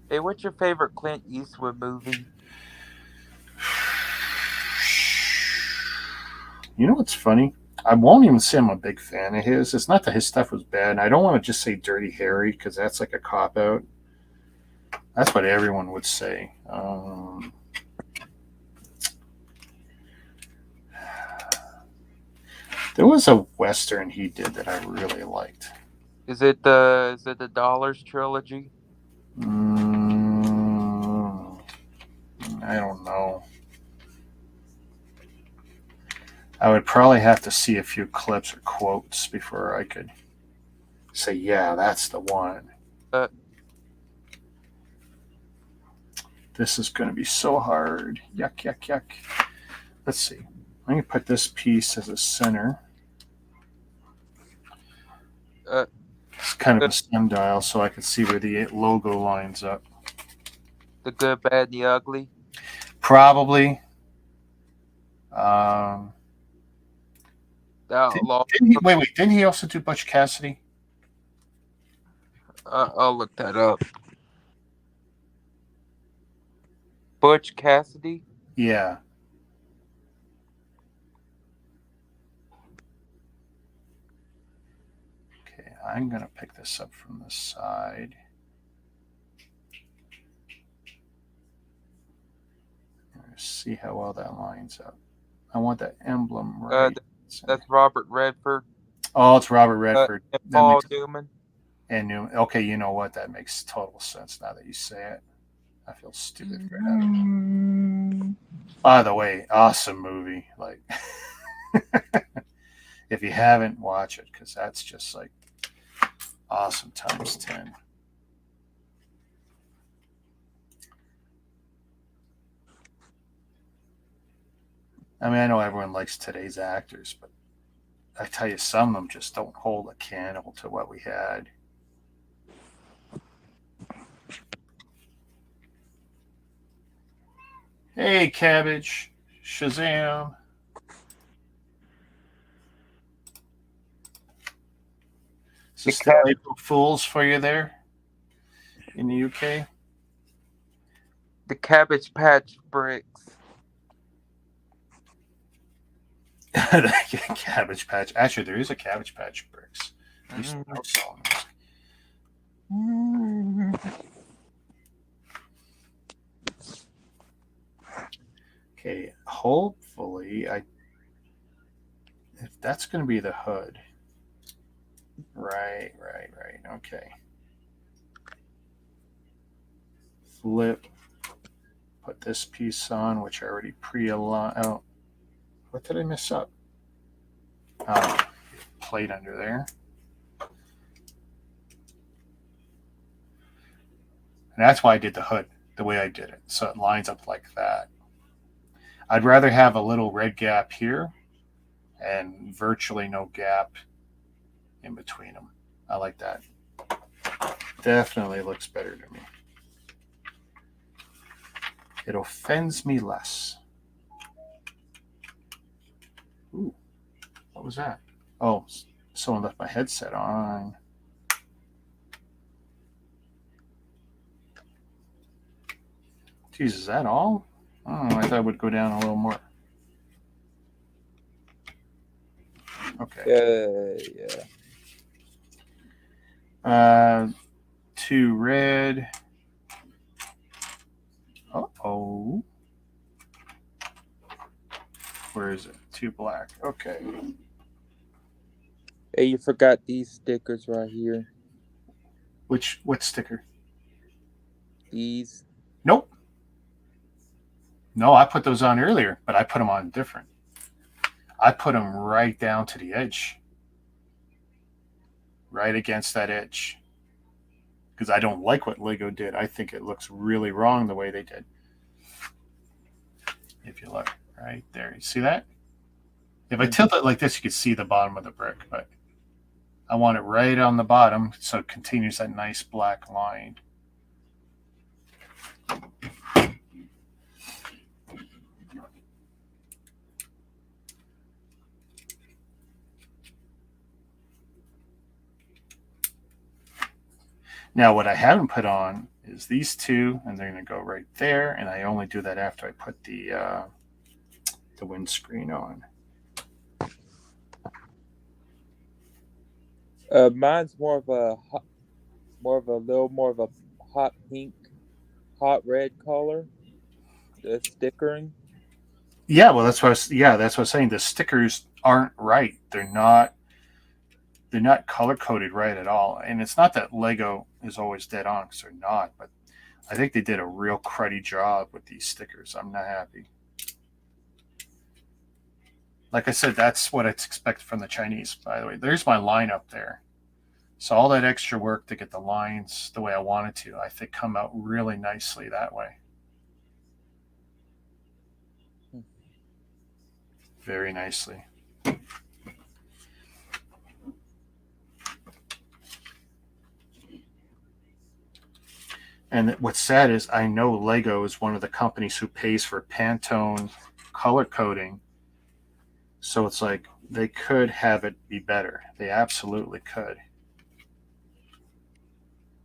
Hey, what's your favorite Clint Eastwood movie? You know what's funny? I won't even say I'm a big fan of his. It's not that his stuff was bad. And I don't want to just say Dirty Harry because that's like a cop out. That's what everyone would say. There was a Western he did that I really liked. Is it the Dollars trilogy? I don't know. I would probably have to see a few clips or quotes before I could say, yeah, that's the one. This is going to be so hard. Yuck, yuck, yuck. Let's see. I'm going to put this piece as a center. It's kind of a sundial, so I can see where the logo lines up. The good, bad, and the ugly. Probably. The outlaw. Wait. Didn't he also do Butch Cassidy? I'll look that up. Butch Cassidy. Yeah. Okay, I'm going to pick this up from the side. Let's see how well that lines up. I want that emblem right. That's Robert Redford. Oh, it's Robert Redford. And Paul Newman. And Newman. Okay, you know what? That makes total sense now that you say it. I feel stupid for that. By the way, awesome movie. Like, if you haven't, watch it, because that's just like awesome times 10. I mean, I know everyone likes today's actors, but I tell you, some of them just don't hold a candle to what we had. Hey, Cabbage. Shazam. Is this the April Fools for you there in the UK? The Cabbage Patch Bricks. Cabbage Patch. Actually, there is a Cabbage Patch Bricks. Okay, hopefully if that's going to be the hood. Right. Okay. Flip. Put this piece on, which I already pre-aligned. Oh, what did I mess up? Oh, plate under there. And that's why I did the hood the way I did it. So it lines up like that. I'd rather have a little red gap here and virtually no gap in between them. I like that. Definitely looks better to me. It offends me less. Ooh, what was that? Oh, someone left my headset on. Geez, is that all? Oh, I thought it would go down a little more. Okay. Yeah. 2 red. Uh-oh. Where is it? 2 black. Okay. Hey, you forgot these stickers right here. What sticker? These. Nope. No, I put those on earlier, but I put them on different. I put them right down to the edge. Right against that edge. Because I don't like what Lego did. I think it looks really wrong the way they did. If you look right there. You see that? If I tilt it like this, you can see the bottom of the brick, but I want it right on the bottom so it continues that nice black line. Now, what I haven't put on is these 2, and they're going to go right there, and I only do that after I put the windscreen on. Mine's more of a little more of a hot pink, hot red color. The stickering. Yeah, well, that's what I was saying. The stickers aren't right. They're not color coded right at all. And it's not that Lego is always dead on, because they're not. But I think they did a real cruddy job with these stickers. I'm not happy. Like I said, that's what I expect from the Chinese, by the way. There's my line up there. So all that extra work to get the lines the way I wanted to, I think come out really nicely that way. Very nicely. And what's sad is I know Lego is one of the companies who pays for Pantone color coding. So it's like they could have it be better. They absolutely could.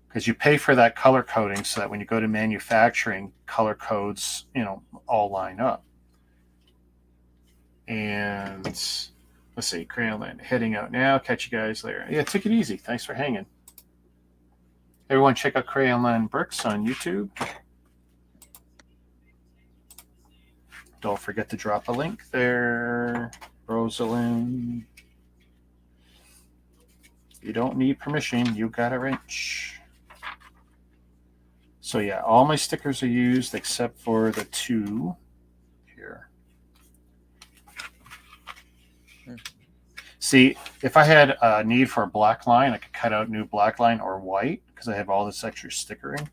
Because you pay for that color coding so that when you go to manufacturing, color codes, all line up. And let's see, Crayonland heading out now. Catch you guys later. Yeah, take it easy. Thanks for hanging. Everyone, check out Crayonland Bricks on YouTube. Don't forget to drop a link there, Rosalind. You don't need permission. You got a wrench. So yeah, all my stickers are used except for the two here. See, if I had a need for a black line, I could cut out new black line or white because I have all this extra stickering,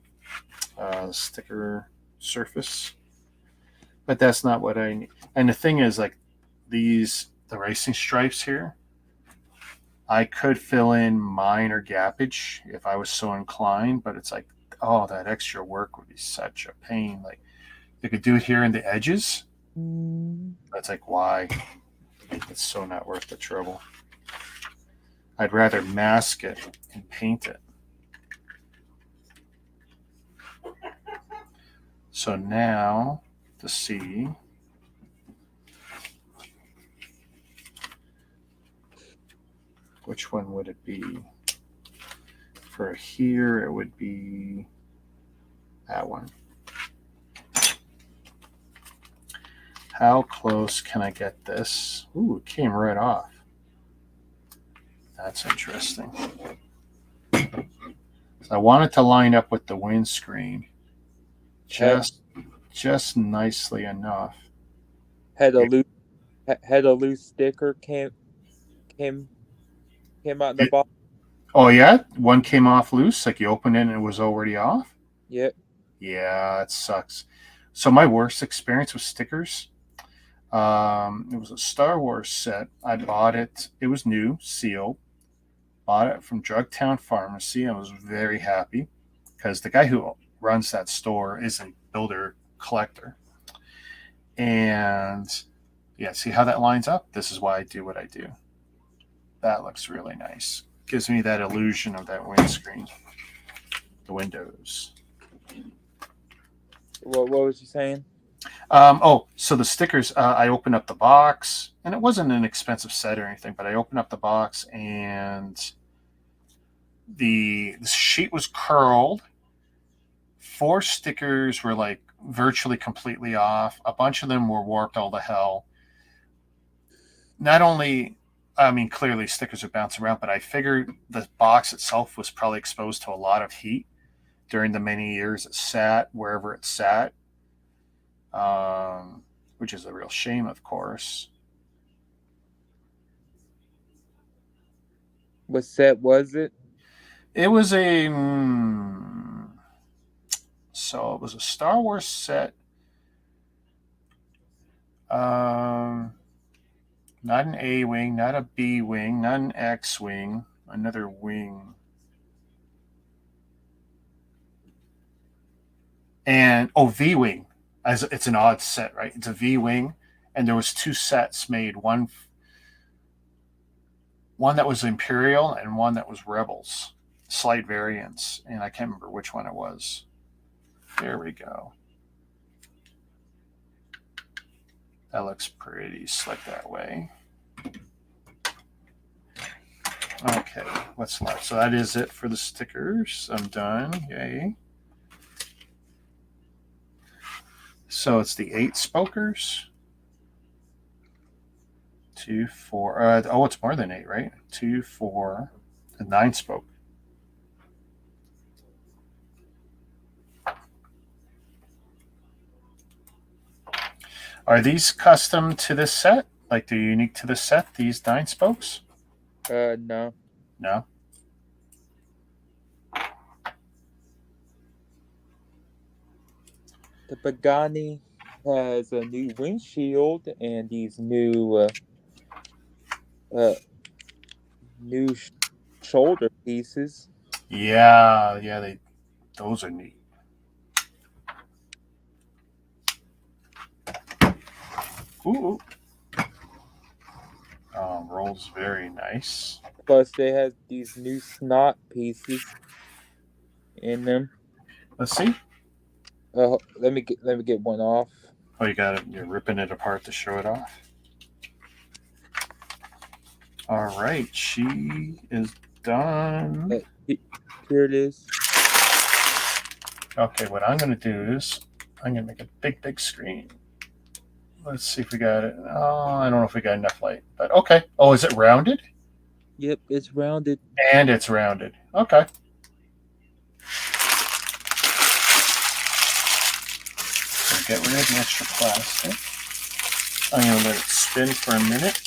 sticker surface. But that's not what I need. And the thing is, like the racing stripes here, I could fill in minor gappage if I was so inclined, but it's like, oh, that extra work would be such a pain. Like, you could do it here in the edges. That's like, why? It's so not worth the trouble. I'd rather mask it and paint it. So now to see. Which one would it be? For here, it would be that one. How close can I get this? Ooh, it came right off. That's interesting. So I want it to line up with the windscreen. Just nicely enough. Had a loose sticker came out in the box. Oh yeah, one came off loose. Like you opened it and it was already off. Yep. Yeah, it sucks. So my worst experience with stickers. It was a Star Wars set. I bought it. It was new, sealed. Bought it from Drugtown Pharmacy. I was very happy because the guy who runs that store is a builder collector. And yeah, see how that lines up? This is why I do what I do. That looks really nice. Gives me that illusion of that windscreen, the windows. What was you saying? So the stickers, I opened up the box, and it wasn't an expensive set or anything, but I opened up the box, and the sheet was curled. 4 stickers were like virtually completely off. A bunch of them were warped all to hell. Not only, I mean, clearly stickers are bouncing around, but I figured the box itself was probably exposed to a lot of heat during the many years it sat wherever it sat. Which is a real shame, of course. What set was it? It was a so it was a Star Wars set. Not an A wing, not a B wing, not an X wing, another wing. And V wing. As it's an odd set, right? It's a V wing, and there was 2 sets made. One that was Imperial and one that was Rebels. Slight variants, and I can't remember which one it was. There we go. That looks pretty slick that way. Okay, what's left? So that is it for the stickers. I'm done. Yay. So it's the 8 spokers. 2, 4. It's more than 8, right? 2, 4, and 9 spoke. Are these custom to this set? Like they're unique to this set? These 9 spokes? No. No. The Pagani has a new windshield and these new shoulder pieces. Yeah, those are neat. Ooh. Rolls very nice. Plus, they have these new snot pieces in them. Let's see. Let me get one off. Oh, you're ripping it apart to show it off. All right, she is done. Here it is. Okay, what I'm going to do is I'm going to make a big screen. Let's see if we got it. Oh, I don't know if we got enough light, but okay. Oh, is it rounded? Yep, it's rounded. And it's rounded. Okay. So get rid of the extra plastic. I'm going to let it spin for a minute.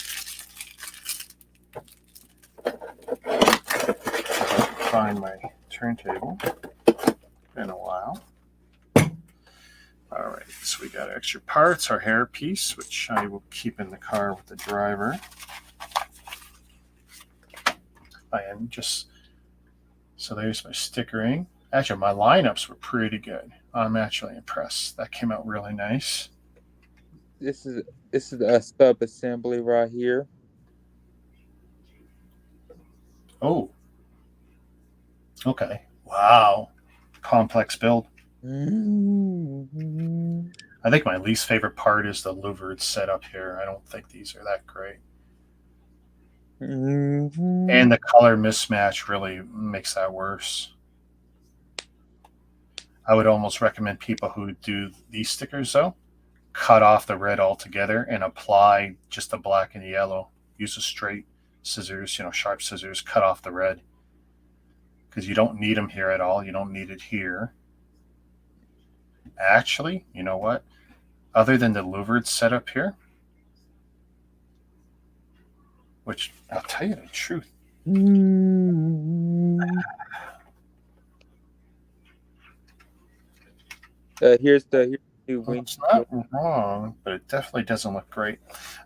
Find my turntable. Been a while. All right, so we got extra parts, our hair piece, which I will keep in the car with the driver. And so there's my stickering. Actually, my lineups were pretty good. I'm actually impressed. That came out really nice. This is a sub assembly right here. Oh. Okay. Wow. Complex build. Mm-hmm. I think my least favorite part is the louvered setup here. I don't think these are that great. Mm-hmm. And the color mismatch really makes that worse. I would almost recommend people who do these stickers, though, cut off the red altogether and apply just the black and the yellow. Use a straight scissors, sharp scissors, cut off the red. Because you don't need them here at all. You don't need it here. Actually, you know what? Other than the louvered setup here, which I'll tell you the truth. Here's the new Well, windshield. it's not wrong, but it definitely doesn't look great.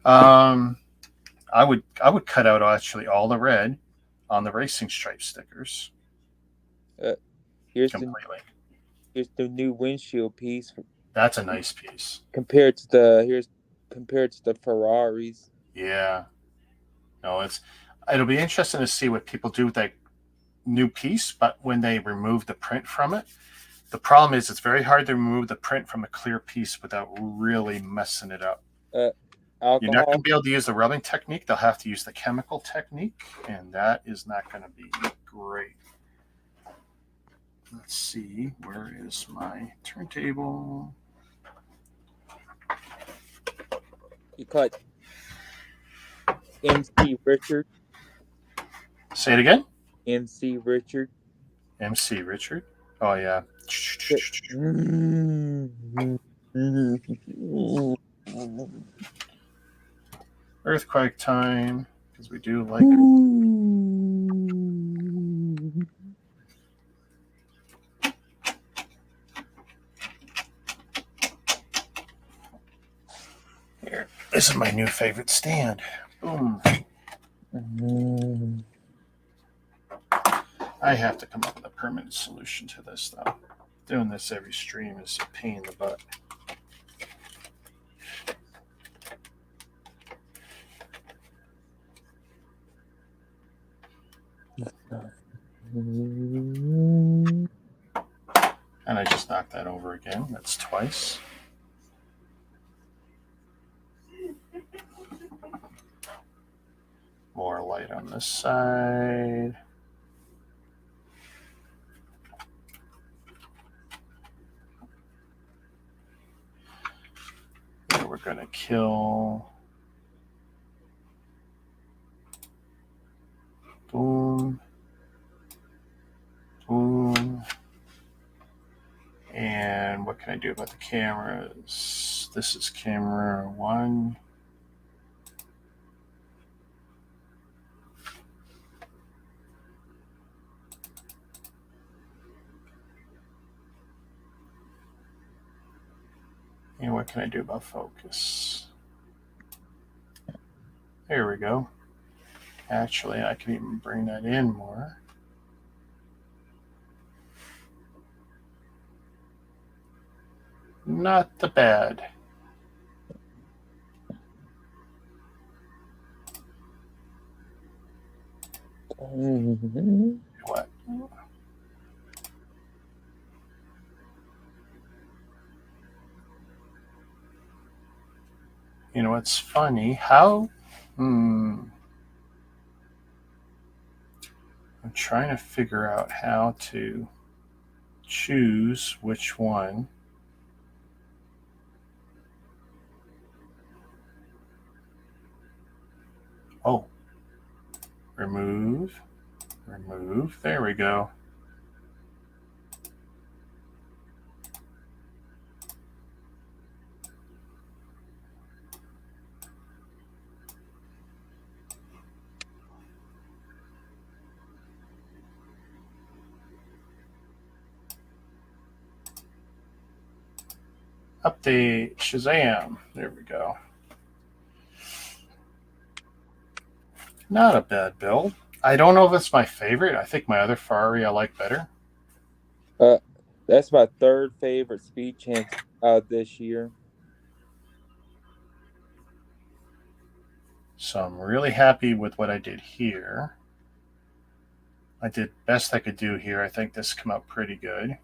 I would cut out actually all the red on the racing stripe stickers. Here's completely. Here's the new windshield piece. That's a nice piece. Compared to the Ferraris. Yeah. No, it'll be interesting to see what people do with that new piece, but when they remove the print from it, the problem is it's very hard to remove the print from a clear piece without really messing it up. Alcohol. You're not going to be able to use the rubbing technique. They'll have to use the chemical technique, and that is not going to be great. Let's see. Where is my turntable? You cut MC Richard. Say it again. MC Richard. MC Richard. Oh yeah. Earthquake time, because we do like it. Here, this is my new favorite stand. Boom. I have to come up with a permanent solution to this, though. Doing this every stream is a pain in the butt. And I just knocked that over again. That's twice. More light on this side. Here we're going to kill. Boom. Boom. And what can I do about the cameras? This is camera 1. And what can I do about focus? There we go. Actually, I can even bring that in more. Not the bad. What? You know, it's funny how. I'm trying to figure out how to choose which one. Oh, remove. There we go. Update Shazam. There we go. Not a bad build. I don't know if it's my favorite. I think my other Ferrari I like better. That's my third favorite speed champs out this year. So I'm really happy with what I did here. I did best I could do here. I think this came out pretty good.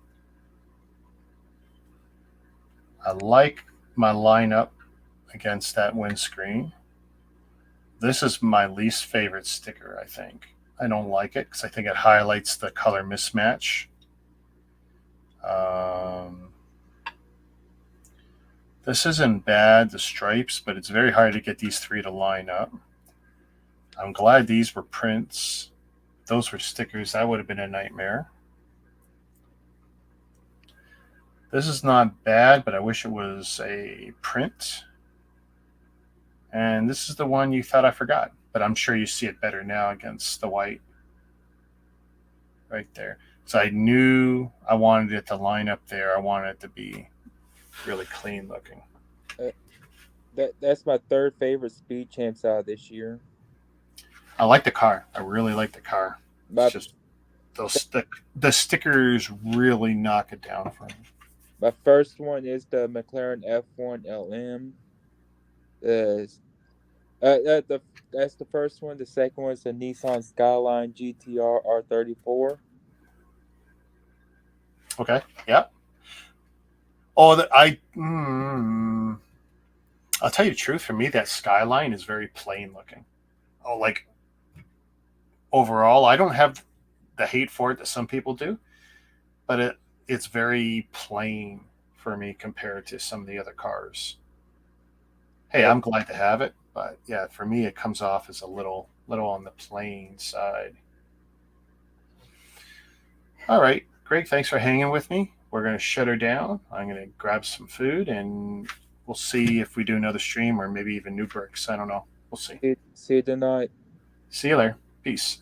I like my lineup against that windscreen. This is my least favorite sticker, I think. I don't like it because I think it highlights the color mismatch. This isn't bad, the stripes, but it's very hard to get these three to line up. I'm glad these were prints. If those were stickers, that would have been a nightmare. This is not bad, but I wish it was a print. And this is the one you thought I forgot, but I'm sure you see it better now against the white right there. So I knew I wanted it to line up there. I wanted it to be really clean looking. That's my third favorite speed champs out this year. I like the car. I really like the car. It's just the stickers really knock it down for me. My first one is the McLaren F1 LM. That's the first one. The second one is the Nissan Skyline GTR R34. Okay. Yeah. Oh, I'll tell you the truth. For me, that Skyline is very plain looking. Oh, like overall, I don't have the hate for it that some people do, but it's very plain for me compared to some of the other cars. Hey, I'm glad to have it, but yeah, for me, it comes off as a little on the plain side. All right, Greg, thanks for hanging with me. We're going to shut her down. I'm going to grab some food, and we'll see if we do another stream or maybe even new bricks. I don't know. We'll see. See you tonight. See you later. Peace.